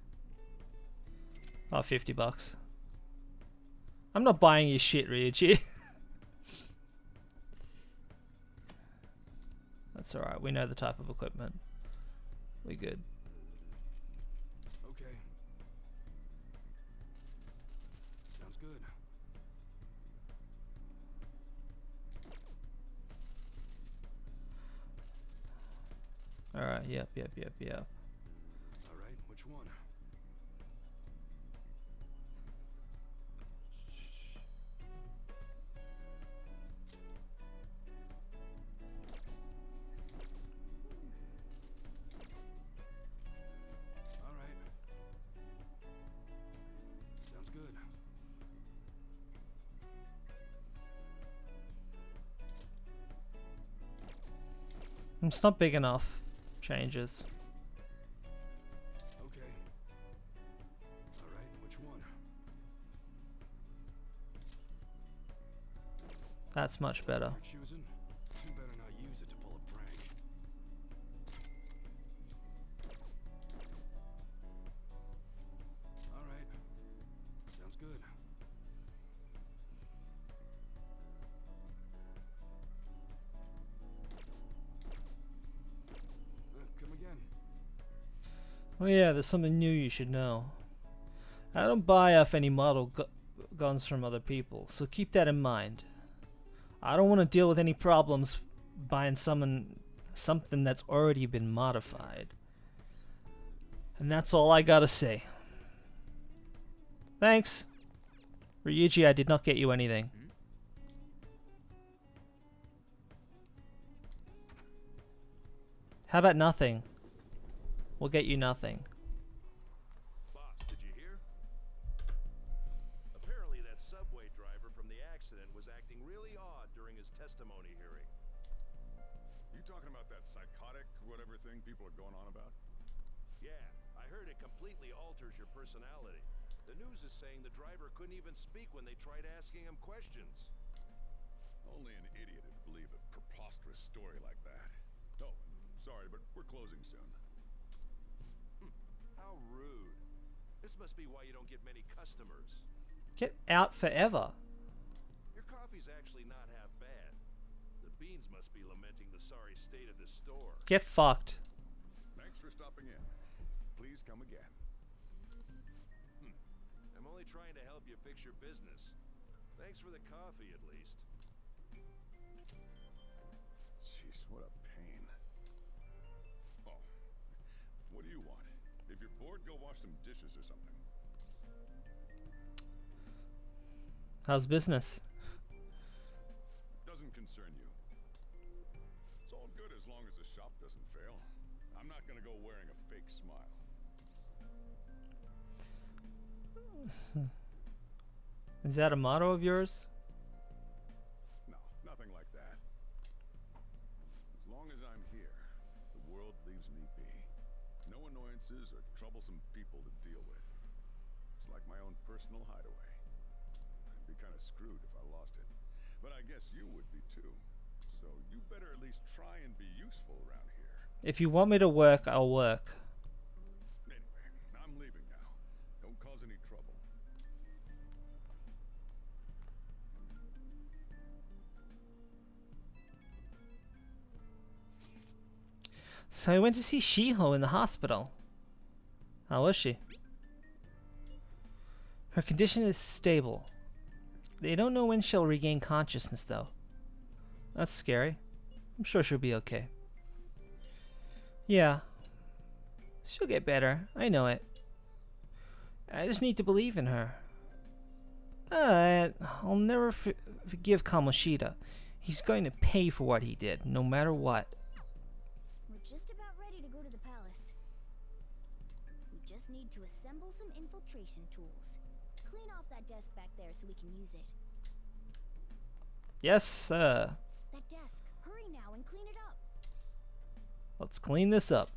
Oh, 50 bucks. I'm not buying your shit, Ryuichi. That's alright, we know the type of equipment. We good. Okay. Sounds good. Alright, yep. Alright, which one? Alright. Sounds good. It's not big enough. Changes. Okay. Alright, which one? That's much better. You're choosing? You better not use it to pull a prank. Alright. Sounds good. Come again. Oh yeah, there's something new you should know. I don't buy off any model guns from other people, so keep that in mind. I don't want to deal with any problems buying something that's already been modified. And that's all I gotta say. Thanks. Ryuichi, I did not get you anything. How about nothing? We'll get you nothing. Boss, did you hear? Apparently that subway driver from the accident was acting really odd during his testimony hearing. You talking about that psychotic whatever thing people are going on about? Yeah, I heard it completely alters your personality. The news is saying the driver couldn't even speak when they tried asking him questions. Only an idiot would believe a preposterous story like that. Oh, sorry, but we're closing soon. How rude. This must be why you don't get many customers. Get out forever. Your coffee's actually not half bad. The beans must be lamenting the sorry state of this store. Get fucked. Thanks for stopping in. Please come again. I'm only trying to help you fix your business. Thanks for the coffee, at least. Jeez, what a pain. Oh, what do you want? If you're bored, go wash some dishes or something. How's business? Doesn't concern you. It's all good as long as the shop doesn't fail. I'm not gonna go wearing a fake smile. Is that a motto of yours? No, nothing like that. As long as I'm here, the world leaves me be. No annoyances or troublesome people to deal with. It's like my own personal hideaway. I'd be kind of screwed if I lost it. But I guess you would be too. So you better at least try and be useful around here. If you want me to work, I'll work. Anyway, I'm leaving now. Don't cause any trouble. So I went to see Shiho in the hospital. How was she? Her condition is stable. They don't know when she'll regain consciousness, though. That's scary. I'm sure she'll be okay. Yeah. She'll get better. I know it. I just need to believe in her. I'll never forgive Kamoshida. He's going to pay for what he did, no matter what. We're just about ready to go to the palace. We just need to assemble some infiltration tools. Clean off that desk back there so we can use it. Yes, sir. That desk. Hurry now and clean it up. Let's clean this up.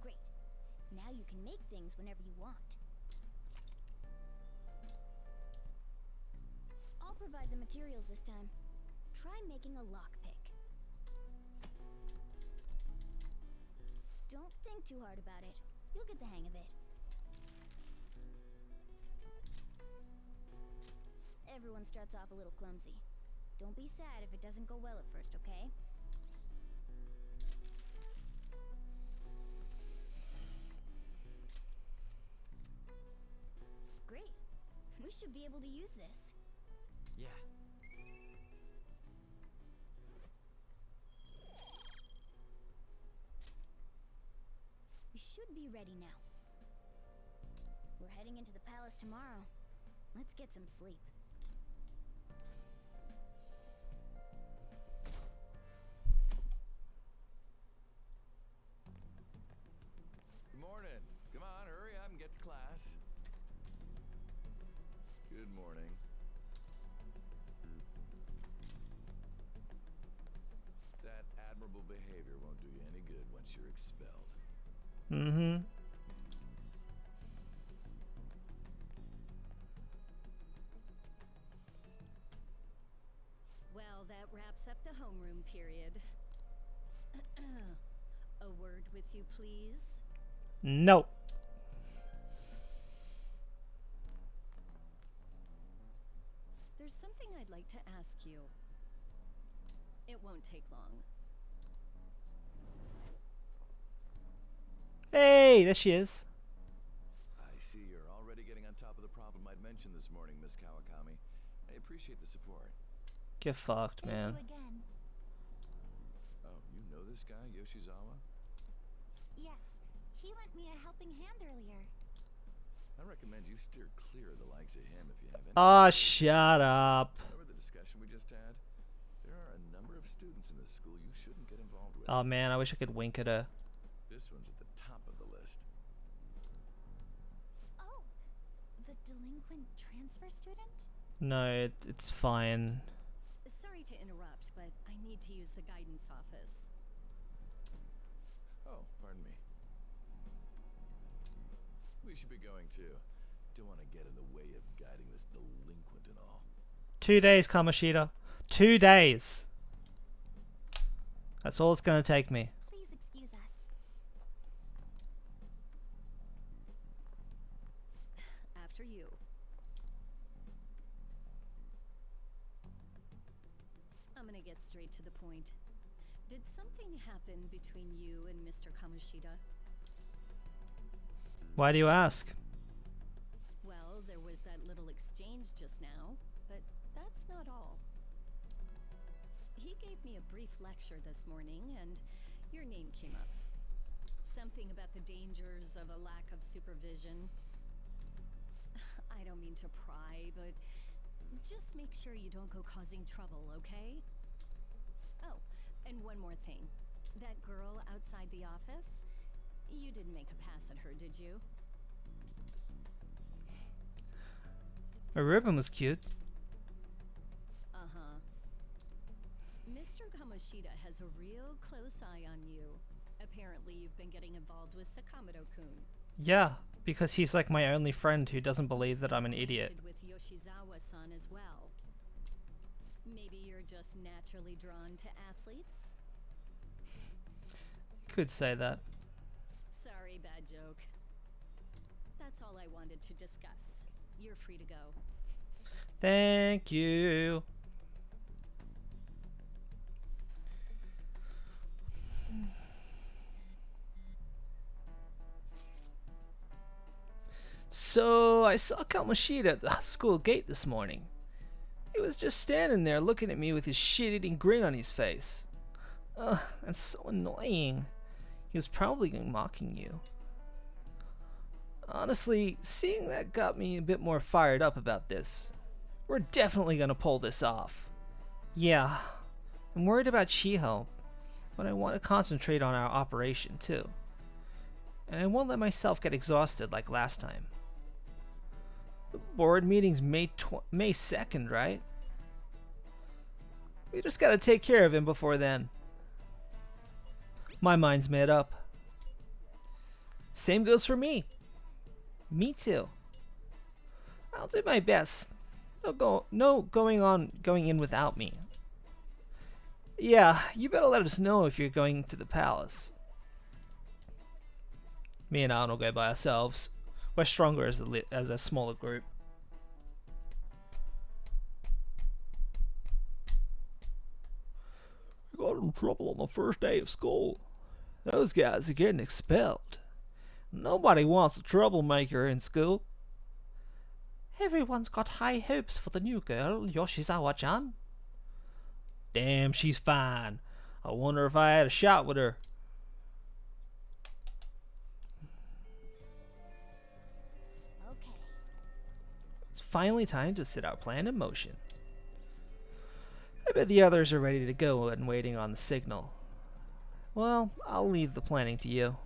Great. Now you can make things whenever you want. I'll provide the materials this time. Try making a lockpick. Don't think too hard about it. You'll get the hang of it. Everyone starts off a little clumsy. Don't be sad if it doesn't go well at first, okay? Great. We should be able to use this. Yeah. We should be ready now. We're heading into the palace tomorrow. Let's get some sleep. Good morning. Come on, hurry up and get to class. Good morning. That admirable behavior won't do you any good once you're expelled. Mm-hmm. Well, that wraps up the homeroom period. A word with you, please. No. There's something I'd like to ask you. It won't take long. Hey, there she is. I see you're already getting on top of the problem I'd mentioned this morning, Miss Kawakami. I appreciate the support. Get fucked, man. Again. Oh, you know this guy, Yoshizawa? Yes, he lent me a helping hand earlier. I recommend you steer clear of the likes of him if you have any. Oh, shut up. Remember the discussion we just had? There are a number of students in this school you shouldn't get involved with. Oh, man, I wish I could wink at her. This one's at the top of the list. Oh, the delinquent transfer student? No, it's fine. Sorry to interrupt, but I need to use the guidance office. Oh, pardon me. We should be going too. Don't want to get in the way of guiding this delinquent and all. 2 days, Kamoshida. 2 days. That's all it's gonna take me. Please excuse us. After you. I'm gonna get straight to the point. Did something happen between you and Mr. Kamoshida? Why do you ask? Well, there was that little exchange just now, but that's not all. He gave me a brief lecture this morning, and your name came up. Something about the dangers of a lack of supervision. I don't mean to pry, but just make sure you don't go causing trouble, okay? Oh, and one more thing. That girl outside the office, you didn't make a pass at her, did you? Her ribbon was cute. Uh-huh. Mr. Kamoshida has a real close eye on you. Apparently you've been getting involved with Sakamoto-kun. Yeah, because he's like my only friend who doesn't believe that I'm an idiot. With Yoshizawa-san as well. Maybe you're just naturally drawn to athletes? Could say that. Sorry, bad joke. That's all I wanted to discuss. You're free to go. Thank you. So I saw Kamoshida at the school gate this morning. He was just standing there looking at me with his shit-eating grin on his face. Ugh, that's so annoying. He was probably mocking you. Honestly, seeing that got me a bit more fired up about this. We're definitely gonna pull this off. Yeah, I'm worried about Shiho, but I want to concentrate on our operation too. And I won't let myself get exhausted like last time. The board meeting's May 2nd, right? We just gotta take care of him before then. My mind's made up. Same goes for me. Me too. I'll do my best. No going in without me. Yeah, you better let us know if you're going to the palace. Me and Alan will go by ourselves. We're stronger as a smaller group. We got in trouble on the first day of school. Those guys are getting expelled. Nobody wants a troublemaker in school. Everyone's got high hopes for the new girl, Yoshizawa-chan. Damn, she's fine. I wonder if I had a shot with her. Okay. It's finally time to set our plan in motion. I bet the others are ready to go and waiting on the signal. Well, I'll leave the planning to you.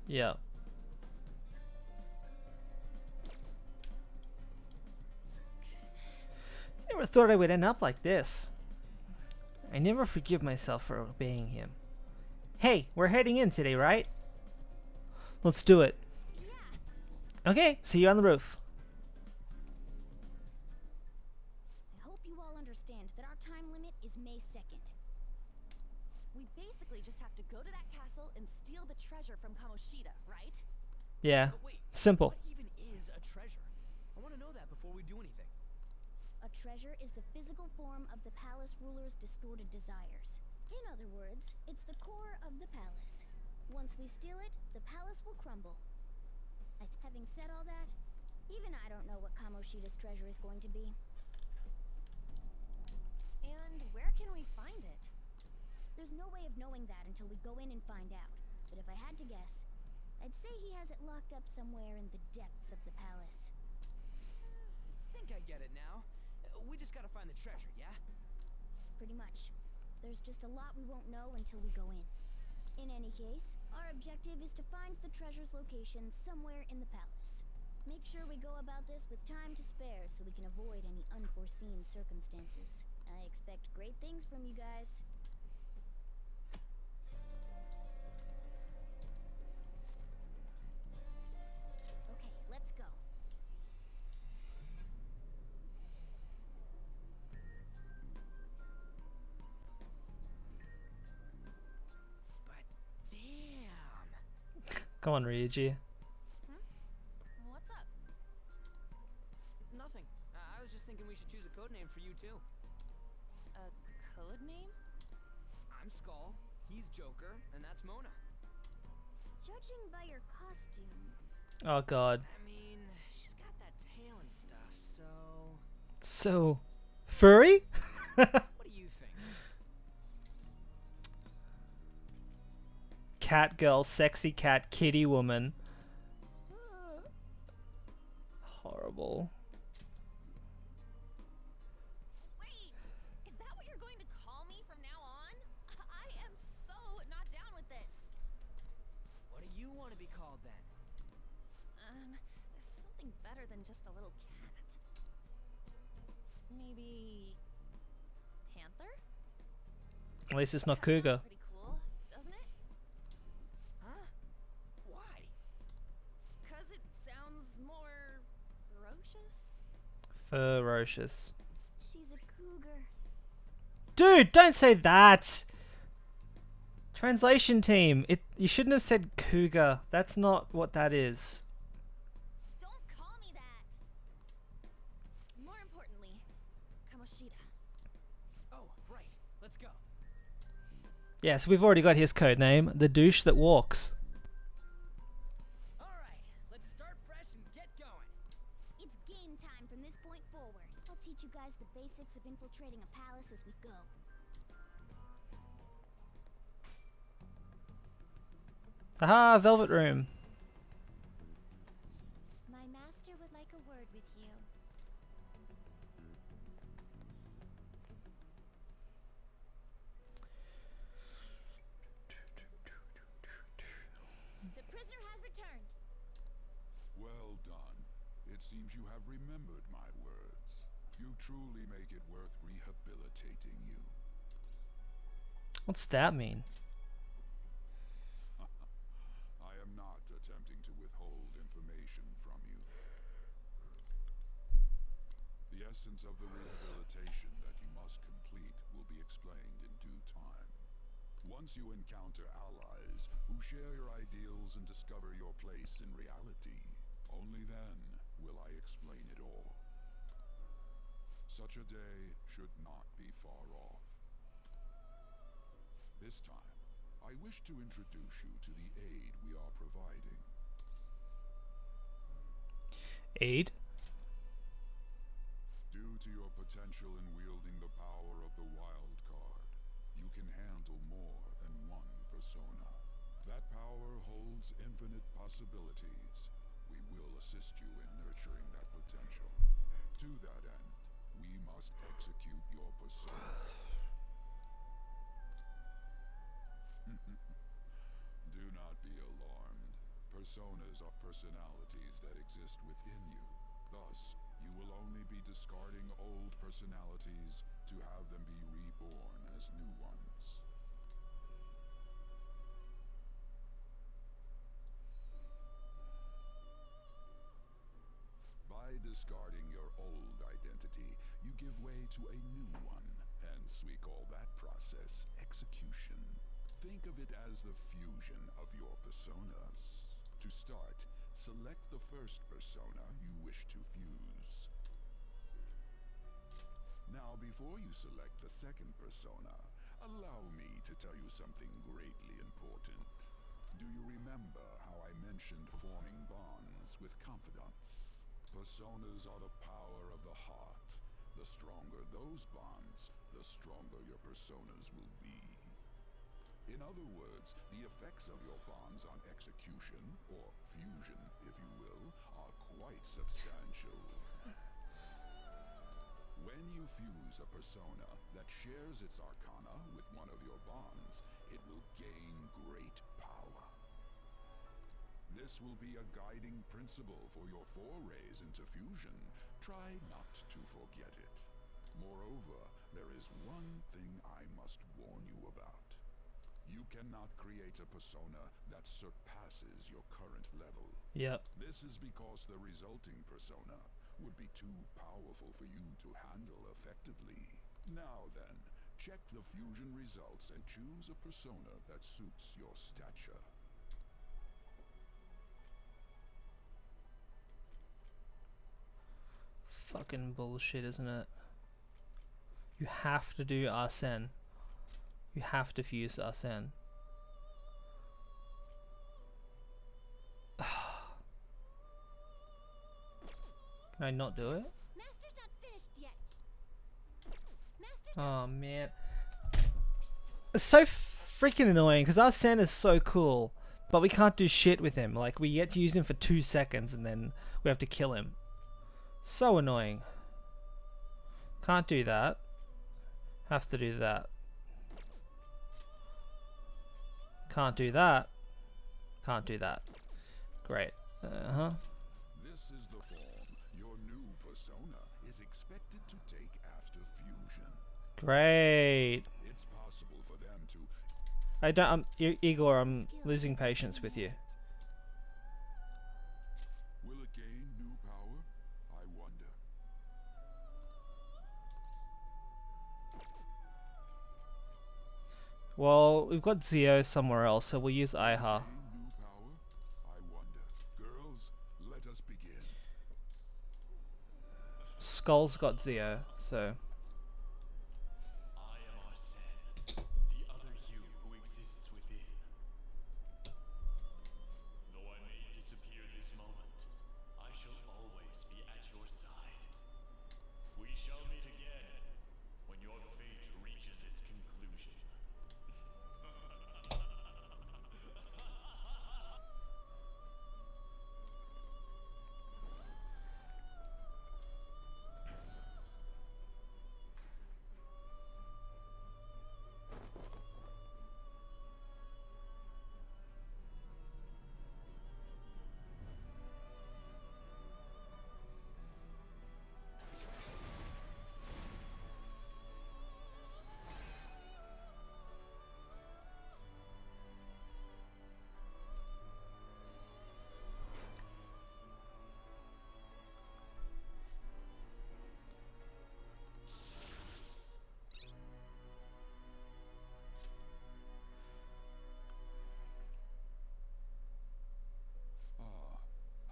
Yeah. Never thought I would end up like this. I never forgive myself for obeying him. Hey, we're heading in today, right? Let's do it. Yeah. Okay, see you on the roof. I hope you all understand that our time limit is May 2nd. We basically just have to go to that castle and steal the treasure from Kamoshida, right? Yeah, simple. What even is a treasure? I want to know that before we do anything. A treasure is the physical form of the palace ruler's distorted desires. In other words, it's the core of the palace. Once we steal it, the palace will crumble. Having said all that, even I don't know what Kamoshida's treasure is going to be. And where can we find it? There's no way of knowing that until we go in and find out. But if I had to guess, I'd say he has it locked up somewhere in the depths of the palace. I think I get it now. We just gotta find the treasure, yeah? Pretty much. There's just a lot we won't know until we go in. In any case, our objective is to find the treasure's location somewhere in the palace. Make sure we go about this with time to spare so we can avoid any unforeseen circumstances. I expect great things from you guys. Okay, let's go. Damn. Come on, Ryuji. What's up? nothing. I was just thinking we should choose a code name for you too. A code name? I'm Skull, he's Joker, and that's Mona. Judging by your costume, Oh god. I mean, she's got that tail and stuff, so... So, furry? What do you think? Cat girl, sexy cat, kitty woman. Horrible. Wait! Is that what you're going to call me from now on? I am so not down with this. What do you want to be called then? Something better than just a little cat. Maybe... Panther? At least it's not That sounds cougar. pretty cool, doesn't it? Huh? Why? 'Cause it sounds more ferocious. Ferocious. she's a cougar. Dude, don't say that! Translation team, you shouldn't have said cougar. That's not what that is. Don't call me that. More importantly, Kamoshida. Oh, right. Let's go. Yeah, so we've already got his code name, the douche that walks. Alright, let's start fresh and get going. It's game time from this point forward. I'll teach you guys the basics of infiltrating a palace as we go. Aha, Velvet Room. My master would like a word with you. The prisoner has returned. Well done. It seems you have remembered my words. You truly make it worth rehabilitating you. What's that mean? I am not attempting to withhold information from you. The essence of the rehabilitation that you must complete will be explained in due time. Once you encounter allies who share your ideals and discover your place in reality, only then will I explain it all. Such a day should not be far off. This time, I wish to introduce you to the aid we are providing. Aid? Due to your potential in wielding the power of the wild card, you can handle more than one persona. That power holds infinite possibilities. We will assist you in nurturing that potential. To that end, we must execute your persona. Do not be alarmed. Personas are personalities that exist within you. Thus, you will only be discarding old personalities to have them be reborn as new ones. By discarding your old identity, you give way to a new one. Hence, we call that process execution. Think of it as the fusion of your personas. To start, select the first persona you wish to fuse. Now, before you select the second persona, allow me to tell you something greatly important. Do you remember how I mentioned forming bonds with confidants? Personas are the power of the heart. The stronger those bonds, the stronger your personas will be. In other words, the effects of your bonds on execution, or fusion, if you will, are quite substantial. When you fuse a persona that shares its arcana with one of your bonds, it will gain great power. This will be a guiding principle for your forays into fusion. Try not to forget it. Moreover, there is one thing I must warn you about. You cannot create a persona that surpasses your current level. Yep. This is because the resulting persona would be too powerful for you to handle effectively. Now then, check the fusion results and choose a persona that suits your stature. fucking bullshit, isn't it? You have to do Arsene. You have to fuse Arsene. Can I not do it? Master's not finished yet. Oh man. It's so freaking annoying because Arsene is so cool, but we can't do shit with him. Like, we get to use him for 2 seconds and then we have to kill him. So annoying. Can't do that. Have to do that. Can't do that. Can't do that. Great. Uh-huh. This is the form your new persona is expected to take after fusion. Great. It's possible for them to I don't. Igor, I'm losing patience with you. Will it gain new power? I wonder. Well, we've got Zio somewhere else, so we'll use Iha. New power? I wonder. Girls, let us begin. Skull's got Zio, so. I am Arsene, the other you who exists within. Though I may disappear this moment, I shall always be at your side. We shall meet again when your fate reaches its conclusion.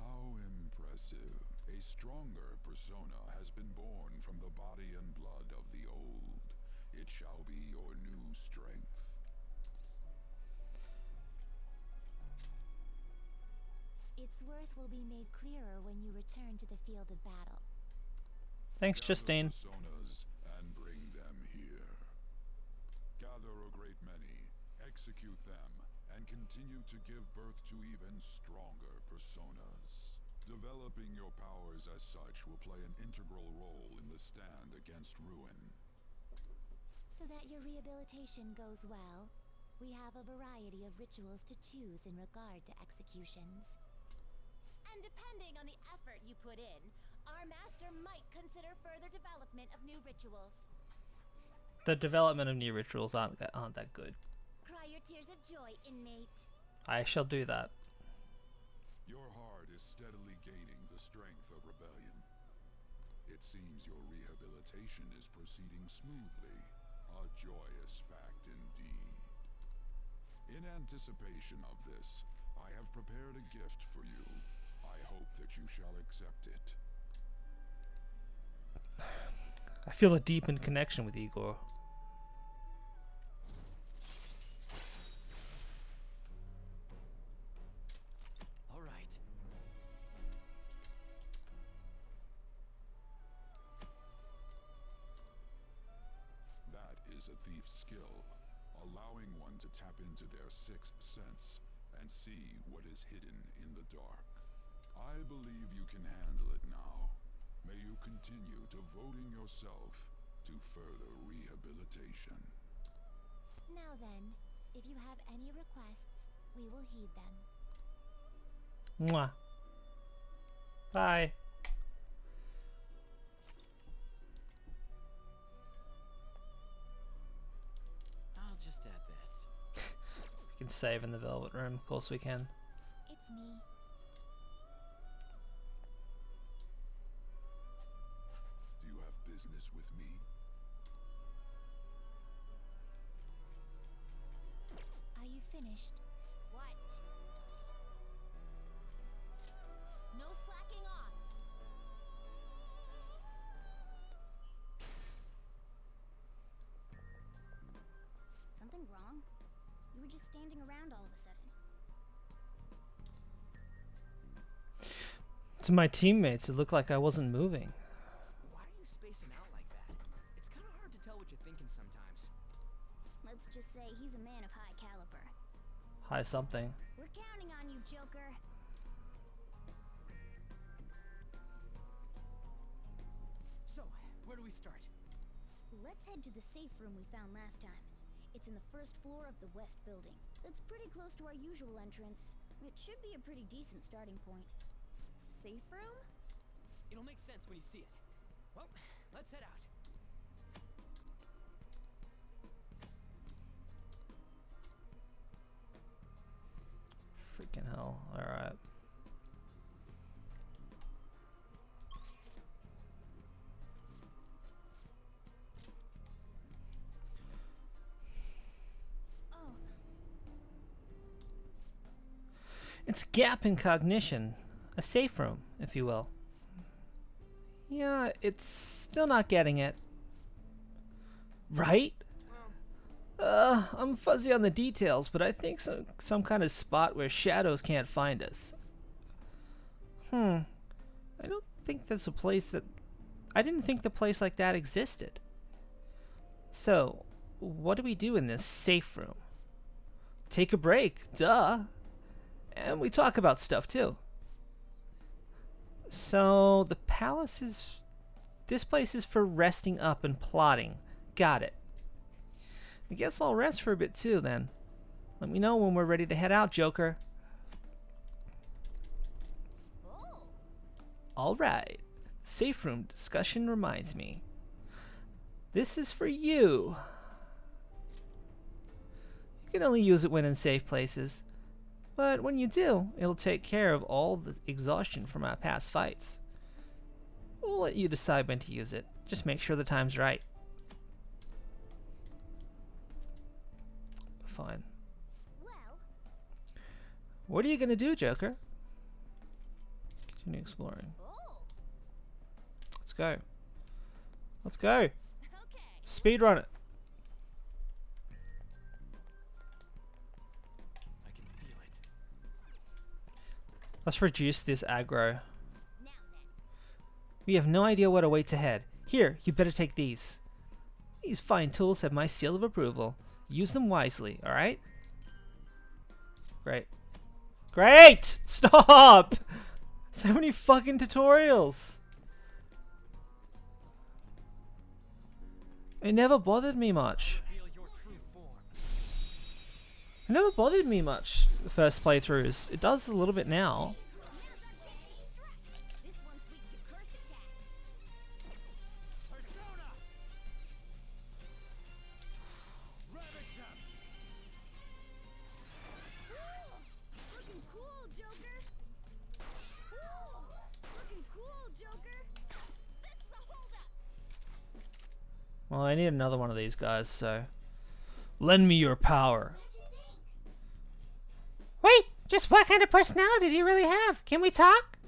How impressive. A stronger persona has been born from the body and blood of the old. It shall be your new strength. Its worth will be made clearer when you return to the field of battle. Thanks, Justine. Personas and bring them here. Gather a great many, execute them, and continue to give birth to even stronger personas. Developing your powers as such will play an integral role in the stand against ruin. So that your rehabilitation goes well, we have a variety of rituals to choose in regard to executions. And depending on the effort you put in, our master might consider further development of new rituals. The development of new rituals aren't that good. Cry your tears of joy, inmate. I shall do that. Your heart is steadily gaining the strength of rebellion. It seems your rehabilitation is proceeding smoothly. A joyous fact indeed. In anticipation of this, I have prepared a gift for you. I hope that you shall accept it. I feel a deepened connection with Igor. All right. That is a thief's skill, allowing one to tap into their sixth sense and see what is hidden in the dark. I believe you can handle it now. May you continue devoting yourself to further rehabilitation. Now then, if you have any requests, we will heed them. Mwah. Bye. I'll just add this. We can save in the Velvet Room. Of course we can. It's me. Do you have business with me? Are you finished? What? No slacking off. were just standing around all of a sudden. To my teammates, it looked like I wasn't moving. Why are you spacing out like that? It's kind of hard to tell what you're thinking sometimes. Let's just say he's a man of high caliber. Hi, something. We're counting on you, Joker. So, where do we start? Let's head to the safe room we found last time. It's in the first floor of the west building. It's pretty close to our usual entrance. It should be a pretty decent starting point. Safe room? It'll make sense when you see it. Well, let's head out. Freaking hell. Alright. It's gap in cognition. A safe room, if you will. Yeah, it's still not getting it. Right? I'm fuzzy on the details, but I think some kind of spot where shadows can't find us. I don't think there's a place that... I didn't think the place like that existed. So, what do we do in this safe room? Take a break, duh. And we talk about stuff too. So, the palace is... This place is for resting up and plotting. Got it. I guess I'll rest for a bit too then. Let me know when we're ready to head out, Joker. Alright. Safe room discussion reminds me. This is for you. You can only use it when in safe places. But when you do, it'll take care of all the exhaustion from our past fights. We'll let you decide when to use it. Just make sure the time's right. Fine. Well, what are you gonna do, Joker? Continue exploring. Let's go. Let's go. Speedrun it. Let's reduce this aggro. We have no idea what awaits ahead. Here, you better take these. These fine tools have my seal of approval. Use them wisely, alright? Great. Great! Stop! So many fucking tutorials! It never bothered me much. It never bothered me much, the first playthroughs. It does a little bit now. Well, I need another one of these guys, so... Lend me your power. Wait, just what kind of personality do you really have? Can we talk?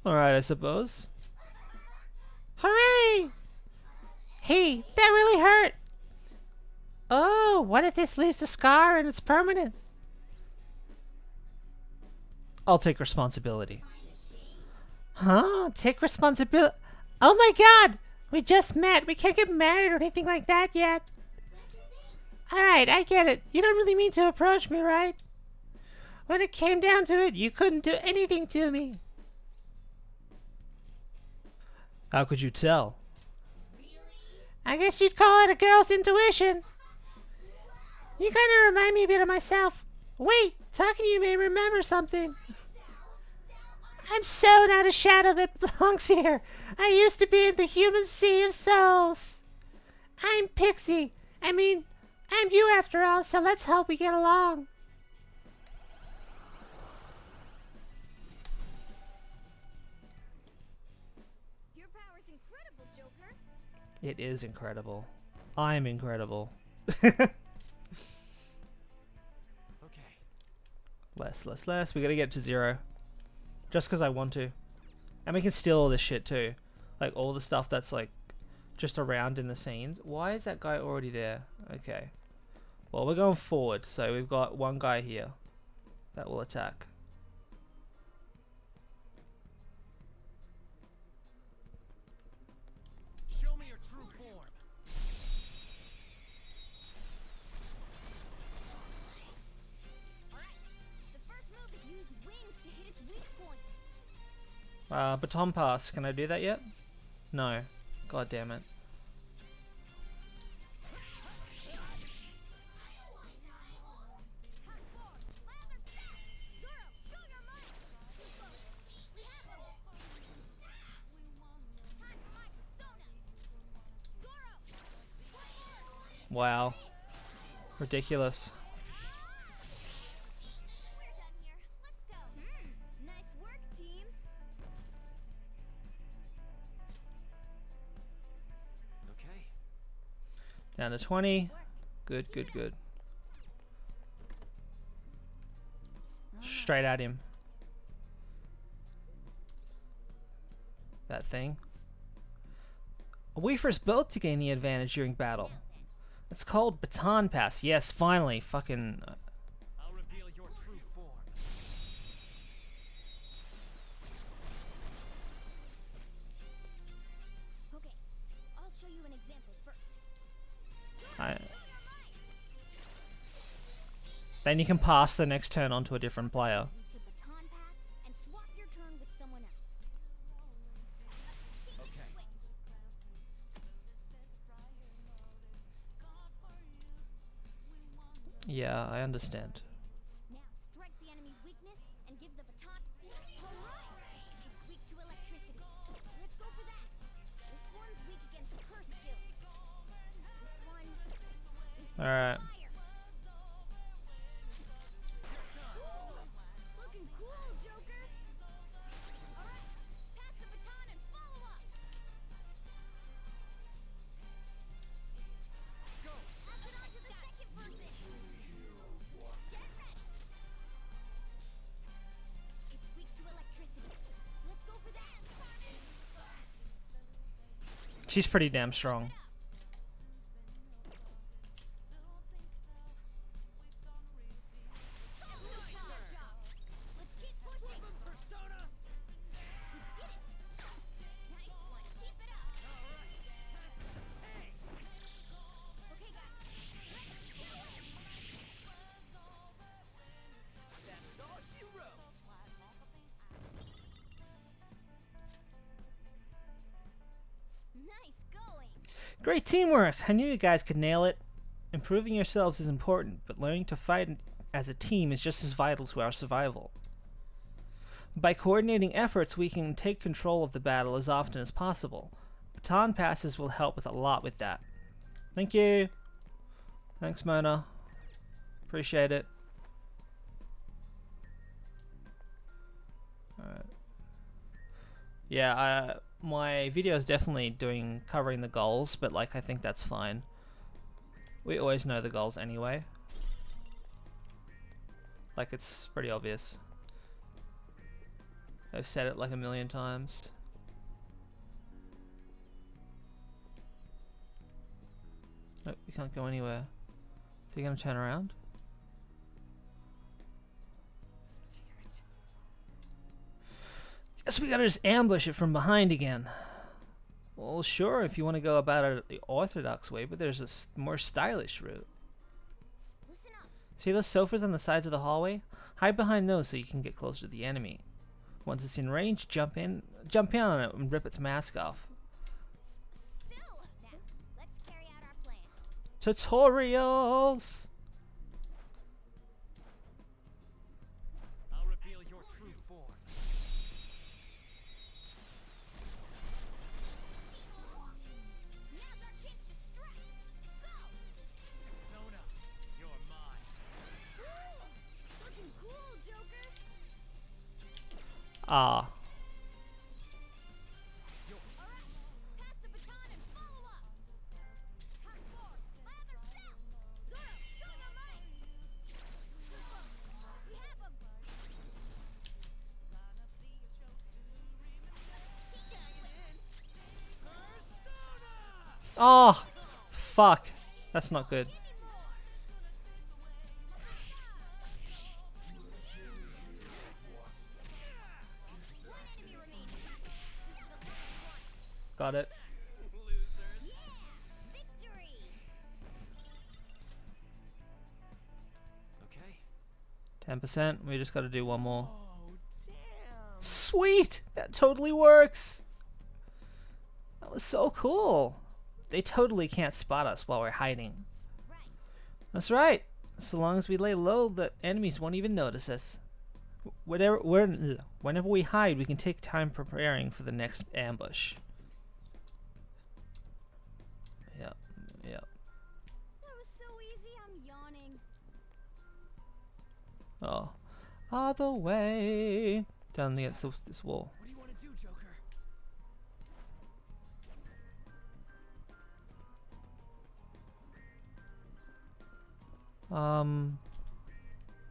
Alright, I suppose. Hooray! Hey, that really hurt. Oh, what if this leaves a scar and it's permanent? I'll take responsibility. Huh? Take responsibility? Oh my god! We just met. We can't get married or anything like that yet. Alright, I get it. You don't really mean to approach me, right? When it came down to it, you couldn't do anything to me. How could you tell? I guess you'd call it a girl's intuition. You kind of remind me a bit of myself. Wait, talking to you made me remember something. I'm so not a shadow that belongs here. I used to be in the human sea of souls. I'm Pixie. I mean, I'm you after all, so let's hope we get along. your power's incredible, Joker. It is incredible. I'm incredible. Okay. Less. We gotta get to 0. Just because I want to. And we can steal all this shit too. Like all the stuff that's like just around in the scenes. Why is that guy already there? Okay. Well, we're going forward, so we've got one guy here that will attack. Show me your true form. The first move is use wind to hit its weak point. Baton pass. Can I do that yet? No. God damn it. Wow. Ridiculous. Nice work, team. Okay. Down to 20. Good, good, good. Straight at him. That thing. We first built to gain the advantage during battle. It's called Baton Pass. Yes, finally. Fucking... I'll reveal your true form. Okay, I'll show you an example first. Then you can pass the next turn on to a different player. To baton pass and swap your turn with someone else. Okay. Yeah, I understand. Now strike the enemy's weakness and give the baton. Alright! It's weak to electricity. Let's go for that. This one's weak against curse skills. This one is weak to Alright. fire. Ooh, looking cool, Joker. Alright, pass the baton and follow up. Go. Pass it on to the second person. Get ready. It's weak to electricity. Let's go for that. She's pretty damn strong. Let's keep pushing. Persona. We did it. Nice one. Keep it up. Hey. Okay, guys. Let's do it. That's all she wrote. Nice going. Great teamwork! I knew you guys could nail it. Improving yourselves is important, but learning to fight as a team is just as vital to our survival. By coordinating efforts, we can take control of the battle as often as possible. Baton passes will help with a lot with that. Thank you! Thanks, Mona. Appreciate it. Alright. Yeah, my video is definitely covering the goals, but like I think that's fine. We always know the goals anyway. Like it's pretty obvious. I've said it like a million times. Nope, we can't go anywhere. Is he gonna turn around? Guess we gotta just ambush it from behind again. Well, sure, if you want to go about it the orthodox way, but there's a more stylish route. Listen up. See those sofas on the sides of the hallway? Hide behind those so you can get closer to the enemy. Once it's in range, jump in on it and rip its mask off. Still. Now, let's carry out our plan. Tutorials! I'll reveal your true form. Now's our chance to strike. Go. Persona, you're mine. Ooh, looking cool, Joker. Ah. Alright, pass the baton and follow up. Hot form, lather cell. Zoro, show your might. We have him. Oh, fuck. That's not good. Got it. Okay. 10%. We just got to do one more. Sweet! That totally works! That was so cool. They totally can't spot us while we're hiding. That's right. So long as we lay low, the enemies won't even notice us. Whenever we hide, we can take time preparing for the next ambush. Yep, yep. That was so easy, I'm yawning. Oh. All the way down the this wall. What do you want to do, Joker?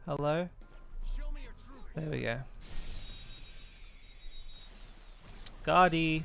Hello? There we go. Gotti.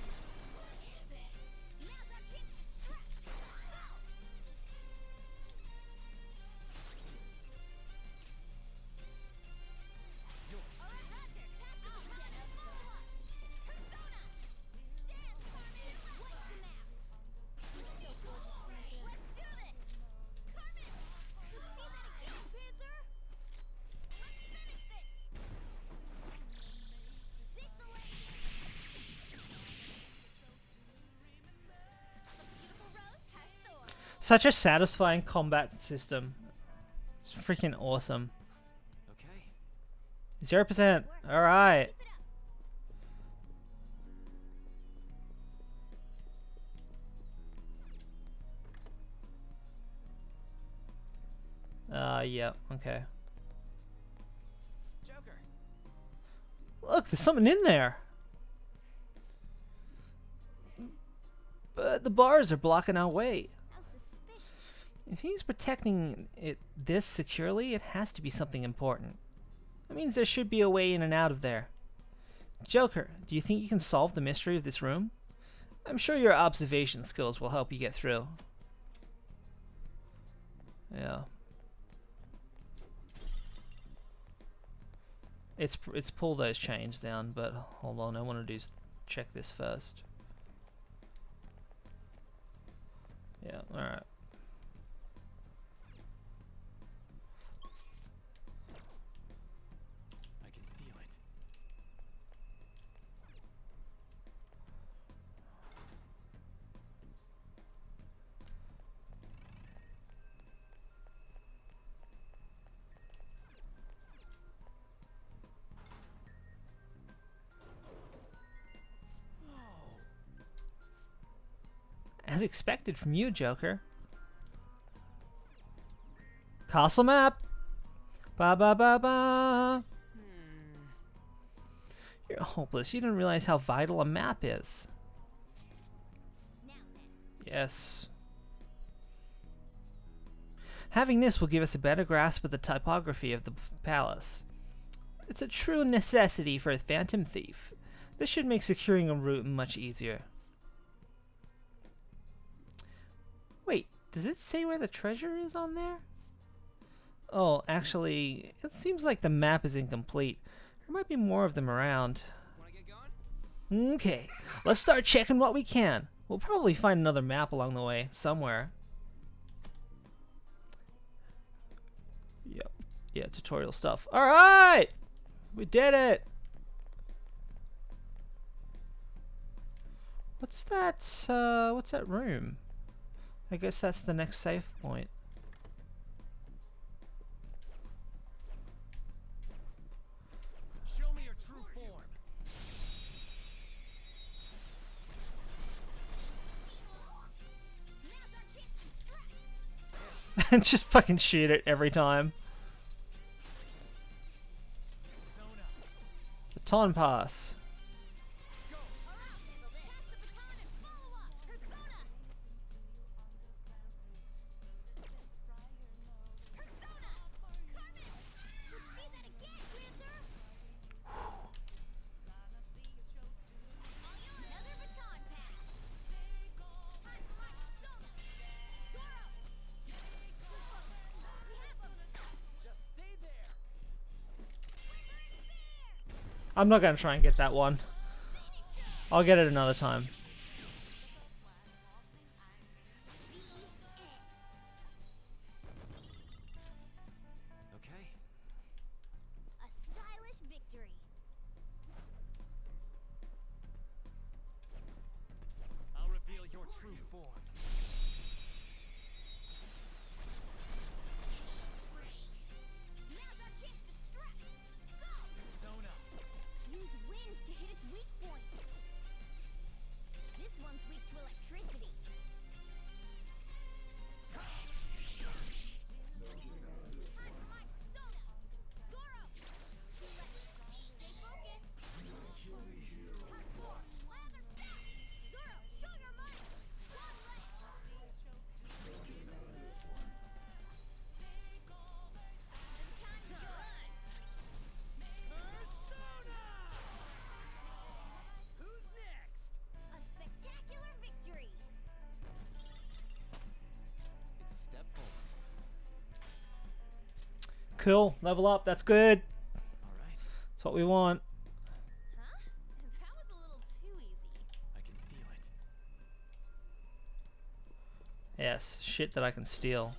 Such a satisfying combat system. It's freaking awesome. Okay. 0%. Alright. Yeah, okay. Joker. Look, there's something in there. But the bars are blocking our way. If he's protecting it this securely, it has to be something important. That means there should be a way in and out of there. Joker, do you think you can solve the mystery of this room? I'm sure your observation skills will help you get through. Yeah. It's pull those chains down, but hold on, I want to do check this first. Yeah, alright. I can feel it. As expected from you, Joker. Castle map. Ba ba ba ba. You're hopeless. You didn't realize how vital a map is. Yes. Having this will give us a better grasp of the topography of the palace. It's a true necessity for a phantom thief. This should make securing a route much easier. Wait, does it say where the treasure is on there? Oh, actually, it seems like the map is incomplete. There might be more of them around. Okay, let's start checking what we can. We'll probably find another map along the way, somewhere. Yep. Yeah, tutorial stuff. Alright! We did it! What's that room? I guess that's the next save point. Show me your true form. And just fucking shoot it every time. Baton pass. I'm not gonna try and get that one. I'll get it another time. true form. Now's our chance to strike. Go! Sona. Use wind to hit its weak point. This one's weak to electricity. Who's next? A spectacular victory. It's a step forward. Cool. Level up. That's good. All right. That's what we want. Huh? That was a little too easy. I can feel it. Yes. Shit that I can steal.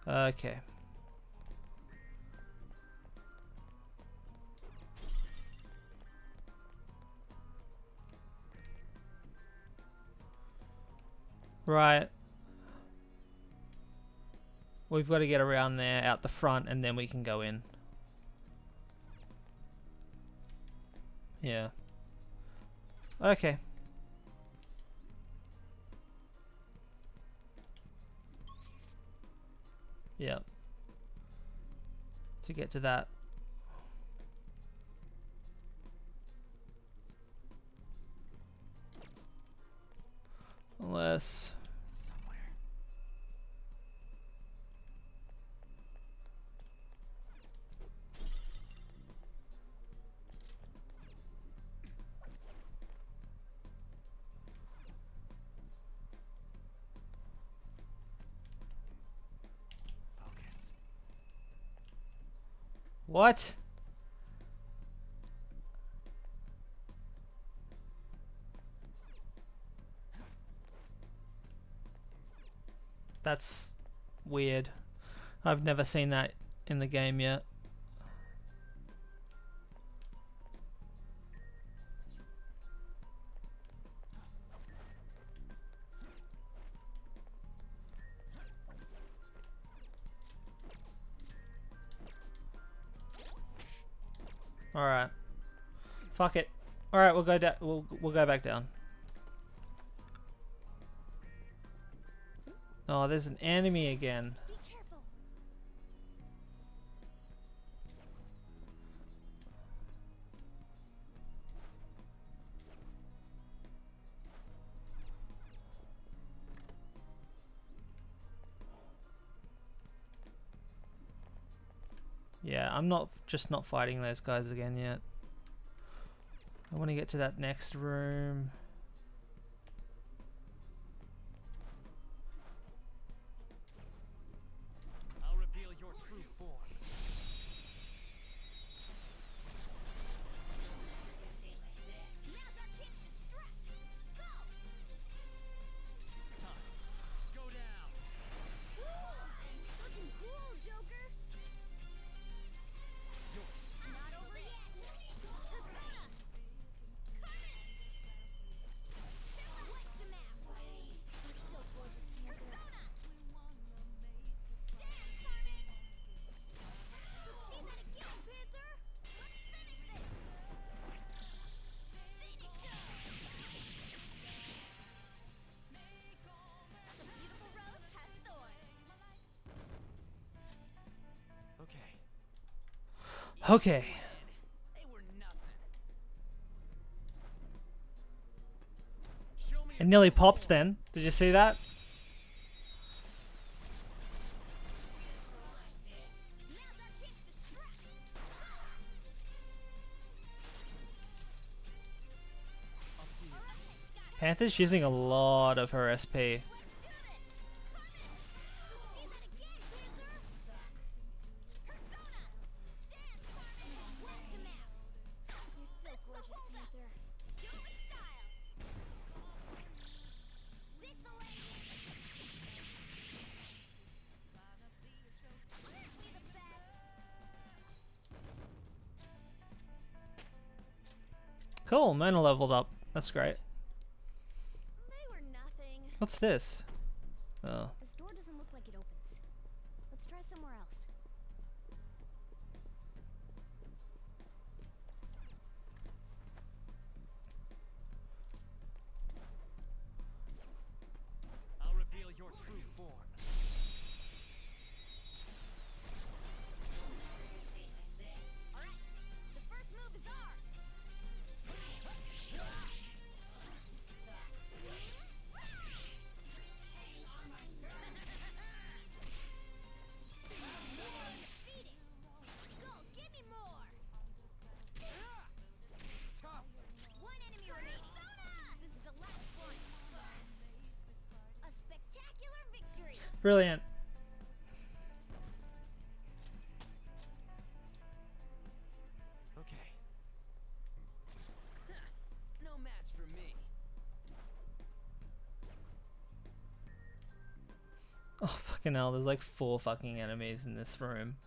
Okay. Right. We've got to get around there, out the front, and then we can go in. Yeah. Okay. Yeah. To get to that. Unless... Somewhere. Focus. What? That's weird. I've never seen that in the game yet. All right. Fuck it. All right, we'll go down. We'll go back down. Oh, there's an enemy again. Be careful. Yeah, I'm not fighting those guys again yet. I want to get to that next room. I'll reveal your true form. Now's our chance to strike. Go! It's time. Go down. Looking cool, Joker. Yours. Not over yet. Persona! Light him out. You're so gorgeous, Panther. Persona! Damn, Sonic! See that again, Panther? Let's finish this. Finish him! A beautiful rose has thorns. Okay. Okay. They were nothing. It nearly popped then. Did you see that? Now's our chance to strike. Up to you. Panther's using a lot of her SP. Cool, Mona leveled up. That's great. They were nothing. What's this? Oh. This door doesn't look like it opens. Let's try somewhere else. I'll reveal your true form. Alright, the first move is ours. Defeated. Go, give me more. Tough. One enemy remaining. This is the last one. A spectacular victory. Brilliant. Okay. No match for me. Oh, fucking hell, there's like 4 fucking enemies in this room.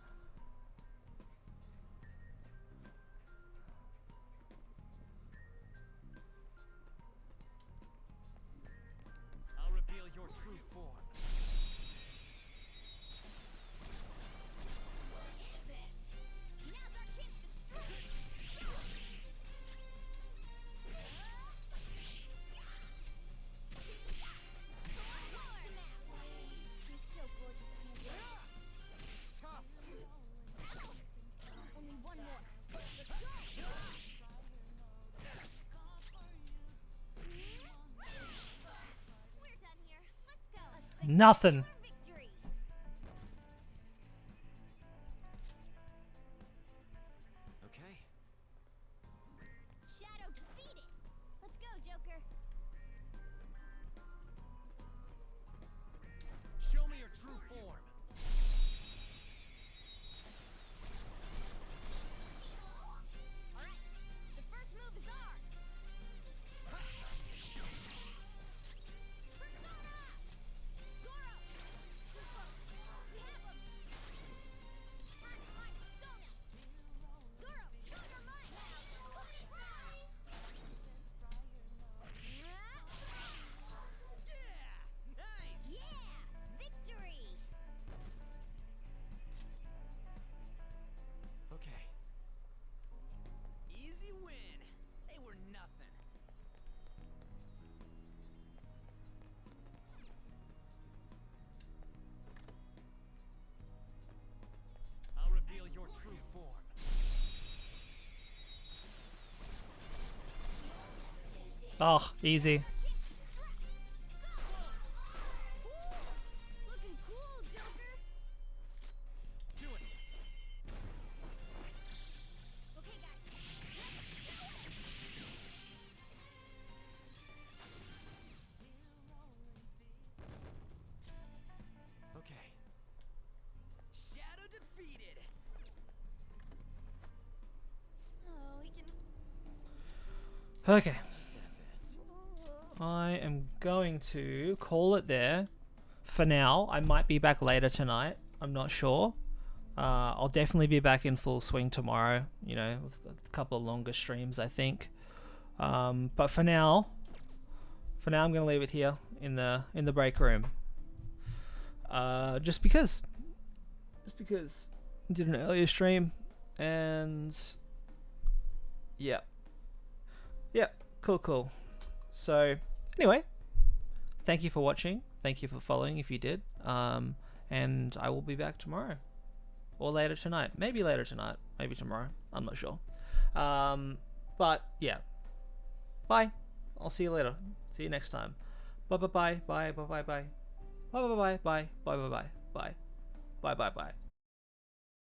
I'll reveal your true form. Now's our chance to strike. He's so gorgeous, I can't wait. Tough. Only one more. Let's go. We're done here. Let's go. A Nothing. victory. Okay. Shadow defeated. Let's go, Joker. Show me your true form. Alright, the first move is ours. Persona! Zoro! We have him! Burn my persona! Zoro, show your might! Put it right! Yeah! Nice! Yeah! Victory! Okay. Easy win. They were nothing. I'll reveal your true form. Oh, easy. Looking cool, Joker! Do it. Okay, guys. Let's do it! Okay. Shadow defeated. Oh, we can... Okay. I am going to call it there for now. I might be back later tonight. I'm not sure. I'll definitely be back in full swing tomorrow. You know, with a couple of longer streams, I think. But for now, I'm gonna leave it here in the break room. Just because I did an earlier stream, and yeah, cool. So anyway, thank you for watching. Thank you for following if you did. And I will be back tomorrow. Or later tonight. Maybe later tonight. Maybe tomorrow. I'm not sure. But yeah. Bye. I'll see you later. See you next time. Bye. Bye. Bye. Bye. Bye. Bye. Bye. Bye. Bye. Bye. Bye. Bye. Bye. Bye. Bye. Bye.